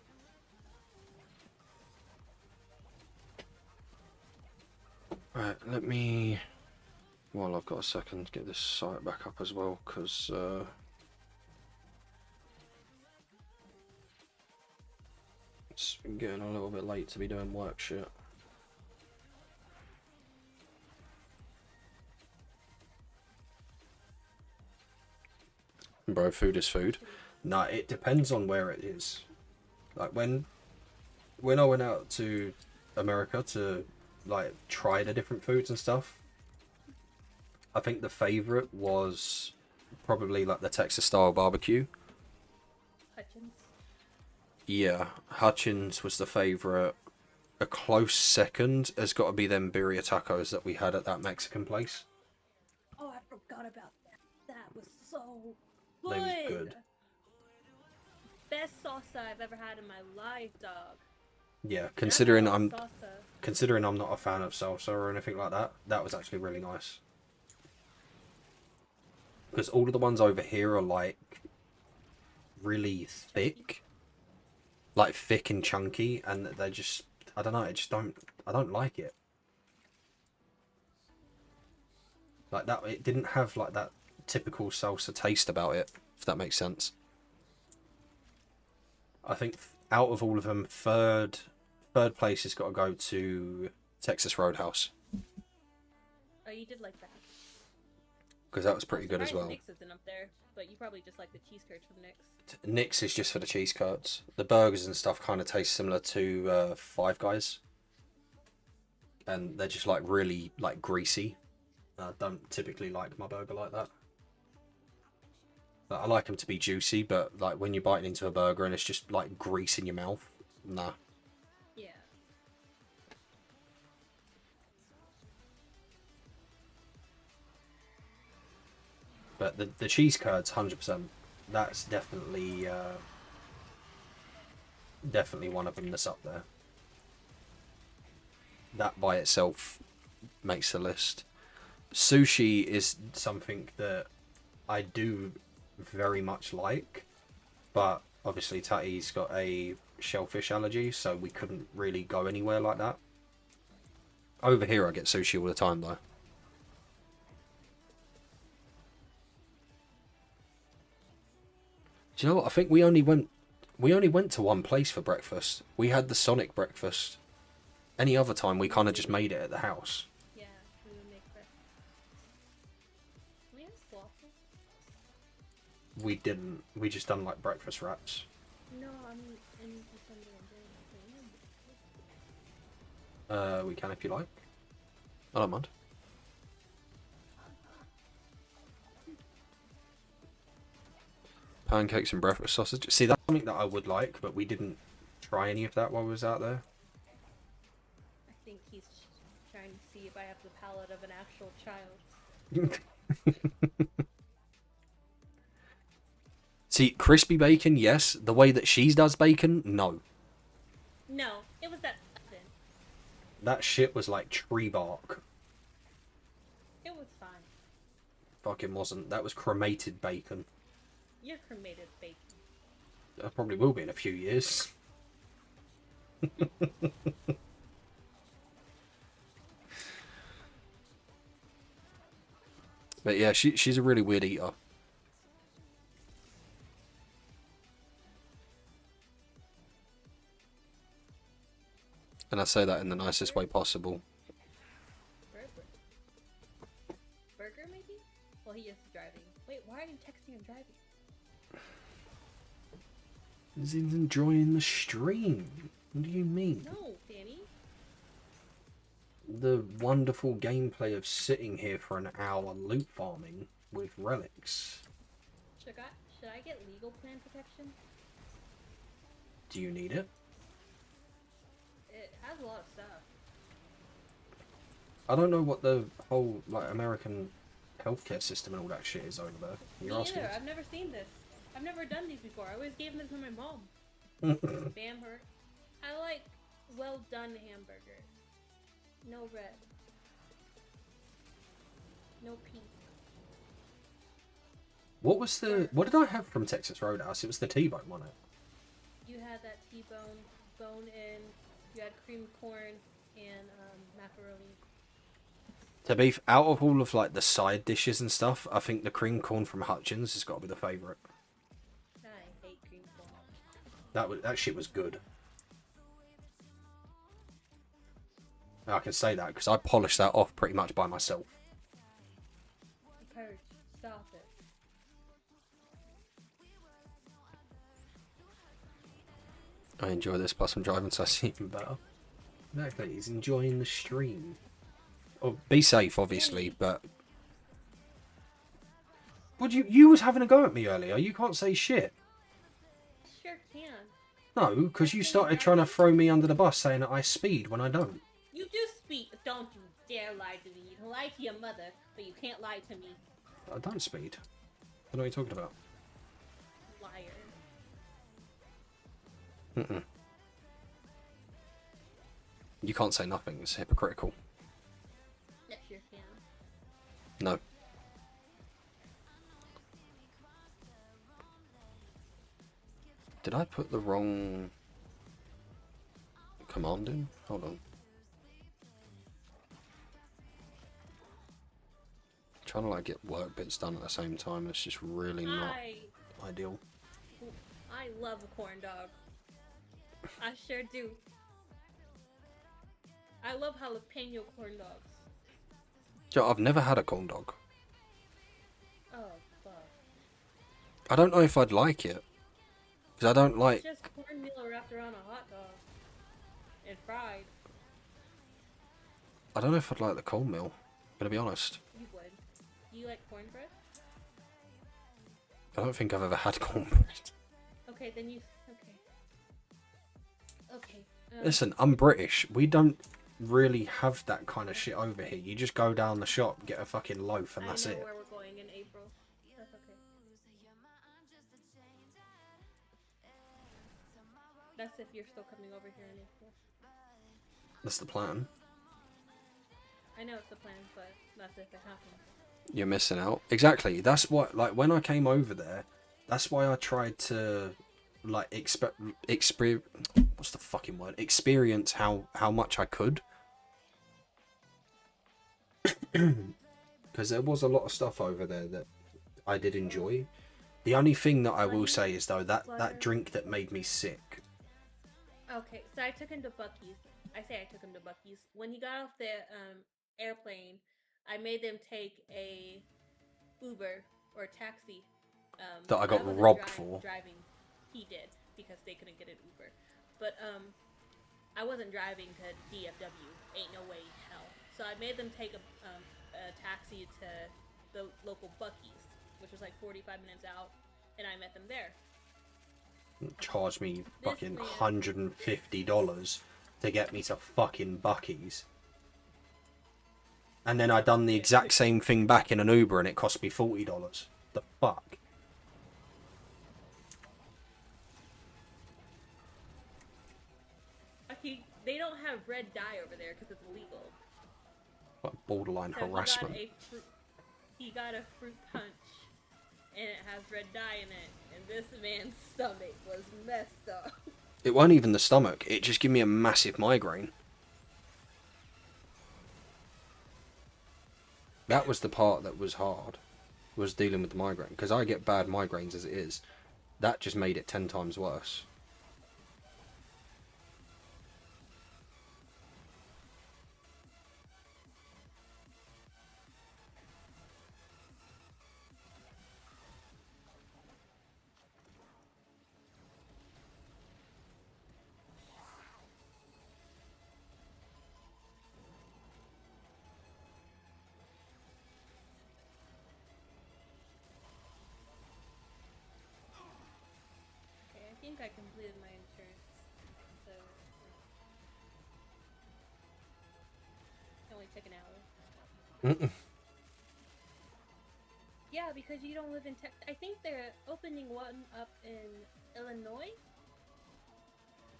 Right, let me, while I've got a second, get this site back up as well, because it's getting a little bit late to be doing work shit. Bro, food is food. Nah, it depends on where it is. Like when I went out to America to like try the different foods and stuff, I think the favorite was probably like the Texas style barbecue. Hutchins. Yeah, Hutchins was the favorite. A close second has got to be them birria tacos that we had at that Mexican place. Oh, I forgot about that. That was so They good. was good. Best salsa I've ever had in my life, dog. Yeah, considering That I'm salsa. not a fan of salsa or anything like that, that was actually really nice. Because all of the ones over here are like really thick, like thick and chunky, and they're just, I don't know, I don't like it. Like that, it didn't have like that typical salsa taste about it, if that makes sense. I think out of all of them, third place has got to go to Texas Roadhouse. Oh, you did like that. Because that was pretty good as well. Nick's isn't up there, but you probably just like the cheese curds from Nick's. Nick's is just for the cheese curds. The burgers and stuff kind of taste similar to Five Guys. And they're just like really like greasy. I don't typically like my burger like that. Like, I like them to be juicy, but like when you're biting into a burger and it's just like grease in your mouth, nah. Yeah. But the cheese curds, 100%. That's definitely definitely one of them that's up there. That by itself makes the list. Sushi is something that I do very much like, but obviously Tati's got a shellfish allergy, so we couldn't really go anywhere like that. Over here I get sushi all the time though. Do you know what? I think we only went to one place for breakfast. We had the Sonic breakfast. Any other time we kind of just made it at the house. Yeah, we would make breakfast. We have waffles. We didn't. We just done like breakfast wraps. No, I'm in December and January. We can if you like. I don't mind. Pancakes and breakfast sausage. See, that's something that I would like, but we didn't try any of that while we was out there. I think he's trying to see if I have the palate of an actual child. See, crispy bacon, yes. The way that she does bacon, no. No, it was that oven. That shit was like tree bark. It was fine. Fucking wasn't. That was cremated bacon. You're cremated bacon. I probably will be in a few years. But yeah, she's a really weird eater. And I say that in the nicest way possible. Burger, maybe? Well, he is driving. Wait, why are you texting and driving? He's enjoying the stream. What do you mean? No, Danny. The wonderful gameplay of sitting here for an hour loot farming with relics. Should I get legal plan protection? Do you need it? It has a lot of stuff. I don't know what the whole like American healthcare system and all that shit is over there. Me either. I've never seen this. I've never done these before. I always gave them to my mom. Bam her. I like well done hamburger. No red. No pink. What was the? What did I have from Texas Roadhouse? It was the T-bone, wasn't it? You had that T-bone, bone in. You had cream corn and macaroni. To be out of all of like the side dishes and stuff, I think the cream corn from Hutchins has got to be the favourite. I hate cream corn. That shit was good. I can say that because I polished that off pretty much by myself. The purge. Stop it. I enjoy this, plus I'm driving, so I see even better. Exactly, he's enjoying the stream. Oh, be safe, obviously, but... What you was having a go at me earlier, you can't say shit. Sure can. No, because you started trying to throw me under the bus saying that I speed when I don't. You do speak. Don't you dare lie to me. You can lie to your mother, but you can't lie to me. I don't speed. I don't know what you're talking about. Liar. Mm-mm. You can't say nothing, it's hypocritical. Yes, you can. No. Did I put the wrong command in? Hold on. Trying to like get work bits done at the same time, it's just really not ideal. I love a corn dog. I sure do. I love jalapeno corn dogs. Joe, I've never had a corn dog. Oh, fuck. I don't know if I'd like it. Because I don't like... It's just cornmeal wrapped around a hot dog. And fried. I don't know if I'd like the cornmeal. I'm gonna be honest. You would. Do you like cornbread? I don't think I've ever had cornbread. Okay, then you... Okay. Okay. Listen, I'm British. We don't really have that kind of shit over here. You just go down the shop, get a fucking loaf, and that's it. I know where we're going in April. That's okay. That's if you're still coming over here in April. That's the plan. I know it's the plan, but that's if it happens. You're missing out. Exactly. That's what, like, when I came over there, that's why I tried to, like, what's the fucking word? Experience how much I could. Because there was a lot of stuff over there that I did enjoy. The only thing that I will say is, though, that drink that made me sick. Okay, so I took him to Buc-ee's. I took him to Buc-ee's. When he got off the airplane, I made them take a Uber or taxi. That I got wasn't robbed for. Driving, he did because they couldn't get an Uber. But I wasn't driving to DFW. Ain't no way in hell. So I made them take a taxi to the local Buc-ee's, which was like 45 minutes out, and I met them there. Charged me fucking $150 to get me to fucking Buc-ee's. And then I done the exact same thing back in an Uber and it cost me $40. The fuck? They don't have red dye over there because it's illegal. Like borderline So harassment. he got a fruit punch, and it has red dye in it, and this man's stomach was messed up. It wasn't even the stomach. It just gave me a massive migraine. That was the part that was hard, was dealing with the migraine. Because I get bad migraines as it is. That just made it 10 times worse. Okay, I think I completed my insurance, so it only took an hour. Yeah, because you don't live in Texas. I think they're opening one up in Illinois,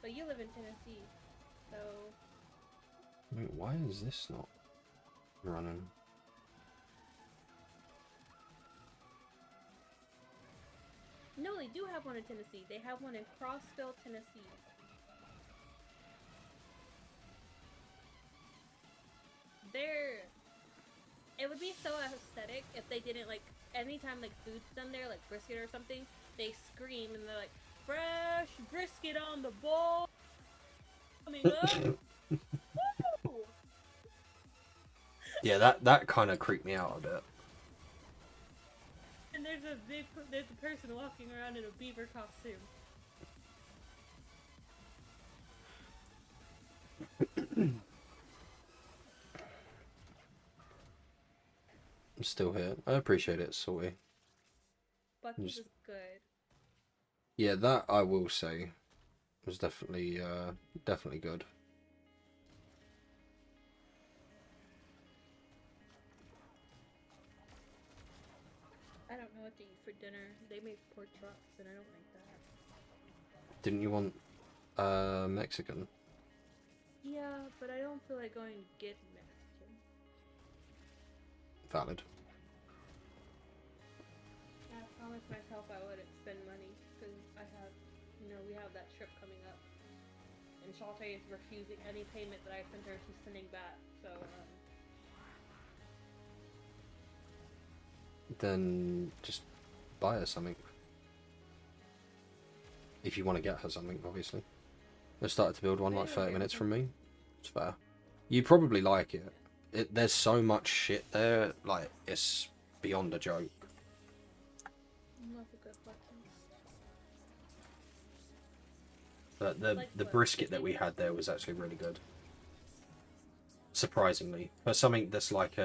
but you live in Tennessee, so... Wait, why is this not running? No, they do have one in Tennessee. They have one in Crossville, Tennessee. It would be so aesthetic if they didn't, like, anytime, like, food's done there, like brisket or something, they scream and they're like, fresh brisket on the bowl coming up. Woo! Yeah, that kind of creeped me out a bit. And there's a person walking around in a beaver costume. I'm still here. I appreciate it, Salty. Bucky's is good. Yeah, that I will say was definitely definitely good. I don't know what to eat for dinner. They make pork chops and I don't like that. Didn't you want Mexican? Yeah, but I don't feel like going to get Mexican. Valid. I promised myself I wouldn't spend money because we have that trip coming up. And Shantae is refusing any payment that I sent her. She's sending back. So, Then just buy her something. If you want to get her something, obviously. I started to build one like 30 minutes from me. It's fair. You probably like it. There's so much shit there, like, it's beyond a joke. not a good weapon. But Like the what? brisket that we had there was actually really good. Surprisingly. For something that's like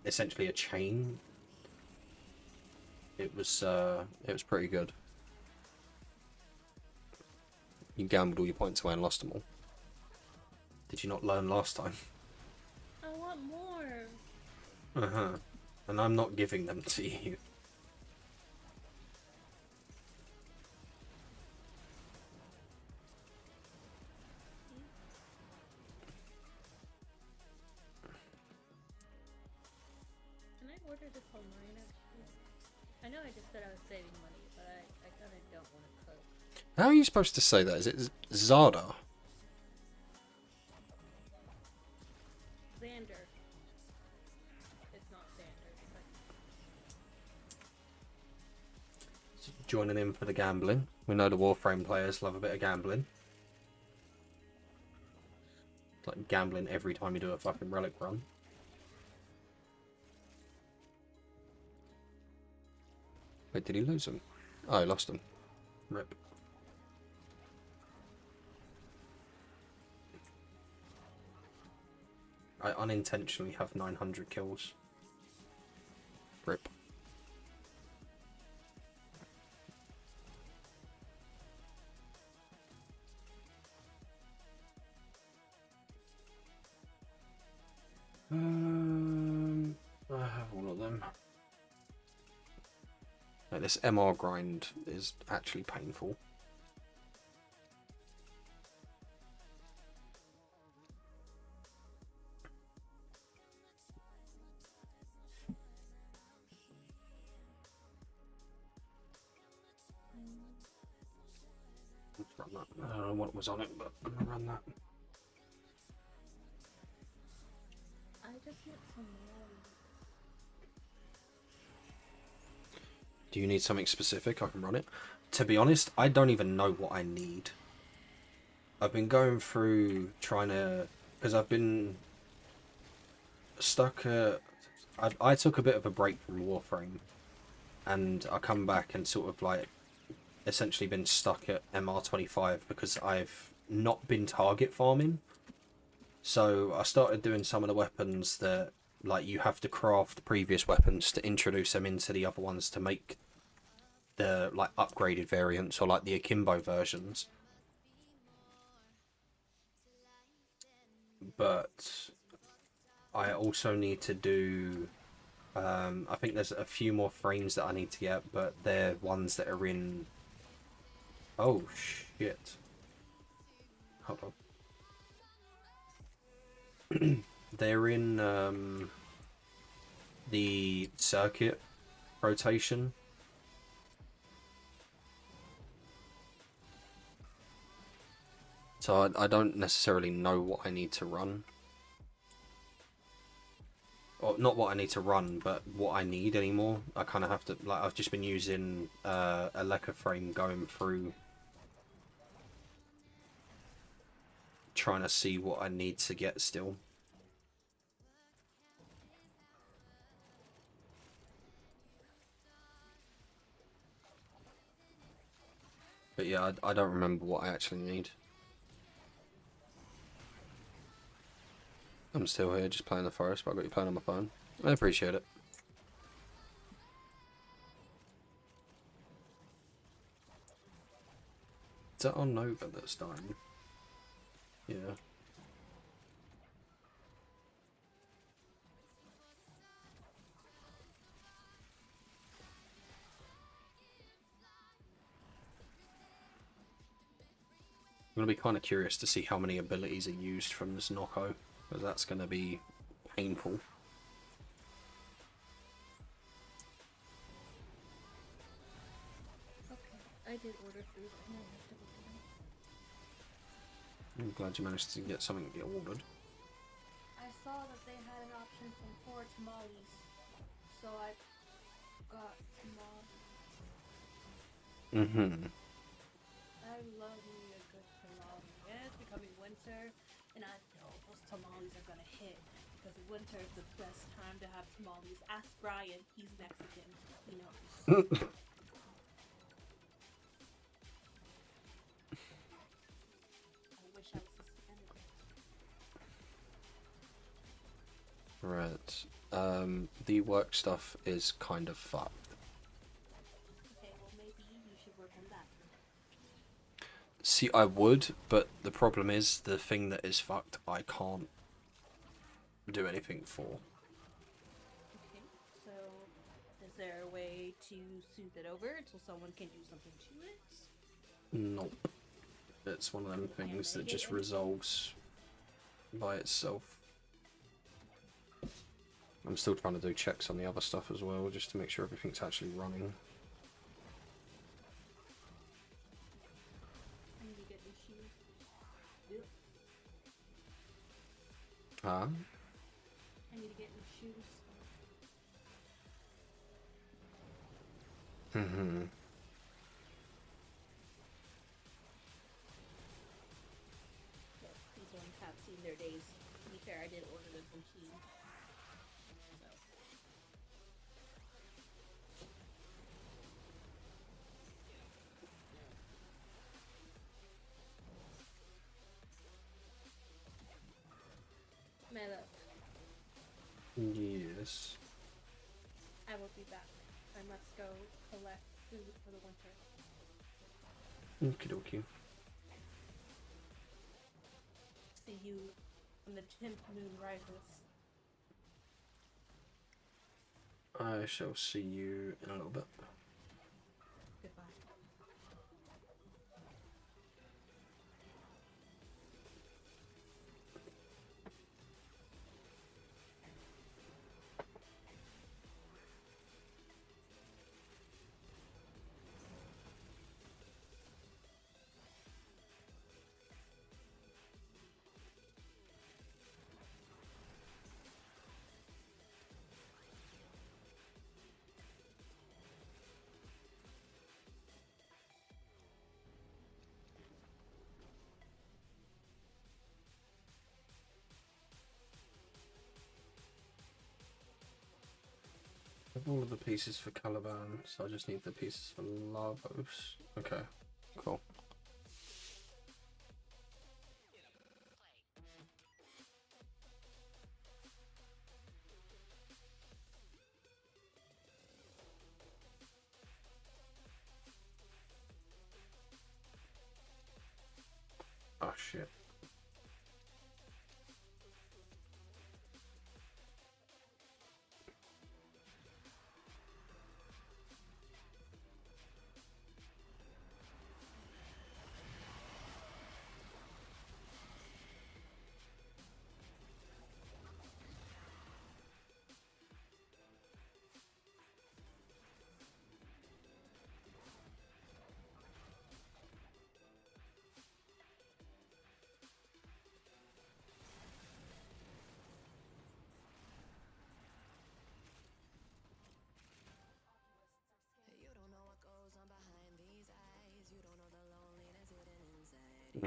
essentially a chain, it was pretty good. You gambled all your points away and lost them all. Did you not learn last time? I want more. Uh-huh. And I'm not giving them to you. Can I order this online actually? I know I just said I was saving money, but I kind of don't want to cook. How are you supposed to say that? Is it Zada? Xander. It's not Xander. But... Joining in for the gambling. We know the Warframe players love a bit of gambling. It's like gambling every time you do a fucking relic run. Wait, did he lose him? Oh, he lost him. Rip. I unintentionally have 900 kills. Rip. I have all of them. Like, this MR grind is actually painful. run that. I don't know what was on it, but I'm gonna run that. I just want some more. Do you need something specific? I can run it. To be honest, I don't even know what I need. I've been going through trying to... Because I've been stuck... I took a bit of a break from Warframe. And I come back and sort of like... essentially been stuck at MR25 because I've not been target farming. So I started doing some of the weapons that... like, you have to craft the previous weapons to introduce them into the other ones to make the, like, upgraded variants or, like, the akimbo versions. But I also need to do... I think there's a few more frames that I need to get, but they're ones that are in... Oh, shit. Hold on. They're in the circuit rotation. So I don't necessarily know what I need to run. Or not what I need to run, but what I need anymore. I kind of have to... like, I've just been using a Leca frame going through... trying to see what I need to get still. But yeah, I don't remember what I actually need. I'm still here, just playing the forest, but I've got you playing on my phone. I appreciate it. Is that on Nova that's dying? Yeah. I'm going to be kind of curious to see how many abilities are used from this Nocco, because that's going to be painful. Okay, I did order food. No, I have to look it up. I'm glad you managed to get something ordered. I saw that they had an option for 4 tamales, so I got tamales. Mm-hmm. I love me a good tamale. And it's becoming winter, and I know those tamales are gonna hit, because winter is the best time to have tamales. Ask Brian, he's Mexican, he knows. I wish I was Hispanic. Right. The work stuff is kind of fucked. Okay, well maybe you should work on that. See, I would, but the problem is the thing that is fucked I can't do anything for. Okay, so is there a way to smooth it over until someone can do something to it? Nope. It's one of them things that just resolves by itself. I'm still trying to do checks on the other stuff as well, just to make sure everything's actually running. I need to get new shoes. Yep. Huh? I need to get new shoes. Mm-hmm. But these ones have seen their days. To be fair, I did order them from Shein. So. My love, Yes. I will be back. I must go collect food for the winter. Okie dokie. See you when the 10th moon rises. I shall see you in a little bit. Goodbye. have all of the pieces for Caliban, so I just need the pieces for Lavos. Okay, cool. Oh shit.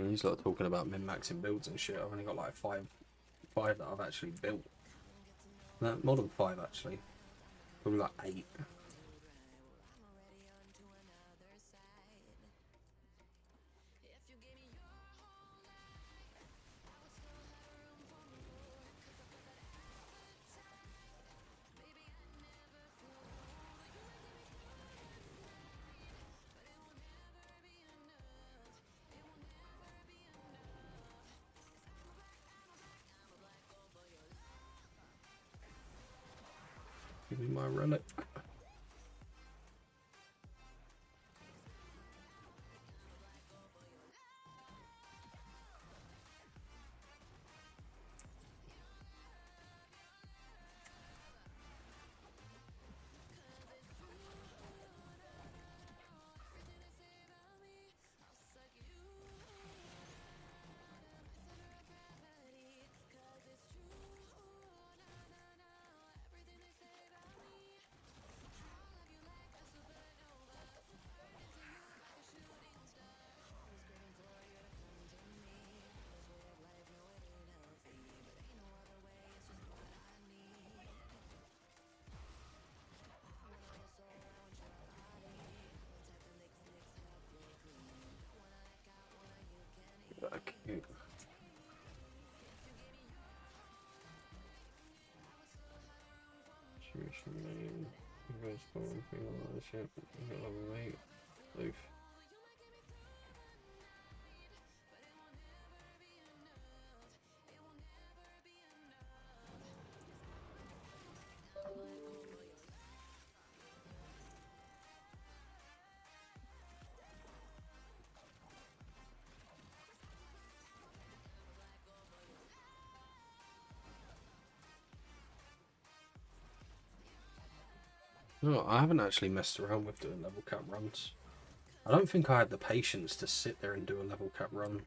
He's like talking about min-maxing builds and shit. I've only got like five that I've actually built. No, more than 5 actually. Probably like 8. Give me my relic. Cute. Oof. No, I haven't actually messed around with doing level cap runs. I don't think I had the patience to sit there and do a level cap run.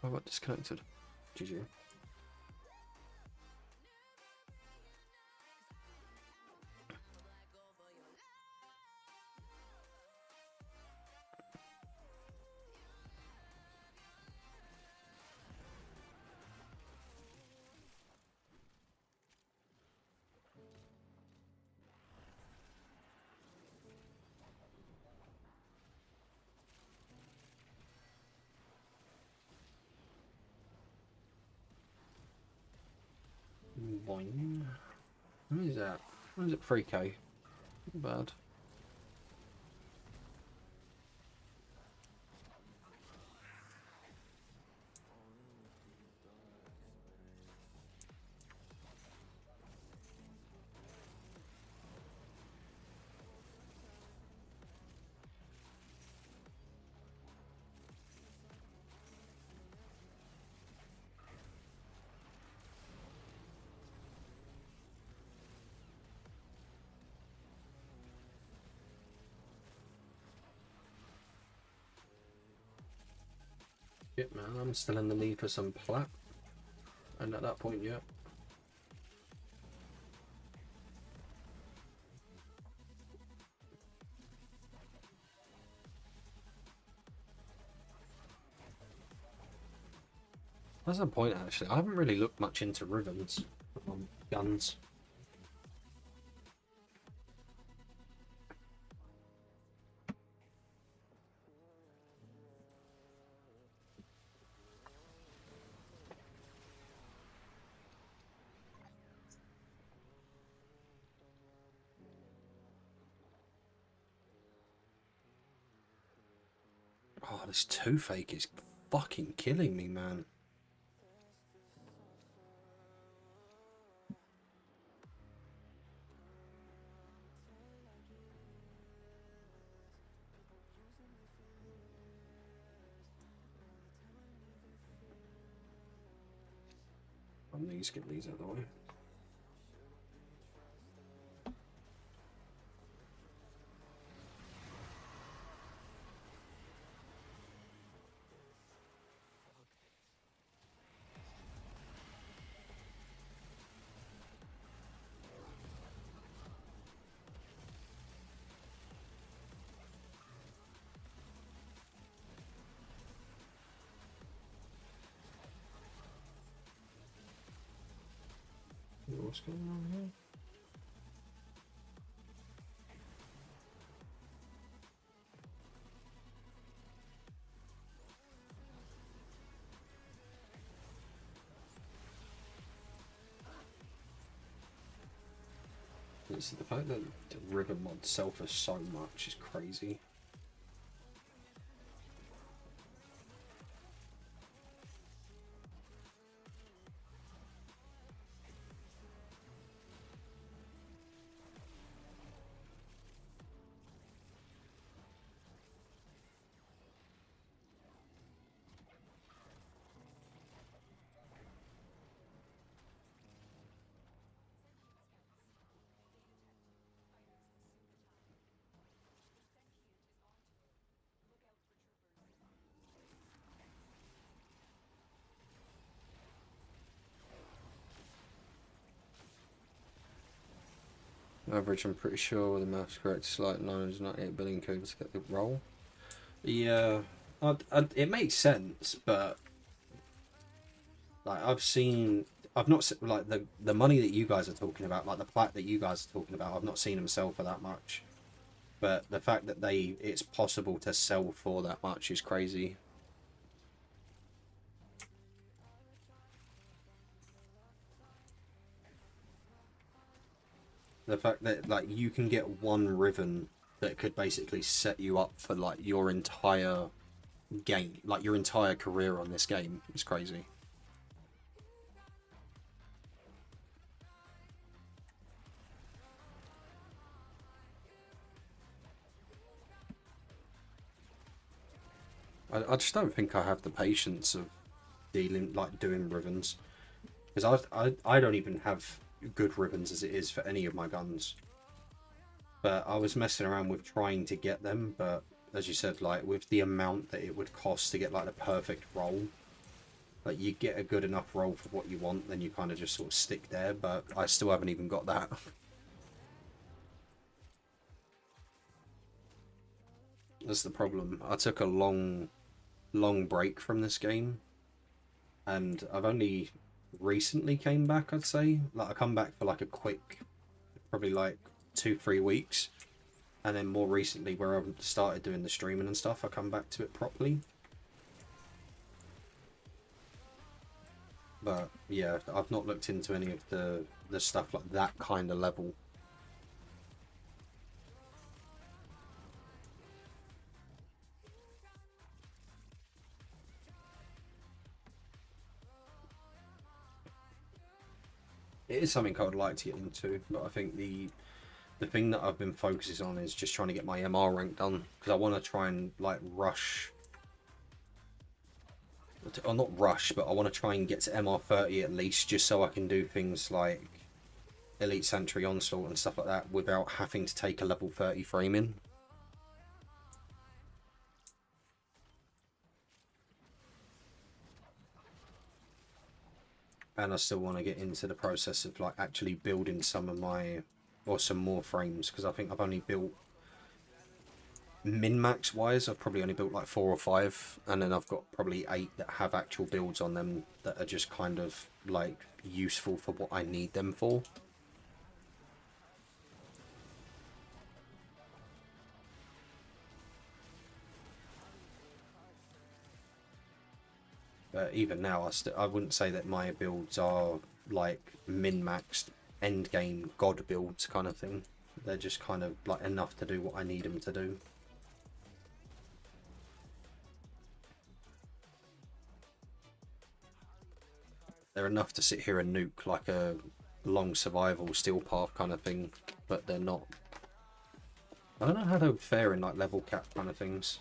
I got disconnected. GG. Boing. What is that? What is it? 3k. Not bad. Shit, man, I'm still in the need for some plat. And at that point yet. That's the point, actually. I haven't really looked much into ribbons on guns. Oh, this toothache is fucking killing me, man. I'm going to get these out of the way. What's going on here? It's the fact that the ribbon mod suffers so much is crazy. Average, I'm pretty sure with the maths correct, it's like 998 billion codes to get the roll. Yeah, it makes sense, but like I've not like the money that you guys are talking about, like the plat that you guys are talking about. I've not seen them sell for that much, but the fact that it's possible to sell for that much is crazy. The fact that like you can get one ribbon that could basically set you up for like your entire game, like your entire career on this game, is crazy. I just don't think I have the patience of doing ribbons, because I don't even have good ribbons as it is for any of my guns. But I was messing around with trying to get them, but as you said, like with the amount that it would cost to get like the perfect roll, like you get a good enough roll for what you want, then you kind of just sort of stick there, but I still haven't even got that. That's the problem. I took a long break from this game, and I've only recently came back, I'd say. Like I come back for like a quick, probably like 2-3 weeks, and then more recently where I've started doing the streaming and stuff, I come back to it properly. But yeah, I've not looked into any of the stuff like that kind of level. It is something I would like to get into, but I think the thing that I've been focusing on is just trying to get my MR rank done, because I want to try and like rush, or not rush, but I want to try and get to MR 30 at least, just so I can do things like Elite Sentry Onslaught and stuff like that without having to take a level 30 frame in. And I still want to get into the process of like actually building some of my, or some more frames, because I think I've only built, min-max wise, I've probably only built like 4 or 5, and then I've got probably 8 that have actual builds on them that are just kind of like useful for what I need them for. But even now, I wouldn't say that my builds are like min-maxed end game god builds kind of thing. They're just kind of like enough to do what I need them to do. They're enough to sit here and nuke like a long survival steel path kind of thing, but they're not. I don't know how they would fare in like level cap kind of things.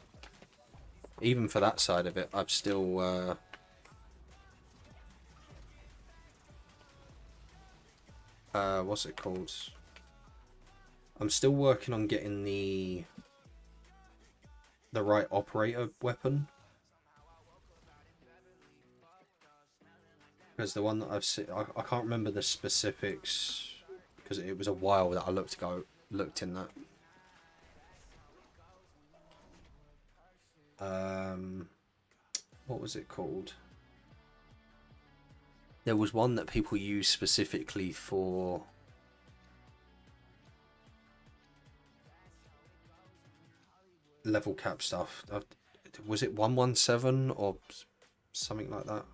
Even for that side of it, I've still what's it called? I'm still working on getting the right operator weapon. Because the one that I've seen, I can't remember the specifics, because it was a while that I looked in that. What was it called? There was one that people use specifically for level cap stuff. Was it 117 or something like that?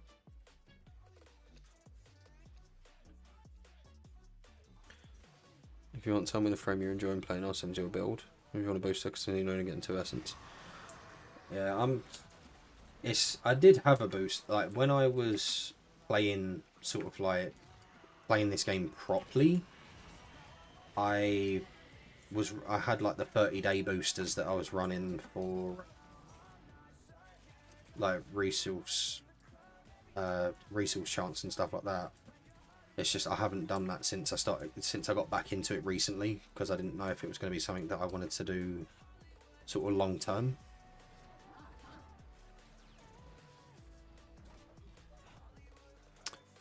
If you want to tell me the frame you're enjoying playing, I'll send you a build. If you want to boost it, because you know to get into Essence. Yeah, I did have a boost. Like when I was playing, sort of like playing this game properly, I had like the 30-day boosters that I was running for like resource chance and stuff like that. It's just I haven't done that since I got back into it recently, because I didn't know if it was going to be something that I wanted to do sort of long term.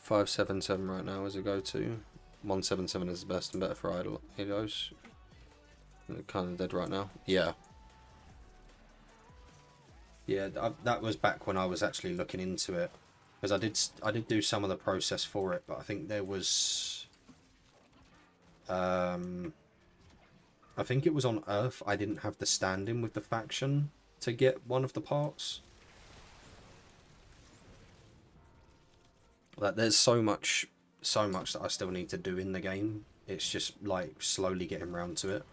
$577 right now is a go-to. 177 is the best and better for idles. Kind of dead right now. Yeah. Yeah, that was back when I was actually looking into it, because I did do some of the process for it, but I think there was I think it was on Earth. I didn't have the stand-in with the faction to get one of the parts. Like, there's so much that I still need to do in the game. It's just like slowly getting around to it.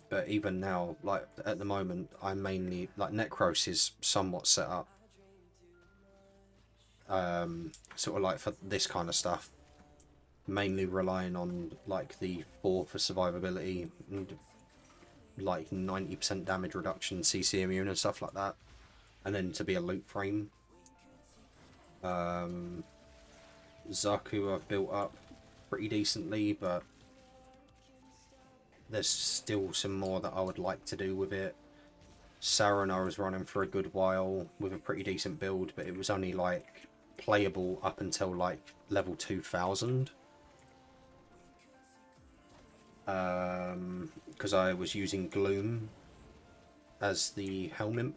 But even now, like at the moment, I'm mainly like Necros is somewhat set up. Sort of like for this kind of stuff, mainly relying on like the 4 for survivability and like 90% damage reduction, CC immune and stuff like that, and then to be a loot frame. Zaku I've built up pretty decently, but there's still some more that I would like to do with it. Sauron I was running for a good while with a pretty decent build, but it was only like playable up until like level 2000. Because I was using Gloom as the Helmimp.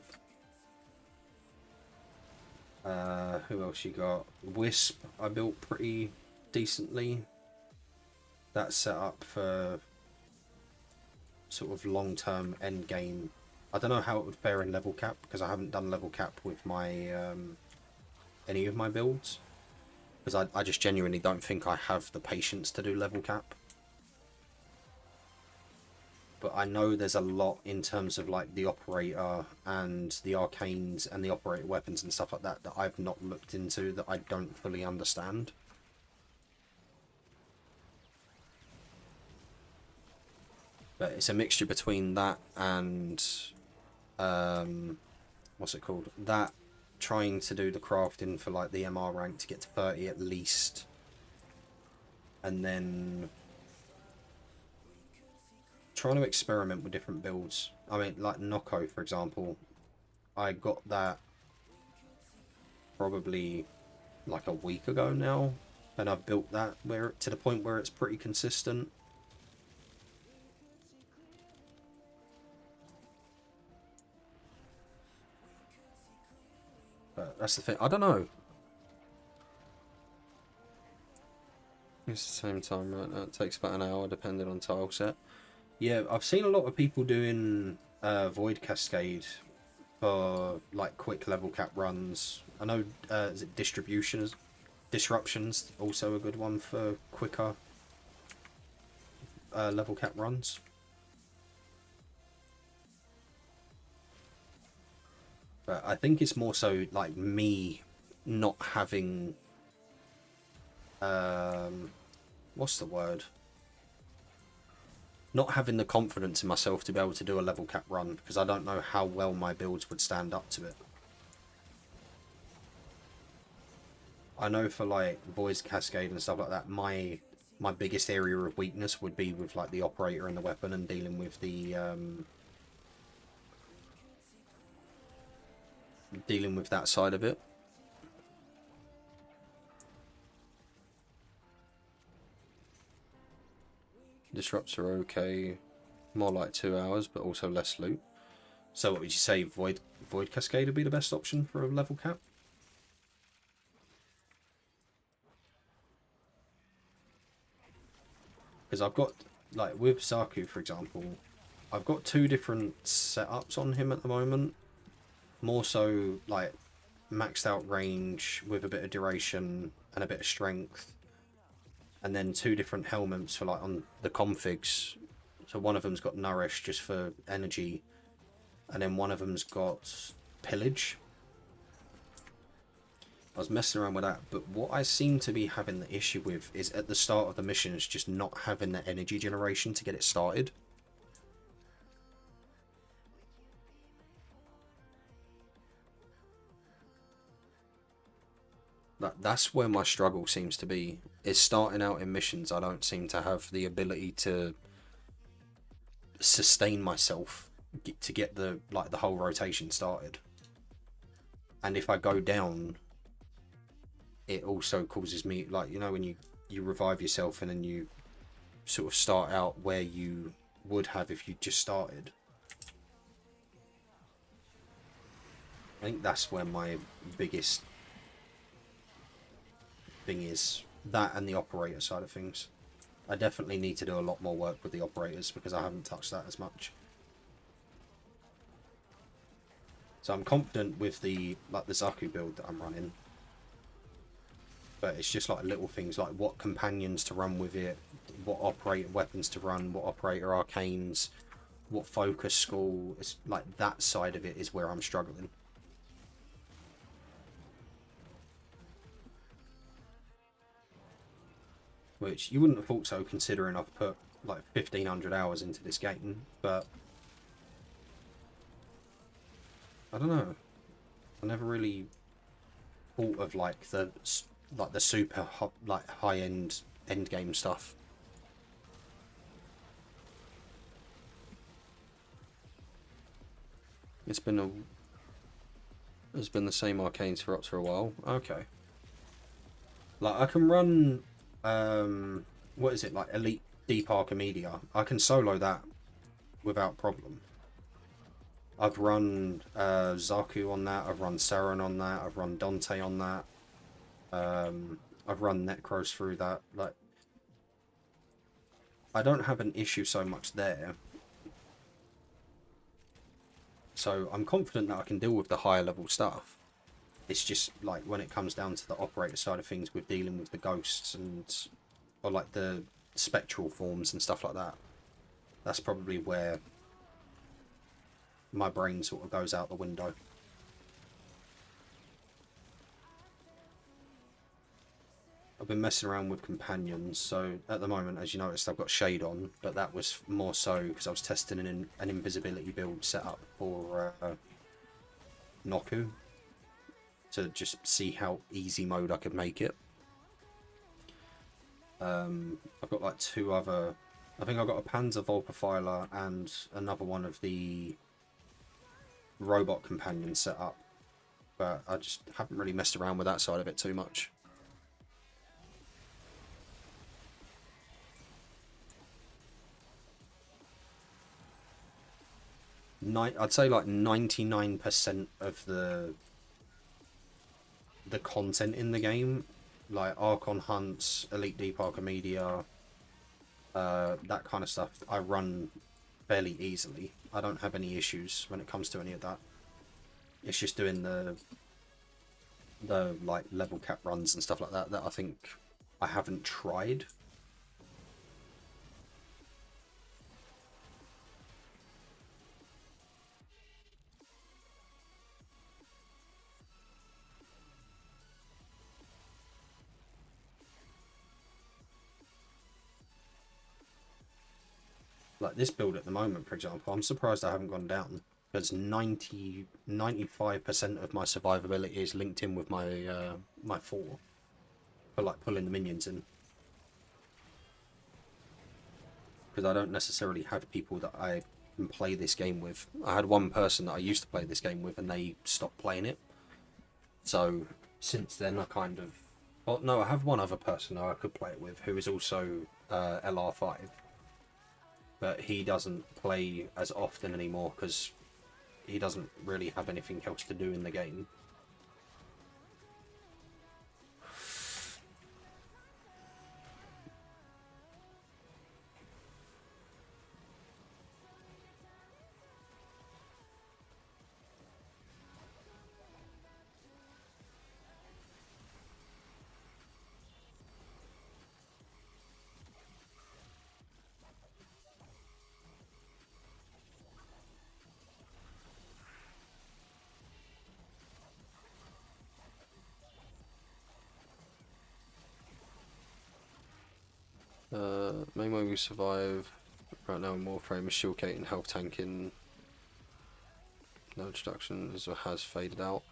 Who else you got? Wisp I built pretty decently. That's set up for sort of long-term end game. I don't know how it would fare in level cap, because I haven't done level cap with my any of my builds, because I just genuinely don't think I have the patience to do level cap. But I know there's a lot in terms of like the operator and the arcanes and the operator weapons and stuff like that that I've not looked into, that I don't fully understand. But it's a mixture between that and what's it called? That trying to do the crafting for like the MR rank to get to 30 at least, and then trying to experiment with different builds. I mean, like Noko, for example. I got that probably like a week ago now, and I've built that where to the point where it's pretty consistent. But that's the thing. I don't know. It's the same time right now. It takes about an hour depending on tile set. Yeah, I've seen a lot of people doing Void Cascade for like quick level cap runs. I know is it Disruptions also a good one for quicker level cap runs. But I think it's more so like me not having what's the word? Not having the confidence in myself to be able to do a level cap run, because I don't know how well my builds would stand up to it. I know for like Voice Cascade and stuff like that, my biggest area of weakness would be with like the operator and the weapon and dealing with the dealing with that side of it. Disrupts are okay, more like 2 hours, but also less loot. So what would you say, Void Cascade would be the best option for a level cap? Because I've got, like with Zaku for example, I've got 2 different setups on him at the moment. More so like maxed out range with a bit of duration and a bit of strength. And then 2 different helmets for like on the configs. So one of them's got Nourish just for energy. And then one of them's got Pillage. I was messing around with that, but what I seem to be having the issue with is at the start of the missions just not having the energy generation to get it started. That's where my struggle seems to be, is starting out in missions. I don't seem to have the ability to sustain myself to get the whole rotation started. And if I go down, it also causes me, like, you know, when you revive yourself and then you sort of start out where you would have if you just started. I think that's where my biggest thing is, that and the operator side of things. I definitely need to do a lot more work with the operators because I haven't touched that as much. So I'm confident with the Zaku build that I'm running, but it's just like little things like what companions to run with it, what operator weapons to run, what operator arcanes, what focus school. It's like that side of it is where I'm struggling. Which you wouldn't have thought so, considering I've put like 1,500 hours into this game, but I don't know. I never really thought of like the super high end game stuff. It's been the same arcanes for up to a while. Okay. Like I can run what is it, like Elite Deep Archimedia? I can solo that without problem. I've run Zaku on that, I've run Saren on that, I've run Dante on that. I've run Necros through that. Like, I don't have an issue so much there. So I'm confident that I can deal with the higher level stuff. It's just like when it comes down to the operator side of things with dealing with the ghosts or like the spectral forms and stuff like that. That's probably where my brain sort of goes out the window. I've been messing around with companions, so at the moment, as you noticed, I've got Shade on, but that was more so because I was testing an invisibility build set up for Noku, to just see how easy mode I could make it. I've got like 2 other, I think I've got a Panzer Volpifiler and another one of the robot companion set up, but I just haven't really messed around with that side of it too much. I'd say like 99% of the content in the game, like Archon hunts, Elite Deep Archimedia, that kind of stuff, I run fairly easily. I don't have any issues when it comes to any of that. It's just doing the like level cap runs and stuff like that that I think I haven't tried. Like this build at the moment, for example, I'm surprised I haven't gone down, because 95% of my survivability is linked in with my my 4 for like pulling the minions in. Because I don't necessarily have people that I can play this game with. I had one person that I used to play this game with and they stopped playing it. So since then I kind of... Well, no, I have one other person I could play it with who is also LR5. But he doesn't play as often anymore because he doesn't really have anything else to do in the game. Main way we survive right now in Warframe is shield gating, health tanking. No introductions or has faded out.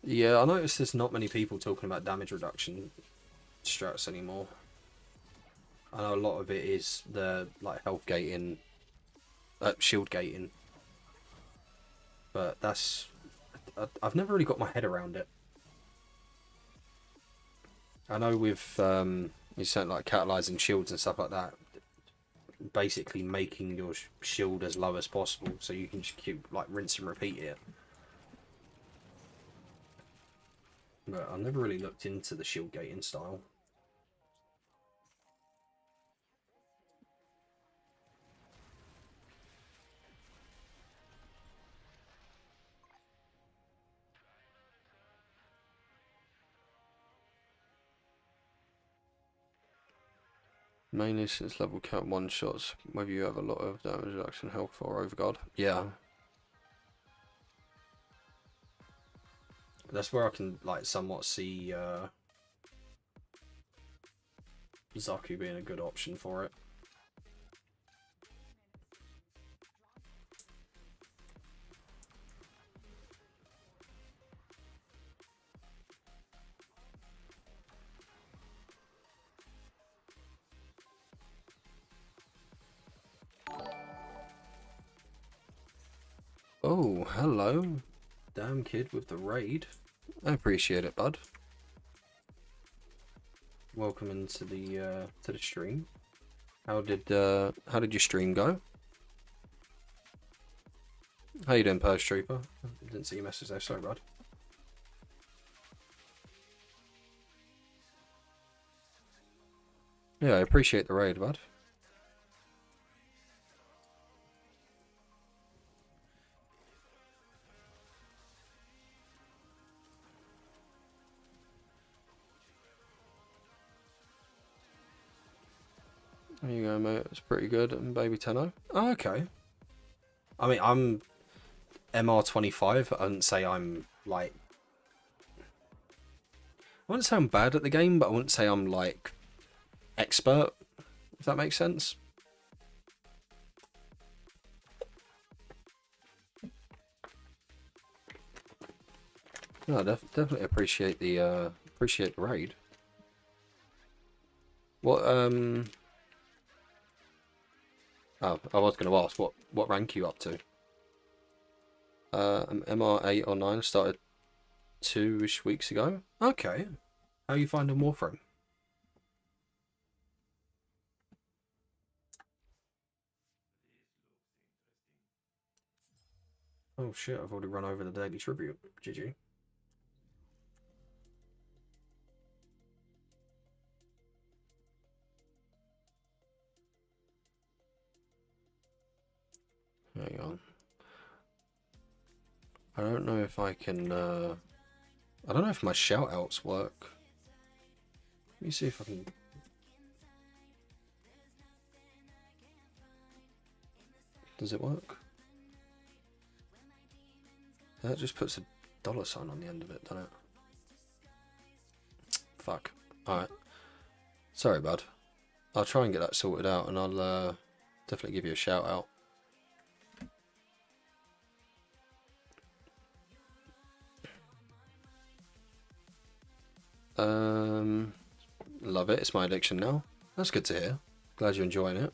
Yeah, I noticed there's not many people talking about damage reduction strats anymore. I know a lot of it is the like health gating, shield gating, but that's I've never really got my head around it. I know with you said like catalyzing shields and stuff like that, basically making your shield as low as possible so you can just keep like rinse and repeat it. But I never really looked into the shield gating style. Mainly since level cap one shots, whether you have a lot of damage reduction, health or overguard. Yeah. That's where I can like somewhat see Zaku being a good option for it. Oh, hello. Damn kid with the raid. I appreciate it, bud. Welcome into the stream. How did your stream go? How you doing, Purge Trooper? Didn't see your message there, sorry, bud. Yeah, I appreciate the raid, bud. There you go, mate. It's pretty good. And baby Tenno. Oh, okay. I mean, I'm MR25. I wouldn't say I'm like... I wouldn't say I'm bad at the game, but I wouldn't say I'm like expert, if that makes sense. No, definitely appreciate the raid. What Oh, I was going to ask what rank you up to. I'm MR 8 or 9. Started 2-ish weeks ago. Okay. How are you finding Warframe? Oh shit, I've already run over the daily tribute. GG. Hang on. I don't know if I can, I don't know if my shout-outs work. Let me see if I can... Does it work? That just puts a $sign on the end of it, doesn't it? Fuck. Alright. Sorry, bud. I'll try and get that sorted out, and I'll definitely give you a shout-out. Love it. It's my addiction now. That's good to hear. Glad you're enjoying it.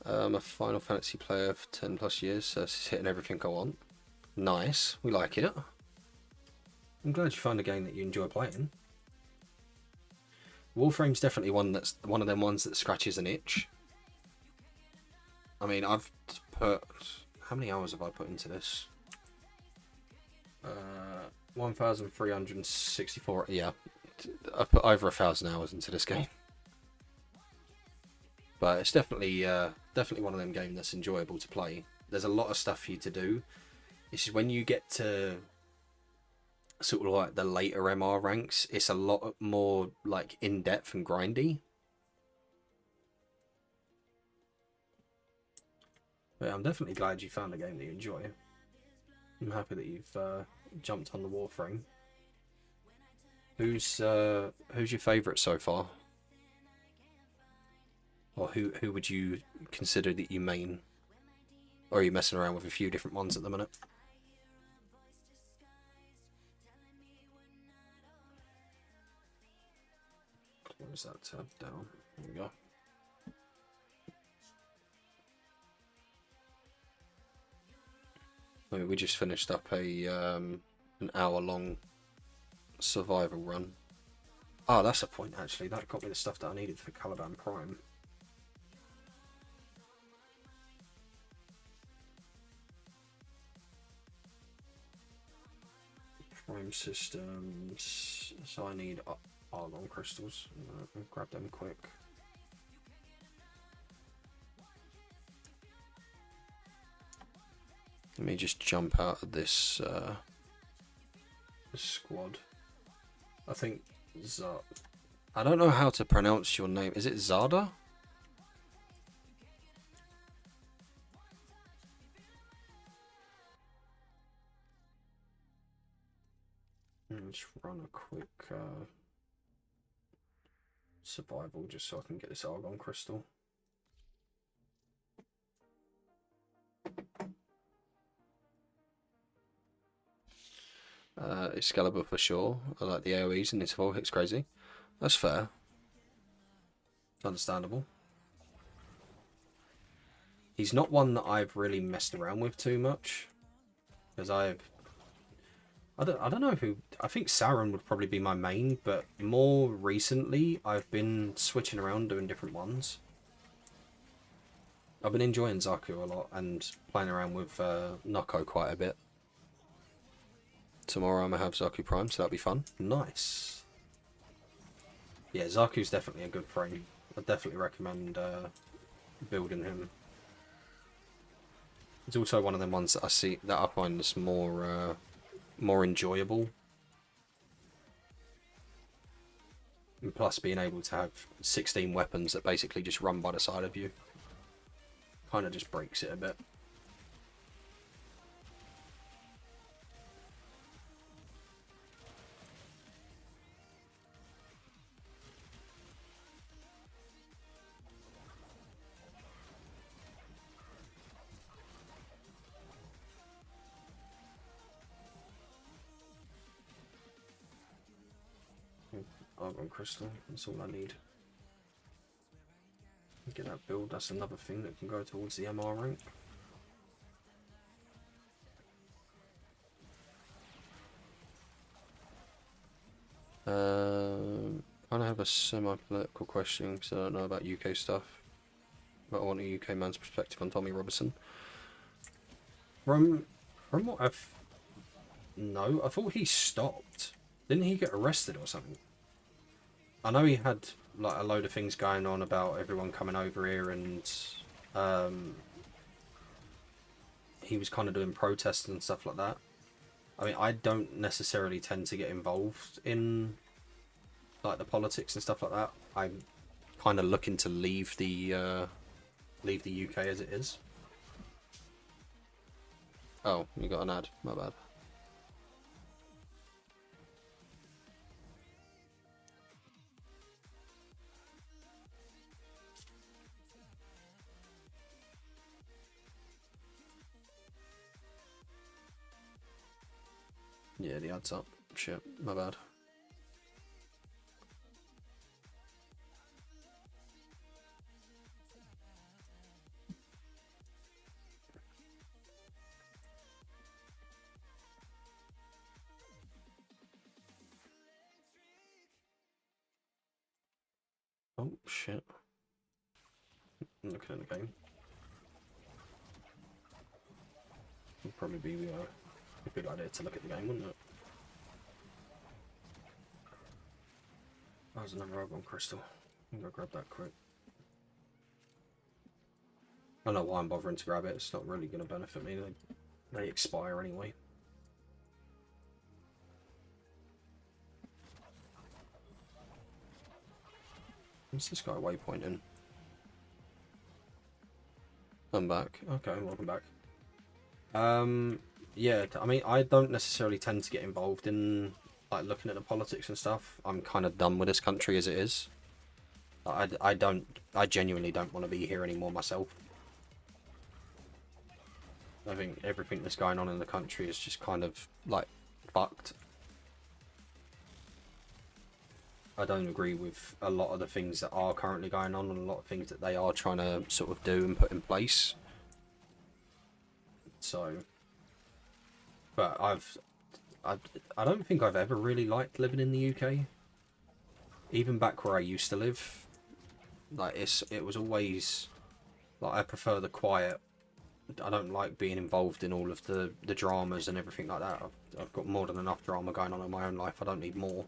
I'm a Final Fantasy player for 10 plus years, so it's hitting everything I want. Nice. We like it. I'm glad you found a game that you enjoy playing. Warframe's definitely one of them ones that scratches an itch. I mean, I've put... How many hours have I put into this? 1,364. Yeah, I've put over 1,000 hours into this game. But it's definitely one of them games that's enjoyable to play. There's a lot of stuff for you to do. It's just when you get to sort of like the later MR ranks, it's a lot more like in-depth and grindy. But I'm definitely glad you found a game that you enjoy. I'm happy that you've jumped on the Warframe. Who's your favourite so far? Or who would you consider that you main? Or are you messing around with a few different ones at the minute? Close that tab down. There we go. I mean, we just finished up a an hour-long survival run. Oh, that's a point actually. That got me the stuff that I needed for Caliban Prime. Prime systems. So I need argon crystals. I'll grab them quick. Let me just jump out of this squad. I think I don't know how to pronounce your name. Is it Zada? Let's run a quick survival just so I can get this argon crystal. Excalibur for sure. I like the AoEs and his full hit's crazy. That's fair. Understandable. He's not one that I've really messed around with too much. Because I don't know who... I think Sauron would probably be my main, but more recently I've been switching around doing different ones. I've been enjoying Zaku a lot and playing around with Noko quite a bit. Tomorrow I'm going to have Zaku Prime, so that'll be fun. Nice. Yeah, Zaku's definitely a good frame. I definitely recommend building him. It's also one of them ones that I find is more enjoyable. And plus being able to have 16 weapons that basically just run by the side of you kind of just breaks it a bit. Argon crystal, that's all I need. Get that build, that's another thing that can go towards the MR rank. Kind of have a semi-political question because I don't know about UK stuff, but I want a UK man's perspective on Tommy Robinson. From what I've no, I thought he stopped. Didn't he get arrested or something? I know he had like a load of things going on about everyone coming over here, and he was kind of doing protests and stuff like that. I mean, I don't necessarily tend to get involved in like the politics and stuff like that. I'm kind of looking to leave the UK as it is. Oh, you got an ad. My bad. Yeah, the ad's up. Shit, my bad. Oh, shit. I'm looking at the game. Would probably be a good idea to look at the game, wouldn't it? There's another Ogon crystal. I'm gonna grab that quick. I don't know why I'm bothering to grab it. It's not really going to benefit me. They expire anyway. What's this guy waypointing? I'm back. Okay, welcome back. Yeah, I mean, I don't necessarily tend to get involved in like looking at the politics and stuff. I'm kind of done with this country as it is. I genuinely don't want to be here anymore myself. I think everything that's going on in the country is just kind of like fucked. I don't agree with a lot of the things that are currently going on and a lot of things that they are trying to sort of do and put in place. So, but I don't think I've ever really liked living in the UK. Even back where I used to live, like it was always like I prefer the quiet. I don't like being involved in all of the dramas and everything like that. I've got more than enough drama going on in my own life. I don't need more.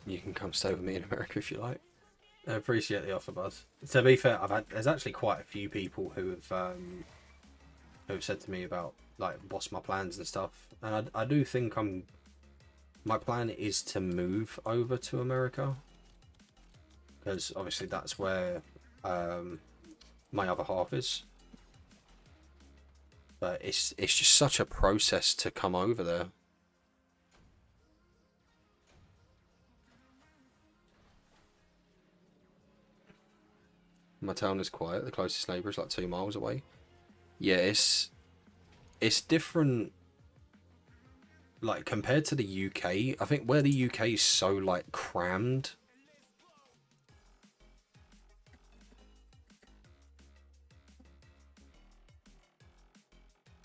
You can come stay with me in America if you like. I appreciate the offer, bud. To be fair, there's actually quite a few people who have said to me about like what's my plans and stuff, and I do think my plan is to move over to America, because obviously that's where my other half is. But it's just such a process to come over there. My town is quiet. The closest neighbour is like 2 miles away. Yeah, it's different. Like compared to the UK, I think where the UK is so like crammed.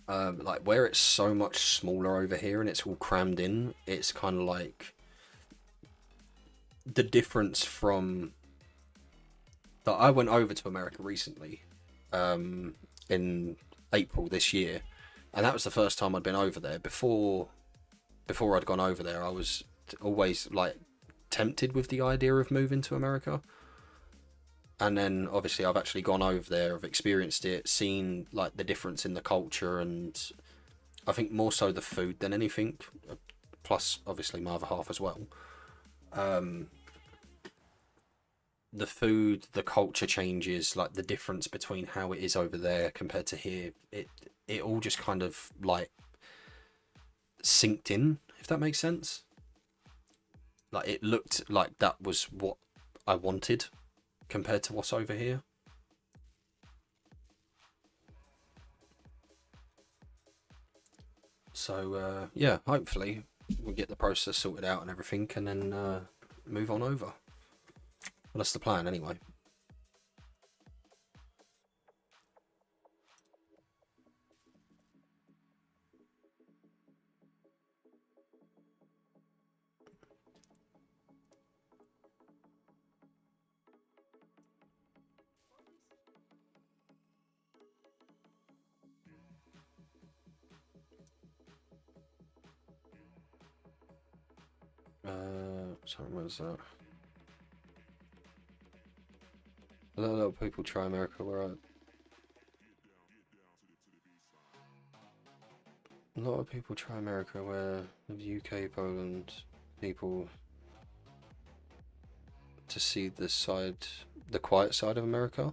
Like where it's so much smaller over here and it's all crammed in. It's kind of like the difference from. That I went over to America recently, in April this year, and that was the first time I'd been over there. Before I'd gone over there, I was always like tempted with the idea of moving to America, and then obviously I've actually gone over there, I've experienced it, seen like the difference in the culture, and I think more so the food than anything, plus obviously my other half as well. The food, the culture changes, like the difference between how it is over there compared to here, it all just kind of like synced in, if that makes sense. Like it looked like that was what I wanted compared to what's over here. So yeah, hopefully we'll get the process sorted out and everything, and then move on over. Well, that's the plan anyway. Sorry, where's that? A lot of people try America where a lot of people try America where the UK, Poland, people to see the quiet side of America.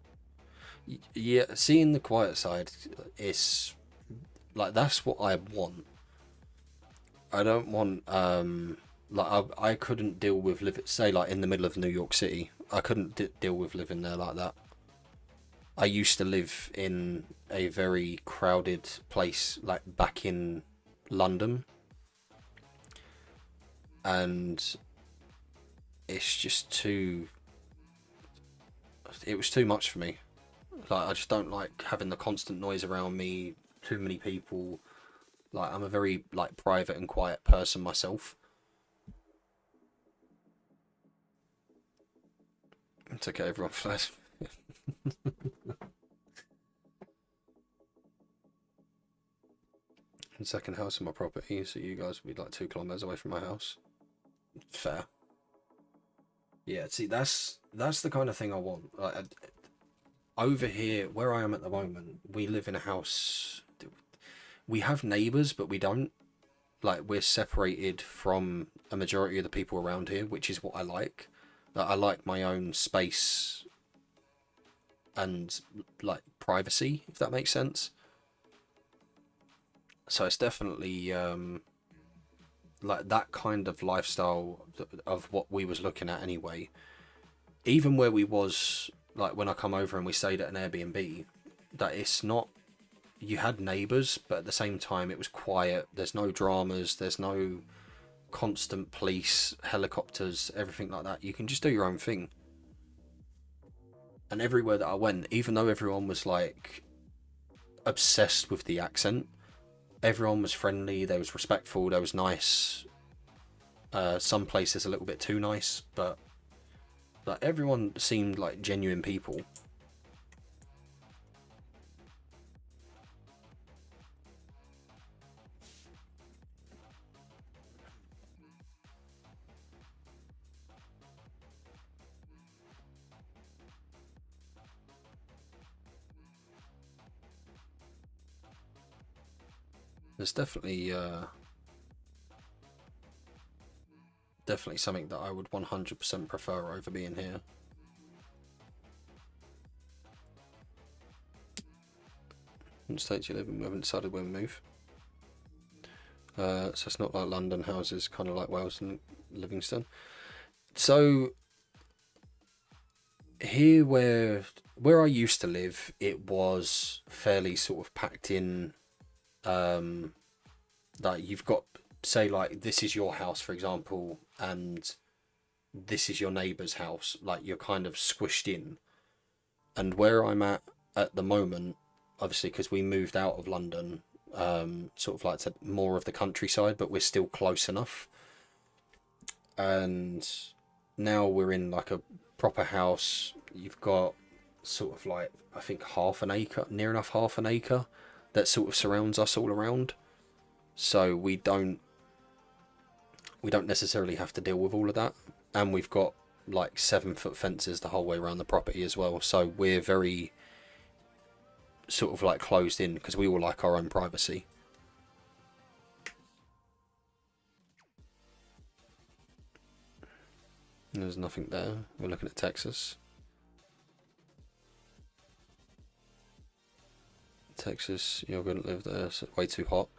Yeah, seeing the quiet side is like that's what I want. I don't want like I couldn't deal with living, say, like in the middle of New York City. I couldn't deal with living there like that. I used to live in a very crowded place, like back in London, and it's just too. It was too much for me. Like I just don't like having the constant noise around me, too many people. Like I'm a very like private and quiet person myself. It's okay, everyone flies. Second house in my property, so you guys will be like 2 kilometers away from my house. Fair. Yeah, see, that's the kind of thing I want. Like, over here, where I am at the moment, we live in a house. We have neighbours, but we don't. Like, we're separated from a majority of the people around here, which is what I like. Like, I like my own space and like privacy, if that makes sense. So it's definitely like that kind of lifestyle of what we was looking at anyway. Even where we was, like when I come over and we stayed at an Airbnb, that it's not, you had neighbours, but at the same time it was quiet. There's no dramas, there's no constant police, helicopters, everything like that. You can just do your own thing. And everywhere that I went, even though everyone was like obsessed with the accent, everyone was friendly, they was respectful, they was nice. Some places a little bit too nice, but like everyone seemed like genuine people. There's definitely definitely something that I would 100% prefer over being here. What state do you live in? We haven't decided when we move. So it's not like London houses, kind of like Wales and Livingston. So here where I used to live, it was fairly sort of packed in. Like you've got, say, like this is your house, for example, and this is your neighbour's house. Like you're kind of squished in. And where I'm at the moment, obviously because we moved out of London, sort of like to more of the countryside, but we're still close enough. And now we're in like a proper house. You've got sort of like, I think half an acre, near enough half an acre, that sort of surrounds us all around. So we don't necessarily have to deal with all of that. And we've got like 7-foot fences the whole way around the property as well. So we're very sort of like closed in because we all like our own privacy. There's nothing there. We're looking at Texas. Texas, you're going to live there. It's way too hot.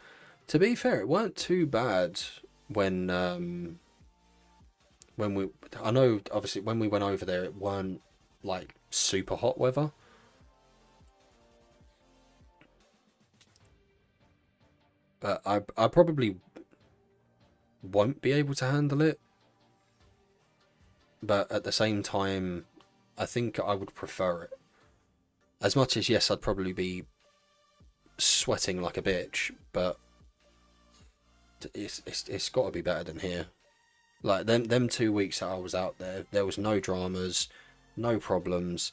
To be fair, it weren't too bad when we, I know obviously when we went over there, it weren't like super hot weather. But I probably won't be able to handle it. But at the same time, I think I would prefer it. As much as, yes, I'd probably be sweating like a bitch, but it's got to be better than here. Like them 2 weeks that I was out there, there was no dramas, no problems.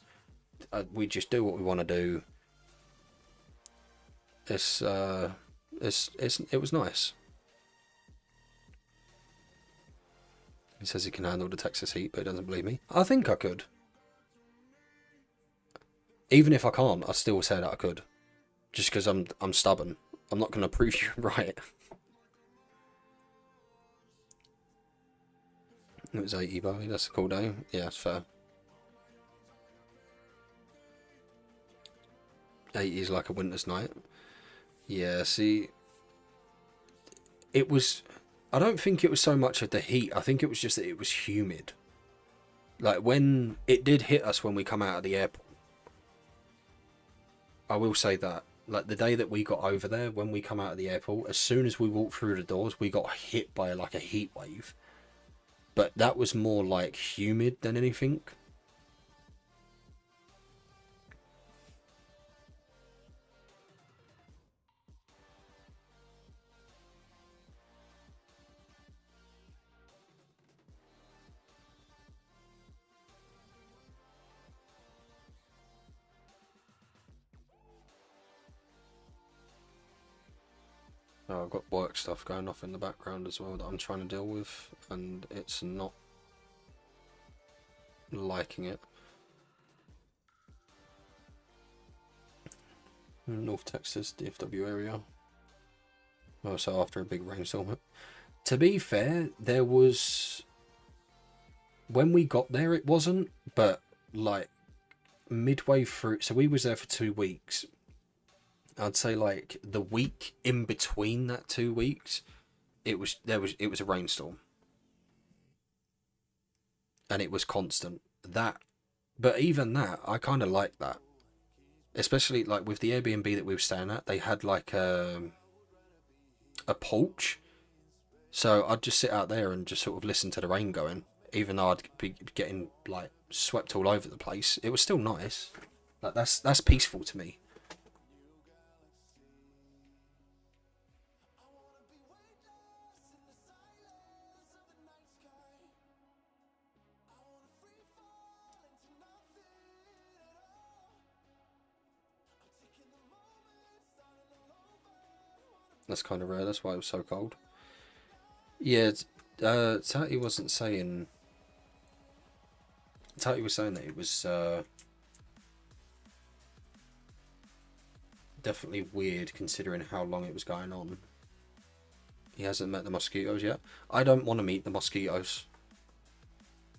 We just do what we want to do. It was nice. He says he can handle the Texas heat, but he doesn't believe me. I think I could. Even if I can't, I still say that I could. Just because I'm stubborn. I'm not going to prove you right. It was 80 Bali, that's a cool day. Yeah, it's fair. 80 is like a winter's night. Yeah, see, it was... I don't think it was so much of the heat. I think it was just that it was humid. Like, when... It did hit us when we come out of the airport. I will say that. Like, the day that we got over there, when we come out of the airport, as soon as we walked through the doors, we got hit by, like, a heat wave. But that was more, like, humid than anything. Oh, I've got work stuff going off in the background as well that I'm trying to deal with, and it's not liking it. North Texas, DFW area. Oh, so after a big rainstorm. To be fair, there was... When we got there, it wasn't, but, like, midway through... So we was there for 2 weeks. I'd say, like, the week in between that 2 weeks, it was a rainstorm. And it was constant. But even that, I kind of liked that. Especially, like, with the Airbnb that we were staying at, they had, like, a porch. So I'd just sit out there and just sort of listen to the rain going. Even though I'd be getting, like, swept all over the place. It was still nice. Like, that's peaceful to me. That's kind of rare. That's why it was so cold. Yeah, Tati wasn't saying... Tati was saying that it was definitely weird considering how long it was going on. He hasn't met the mosquitoes yet. I don't want to meet the mosquitoes.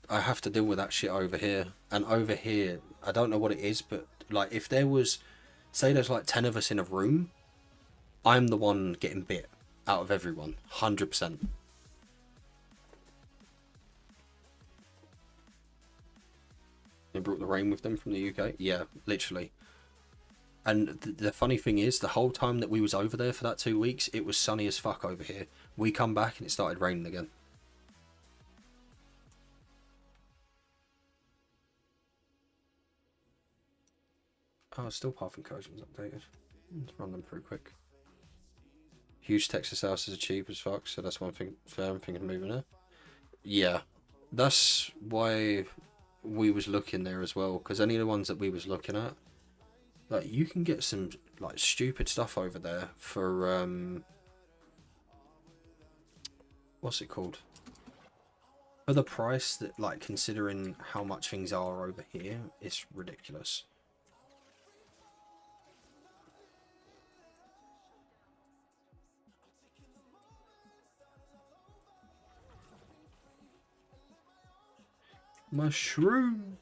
I have to deal with that shit over here. And over here, I don't know what it is, but like if there was... Say there's like 10 of us in a room... I'm the one getting bit out of everyone, 100%. They brought the rain with them from the UK? Yeah, literally. And the funny thing is, the whole time that we was over there for that 2 weeks, it was sunny as fuck over here. We come back and it started raining again. Oh, still Path Incursion's updated. Let's run them through quick. Huge Texas houses are cheap as fuck, so that's one thing. I'm thinking of moving there. Yeah, that's why we was looking there as well. Because any of the ones that we was looking at, like you can get some like stupid stuff over there for what's it called? For the price that, like, considering how much things are over here, it's ridiculous. Mushroom!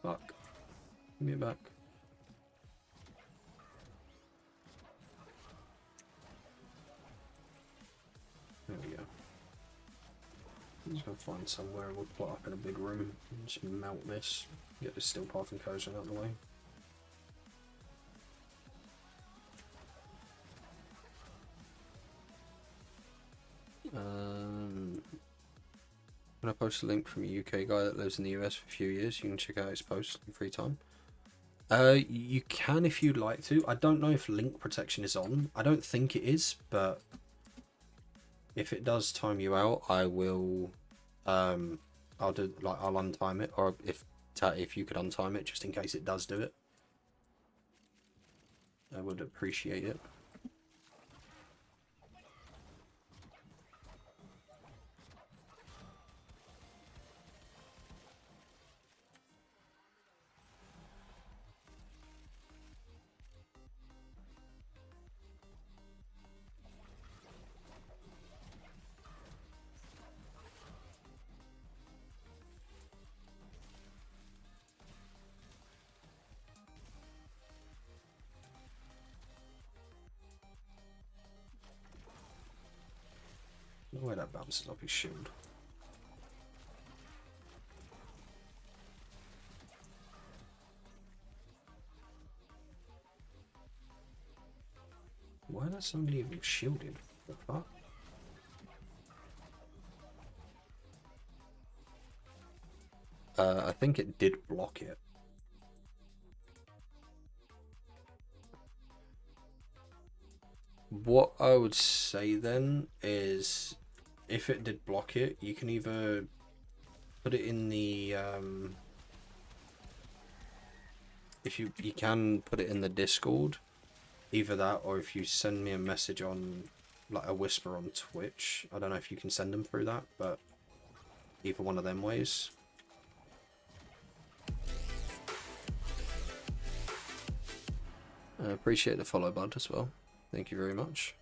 Fuck. Give me it back. There we go. I'm just gonna find somewhere we'll put up in a big room and just mount this. Get this Steel Path Incursion out of the way. I'm going to post a link from a UK guy that lives in the US for a few years. You can check out his posts in free time. You can if you'd like to. I don't know if link protection is on. I don't think it is, but if it does time you out, I will. I'll untime it, or if you could untime it just in case it does do it. I would appreciate it. No way that bounces off his shield. Why are there so many of them shielded? What the fuck? I think it did block it. What I would say then is, if it did block it, you can either put it in the if you can put it in the Discord, either that, or if you send me a message on like a whisper on Twitch. I don't know if you can send them through that, but either one of them ways. I appreciate the follow, bud, as well. Thank you very much.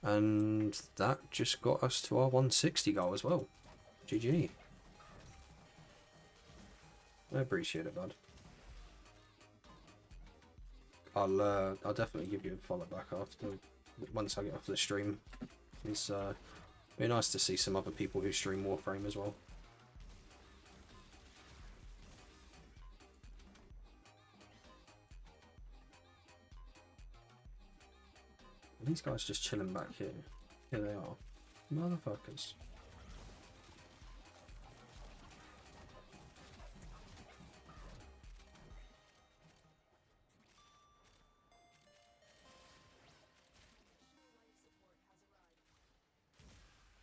And that just got us to our 160 goal as well. GG. I appreciate it, bud. I'll definitely give you a follow back after, once I get off the stream. It's very nice to see some other people who stream Warframe as well. These guys just chilling back here. Here they are. Motherfuckers.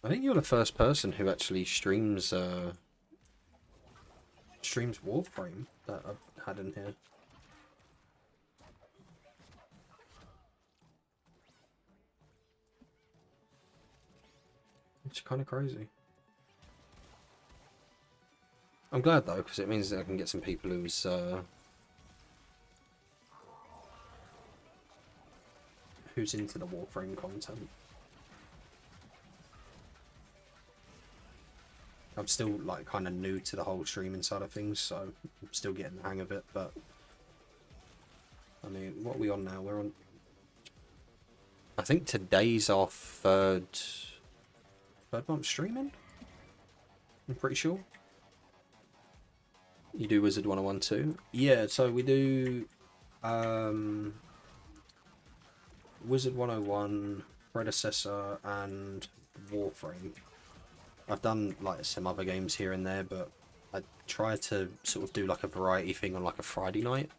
I think you're the first person who actually streams Warframe that I've had in here. It's kind of crazy. I'm glad though, because it means that I can get some people who's into the Warframe content. I'm still like kind of new to the whole streaming side of things, so I'm still getting the hang of it. But I mean, what are we on now? We're on. I think today's our third month streaming. I'm pretty sure. You do Wizard 101 too? Yeah, so we do Wizard 101, Predecessor, and Warframe. I've done like some other games here and there, but I try to sort of do like a variety thing on like a Friday night.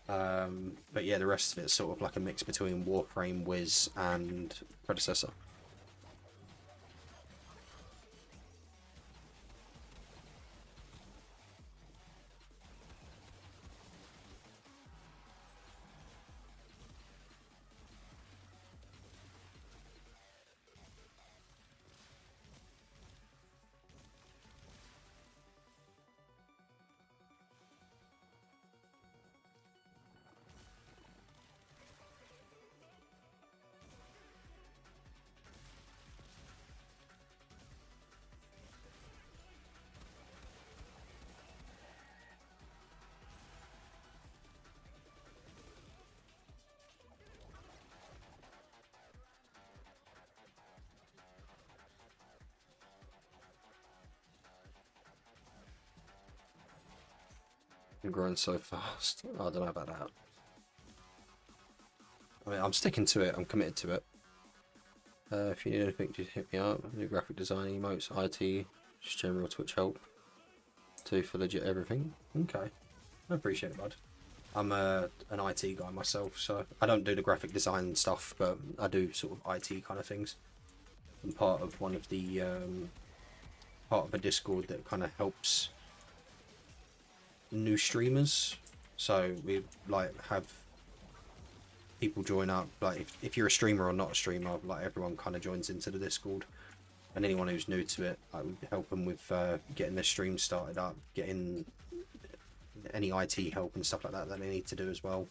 But yeah, the rest of it's sort of like a mix between Warframe, Wiz, and Predecessor. I'm growing so fast. I don't know about that. I mean, I'm sticking to it. I'm committed to it. If you need anything, just hit me up. New graphic design, emotes, IT, just general Twitch help. Too for legit everything. Okay, I appreciate it, bud. I'm an IT guy myself, so I don't do the graphic design stuff, but I do sort of IT kind of things. I'm part of one of the part of a Discord that kind of helps new streamers. So we like have people join up, like if you're a streamer or not a streamer, like everyone kind of joins into the Discord, and anyone who's new to it, I would help them with getting their stream started up, getting any IT help and stuff like that that they need to do as well.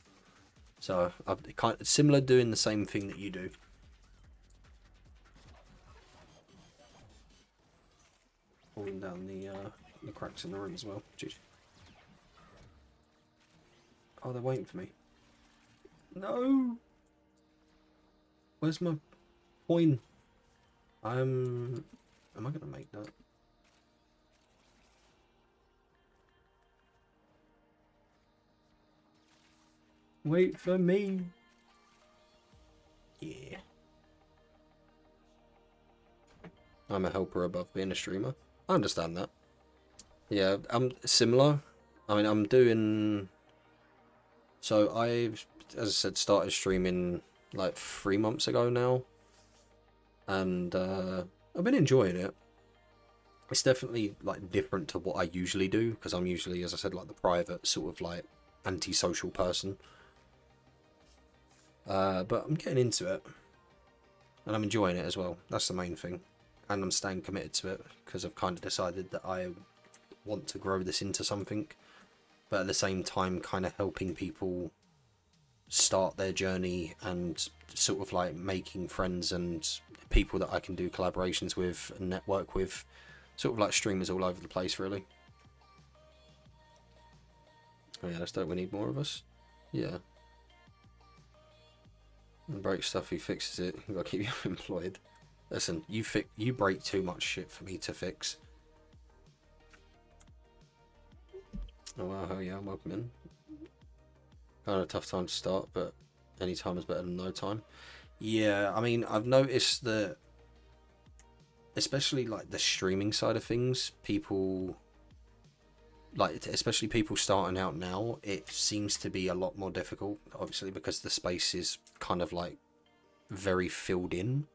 So I'm kind of similar, doing the same thing that you do. Falling down the cracks in the room as well. Jeez. Oh, they're waiting for me. No. Where's my coin? Am I gonna make that? Wait for me. Yeah. I'm a helper above being a streamer. I understand that. Yeah, I'm similar. I mean, I'm doing... So I've, as I said, started streaming like 3 months ago now. And I've been enjoying it. It's definitely like different to what I usually do, because I'm usually, as I said, like the private sort of like antisocial person. But I'm getting into it. And I'm enjoying it as well. That's the main thing. And I'm staying committed to it, because I've kind of decided that I want to grow this into something. But at the same time, kind of helping people start their journey and sort of like making friends and people that I can do collaborations with and network with. Sort of like streamers all over the place, really. Oh yeah, don't we need more of us? Yeah. And break stuff, he fixes it. We've got to keep you employed. Listen, you break too much shit for me to fix. Oh wow, hell yeah, welcome in. Kind of a tough time to start, but any time is better than no time. Yeah, I mean, I've noticed that, especially like the streaming side of things, people, like especially people starting out now, it seems to be a lot more difficult, obviously, because the space is kind of like very filled in.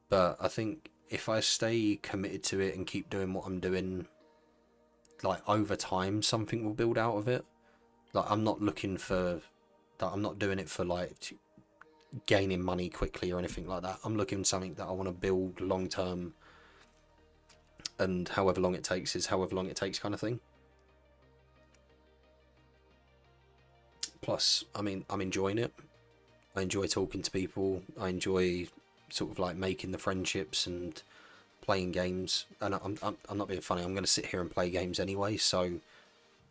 But I think if I stay committed to it and keep doing what I'm doing, like over time, something will build out of it. Like I'm not looking for that. I'm not doing it for like gaining money quickly or anything like that. I'm looking for something that I want to build long term, and however long it takes is however long it takes, kind of thing. Plus, I mean, I'm enjoying it. I enjoy talking to people. I enjoy sort of like making the friendships and playing games. And I'm not being funny. I'm going to sit here and play games anyway. So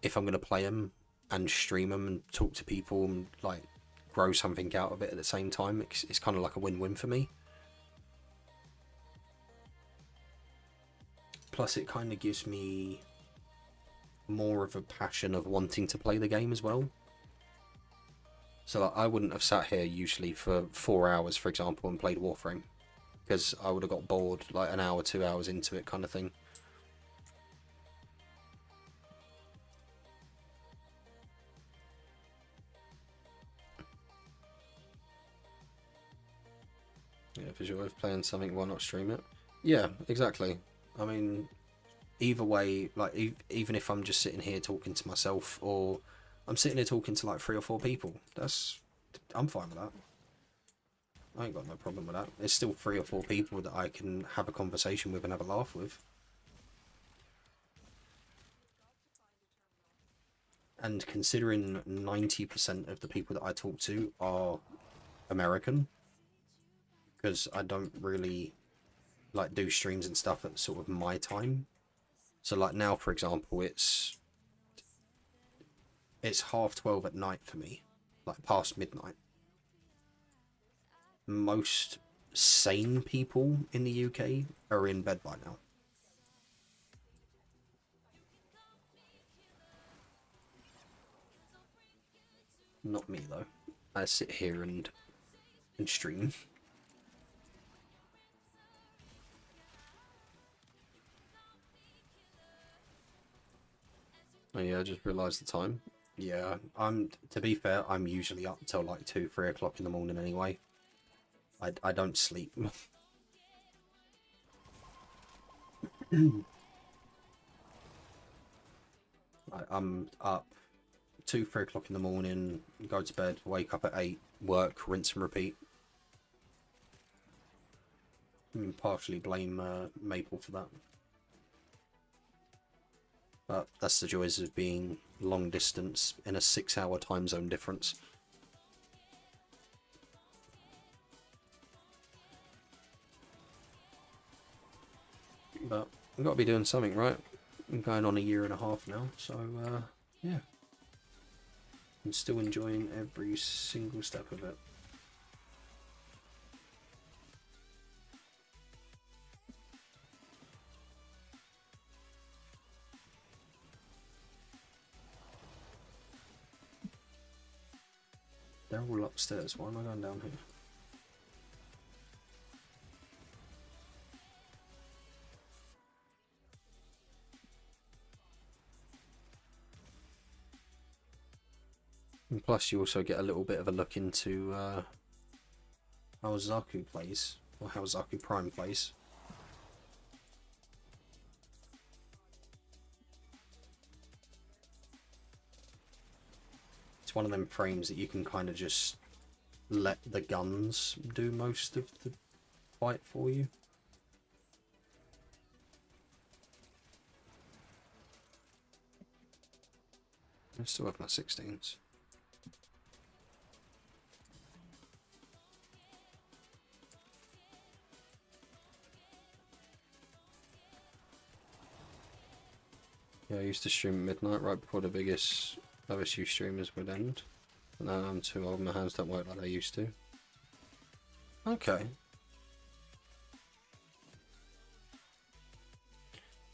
if I'm going to play them and stream them and talk to people and like grow something out of it at the same time, it's kind of like a win-win for me. Plus, it kind of gives me more of a passion of wanting to play the game as well. So like, I wouldn't have sat here usually for 4 hours, for example, and played Warframe, because I would have got bored like an hour, 2 hours into it, kind of thing. Yeah, if it's your way of playing something, why not stream it? Yeah, exactly. I mean, either way, like even if I'm just sitting here talking to myself, or I'm sitting here talking to like 3 or 4 people, I'm fine with that. I ain't got no problem with that. There's still 3 or 4 people that I can have a conversation with and have a laugh with. And considering 90% of the people that I talk to are American, because I don't really like do streams and stuff at sort of my time. So like now, for example, it's 12:30 at night for me, like past midnight. Most sane people in the UK are in bed by now. Not me though. I sit here and stream. Oh yeah, I just realised the time. Yeah, to be fair, I'm usually up till like 2, 3 o'clock in the morning anyway. I don't sleep. I'm up 2, 3 o'clock in the morning, go to bed, wake up at 8, work, rinse and repeat. I mean, partially blame Maple for that. But that's the joys of being long distance in a 6-hour time zone difference. But I've got to be doing something, right? I'm going on a 1.5 years now, so yeah. I'm still enjoying every single step of it. They're all upstairs. Why am I going down here? And plus, you also get a little bit of a look into how Zaku plays, or how Zaku Prime plays. It's one of them frames that you can kind of just let the guns do most of the fight for you. I still have my 16s. Yeah, I used to stream at midnight right before the biggest OSU streamers would end. But now I'm too old, my hands don't work like they used to. Okay.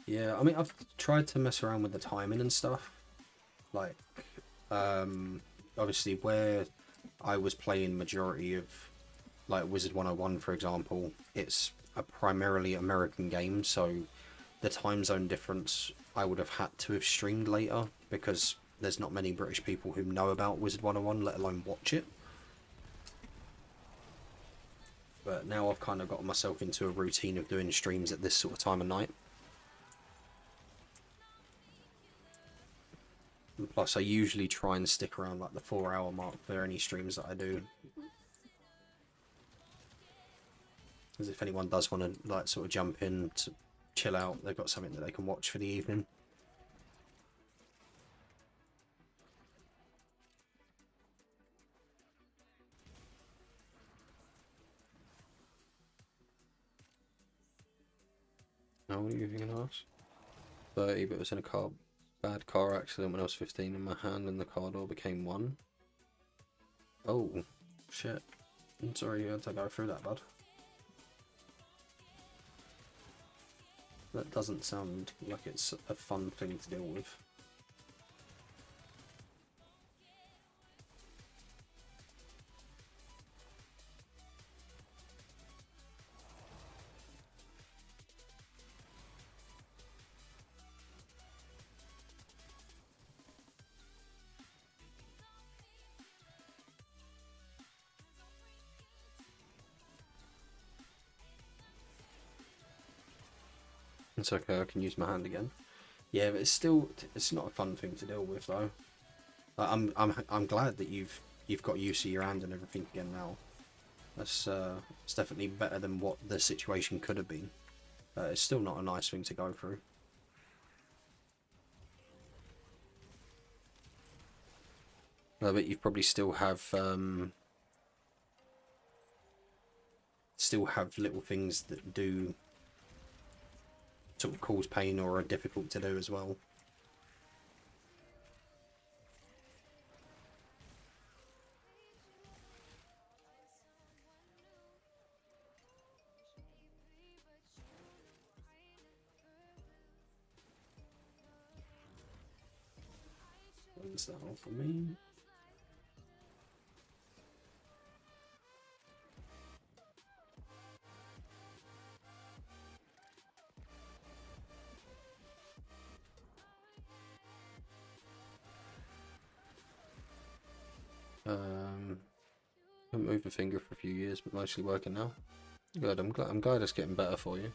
Yeah, I mean, I've tried to mess around with the timing and stuff. Like, obviously where I was playing majority of, like, Wizard 101, for example, it's a primarily American game, so the time zone difference I would have had to have streamed later, because there's not many British people who know about Wizard 101, let alone watch it. But now I've kind of got myself into a routine of doing streams at this sort of time of night. And plus, I usually try and stick around like the 4-hour mark for any streams that I do. Because if anyone does want to like sort of jump in to chill out, they've got something that they can watch for the evening. Now, what are you thinking of us? 30, but was in a bad car accident when I was 15 and my hand and the car door became one. Oh, shit. I'm sorry you had to go through that, bud. That doesn't sound like it's a fun thing to deal with. It's okay, I can use my hand again. Yeah, but it's not a fun thing to deal with though. I'm glad that you've got use of your hand and everything again now. That's it's definitely better than what the situation could have been. It's still not a nice thing to go through. But you probably still have little things that do sort of cause pain or are difficult to do as well. When's that all for me? Haven't moved a finger for a few years, but mostly working now. Good. I'm glad it's getting better for you.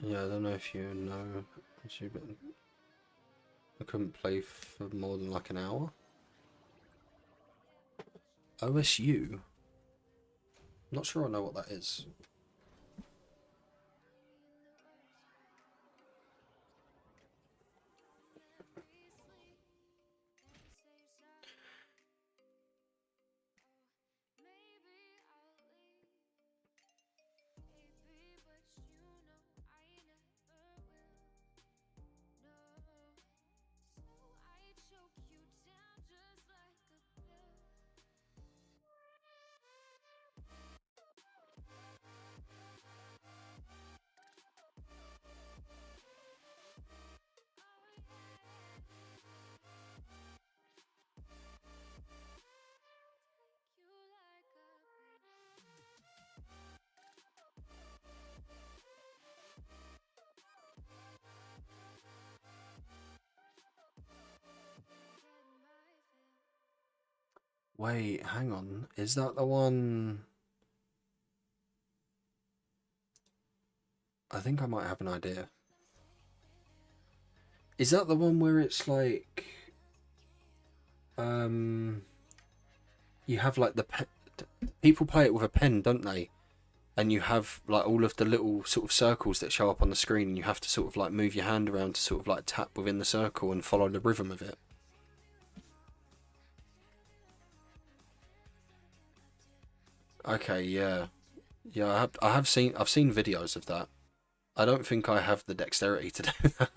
Yeah, I don't know if you know, but I couldn't play for more than like an hour. OSU? Not sure I know what that is. Wait, hang on. Is that the one? I think I might have an idea. Is that the one where it's like, you have like people play it with a pen, don't they? And you have like all of the little sort of circles that show up on the screen, and you have to sort of like move your hand around to sort of like tap within the circle and follow the rhythm of it. Okay, yeah, yeah. I've seen videos of that. I don't think I have the dexterity to do that.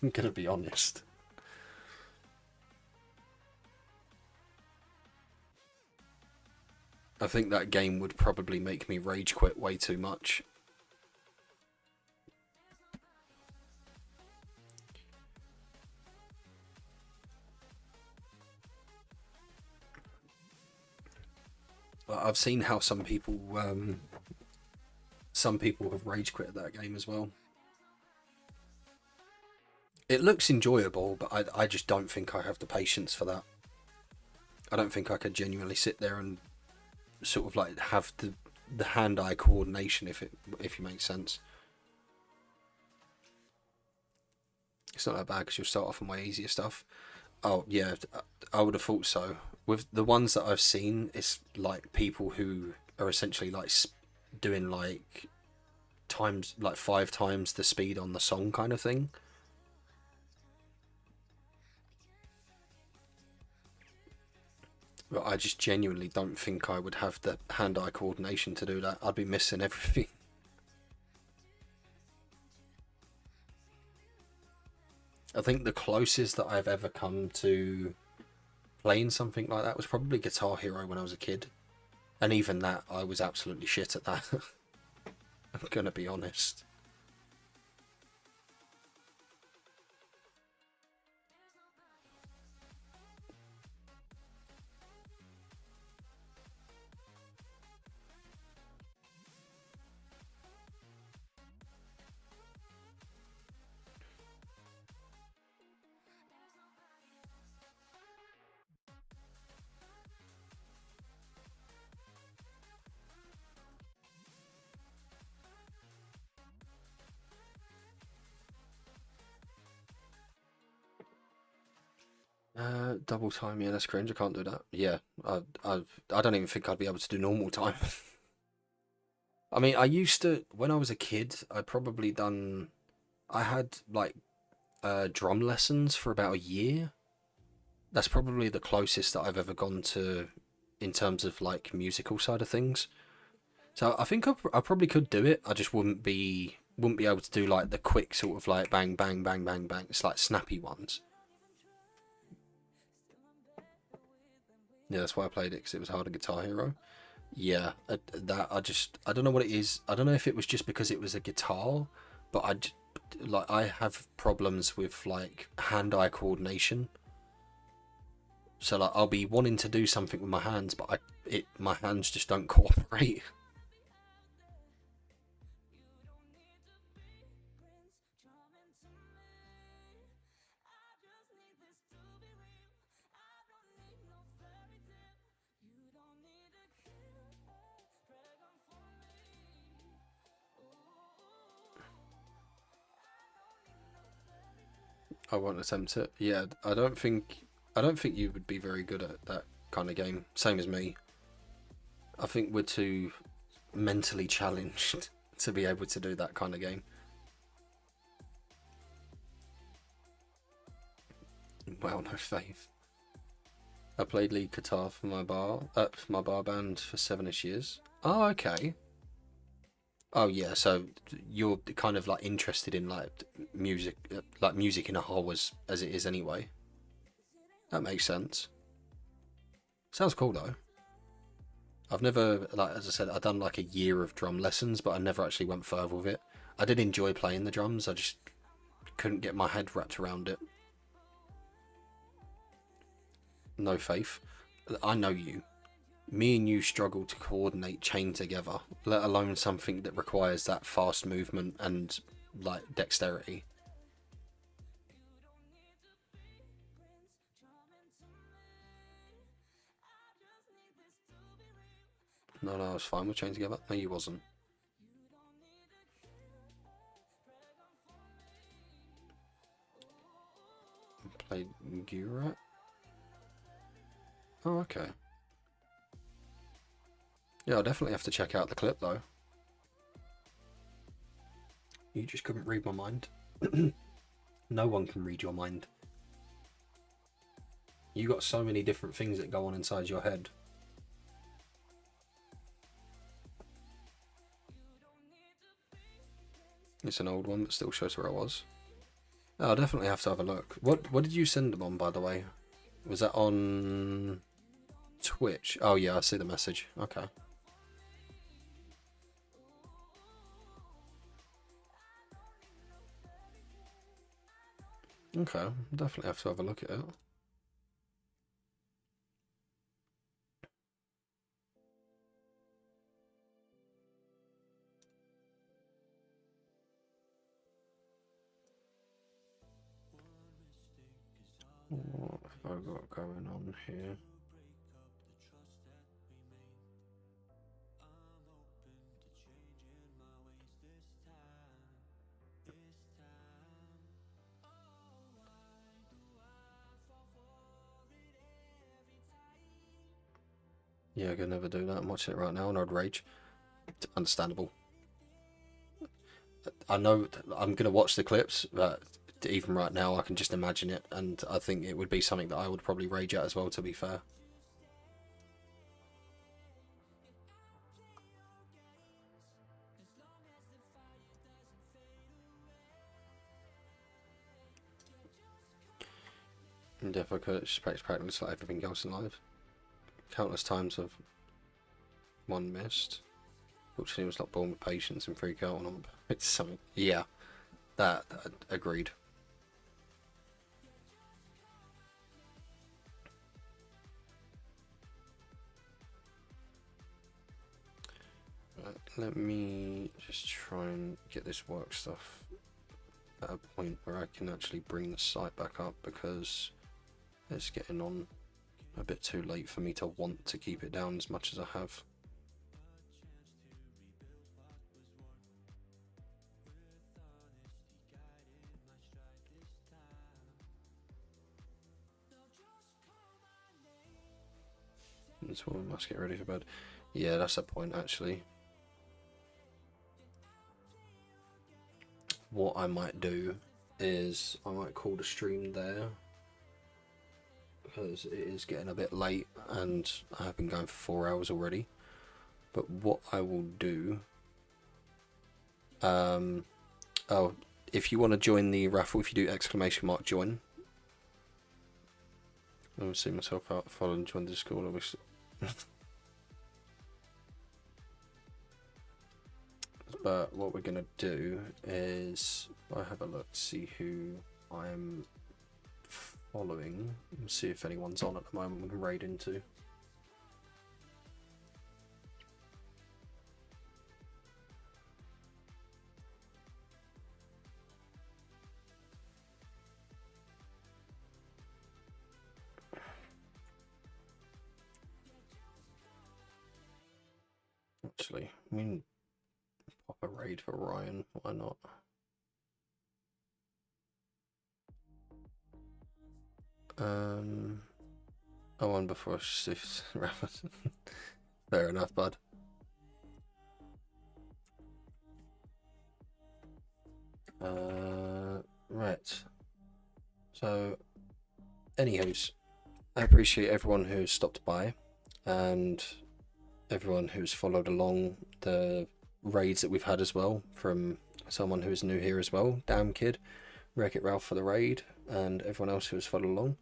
I'm gonna be honest. I think that game would probably make me rage quit way too much. I've seen how some people have rage quit that game as well. It looks enjoyable, but I just don't think I have the patience for that. I don't think I could genuinely sit there and sort of like have the hand-eye coordination, if you make sense. It's not that bad because you'll start off on my easier stuff. Oh yeah, I would have thought so. With the ones that I've seen, it's like people who are essentially like doing like times, like 5 times the speed on the song kind of thing. But I just genuinely don't think I would have the hand-eye coordination to do that. I'd be missing everything. I think the closest that I've ever come to playing something like that was probably Guitar Hero when I was a kid. And even that, I was absolutely shit at that. I'm gonna be honest. Double time, yeah, that's cringe. I can't do that. Yeah, I don't even think I'd be able to do normal time. I mean, I used to, when I was a kid, I had like drum lessons for about a year. That's probably the closest that I've ever gone to in terms of like musical side of things. So I think I probably could do it. I just wouldn't be able to do like the quick sort of like bang bang bang bang bang. It's like snappy ones. Yeah, that's why I played it, because it was hard at Guitar Hero. Yeah, I don't know what it is. I don't know if it was just because it was a guitar, but I have problems with like hand-eye coordination. So like I'll be wanting to do something with my hands, but my hands just don't cooperate. I won't attempt it. Yeah, I don't think you would be very good at that kind of game. Same as me. I think we're too mentally challenged to be able to do that kind of game. Well, no faith. I played lead guitar for my bar band for 7ish years. Oh, okay. Oh yeah, so you're kind of like interested in like music in a whole as it is anyway. That makes sense. Sounds cool though. I've never, like as I said, I've done like a year of drum lessons, but I never actually went further with it. I did enjoy playing the drums. I just couldn't get my head wrapped around it. No faith. I know you. Me and you struggle to coordinate chain together, let alone something that requires that fast movement and like dexterity. No, I was fine with Chain Together. No, you wasn't. Played Gurat? Oh, okay. Yeah, I'll definitely have to check out the clip, though. You just couldn't read my mind. No one can read your mind. You got so many different things that go on inside your head. It's an old one, but still shows where I was. Oh, I'll definitely have to have a look. What did you send them on, by the way? Was that on Twitch? Oh yeah, I see the message. Okay. Okay, definitely have to have a look at it. What have I got going on here? Yeah, I could never do that. I'm watching it right now and I'd rage. It's understandable. I know I'm going to watch the clips, but even right now I can just imagine it, and I think it would be something that I would probably rage at as well, to be fair. And if I could, just practice like everything else in life. Countless times I've one missed. Fortunately, I was not born with patience and freak out when I'm about something. Yeah, that agreed. Right, let me just try and get this work stuff at a point where I can actually bring the site back up, because it's getting on a bit too late for me to want to keep it down as much as I have. That's what we must get ready for bed. Yeah, that's the point actually. What I might do is I might call the stream there, because it is getting a bit late and I have been going for 4 hours already. But what I will do, oh, if you want to join the raffle, if you do ! Join. I will see myself out, follow and join the Discord, obviously. But what we're going to do is, I have a look to see who I'm following and see if anyone's on at the moment we can raid into. Actually, I mean, pop a raid for Ryan, why not? I won before shift. Fair enough, bud. Right. So, anywho's, I appreciate everyone who's stopped by and everyone who's followed along the raids that we've had as well, from someone who's new here as well, Damn Kid, Wreck-It Ralph for the raid, and everyone else who has followed along.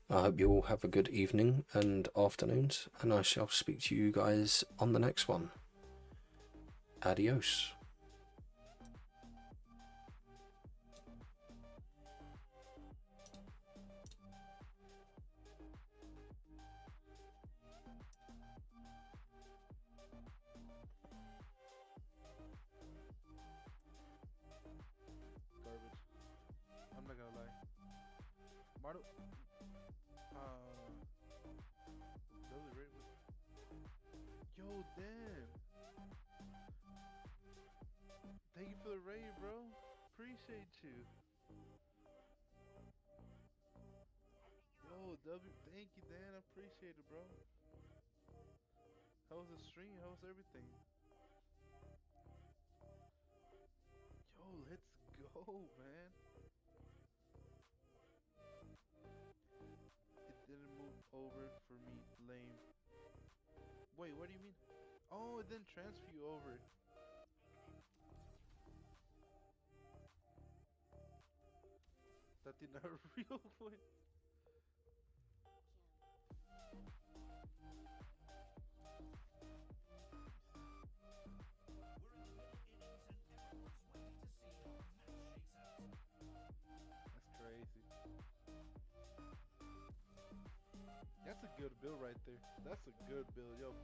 I hope you all have a good evening and afternoons, and I shall speak to you guys on the next one. Adios. Garbage. I'm not gonna lie. Mardo. Double rate. Yo, damn. appreciate you. Yo, W, thank you, Dan. I appreciate it, bro. How was the stream? How was everything? Yo, let's go, man. It didn't move over for me. Lame. Wait, what do you mean? Oh, it didn't transfer you over. That did not real quick. That's crazy. That's a good build right there. That's a good build. Yo,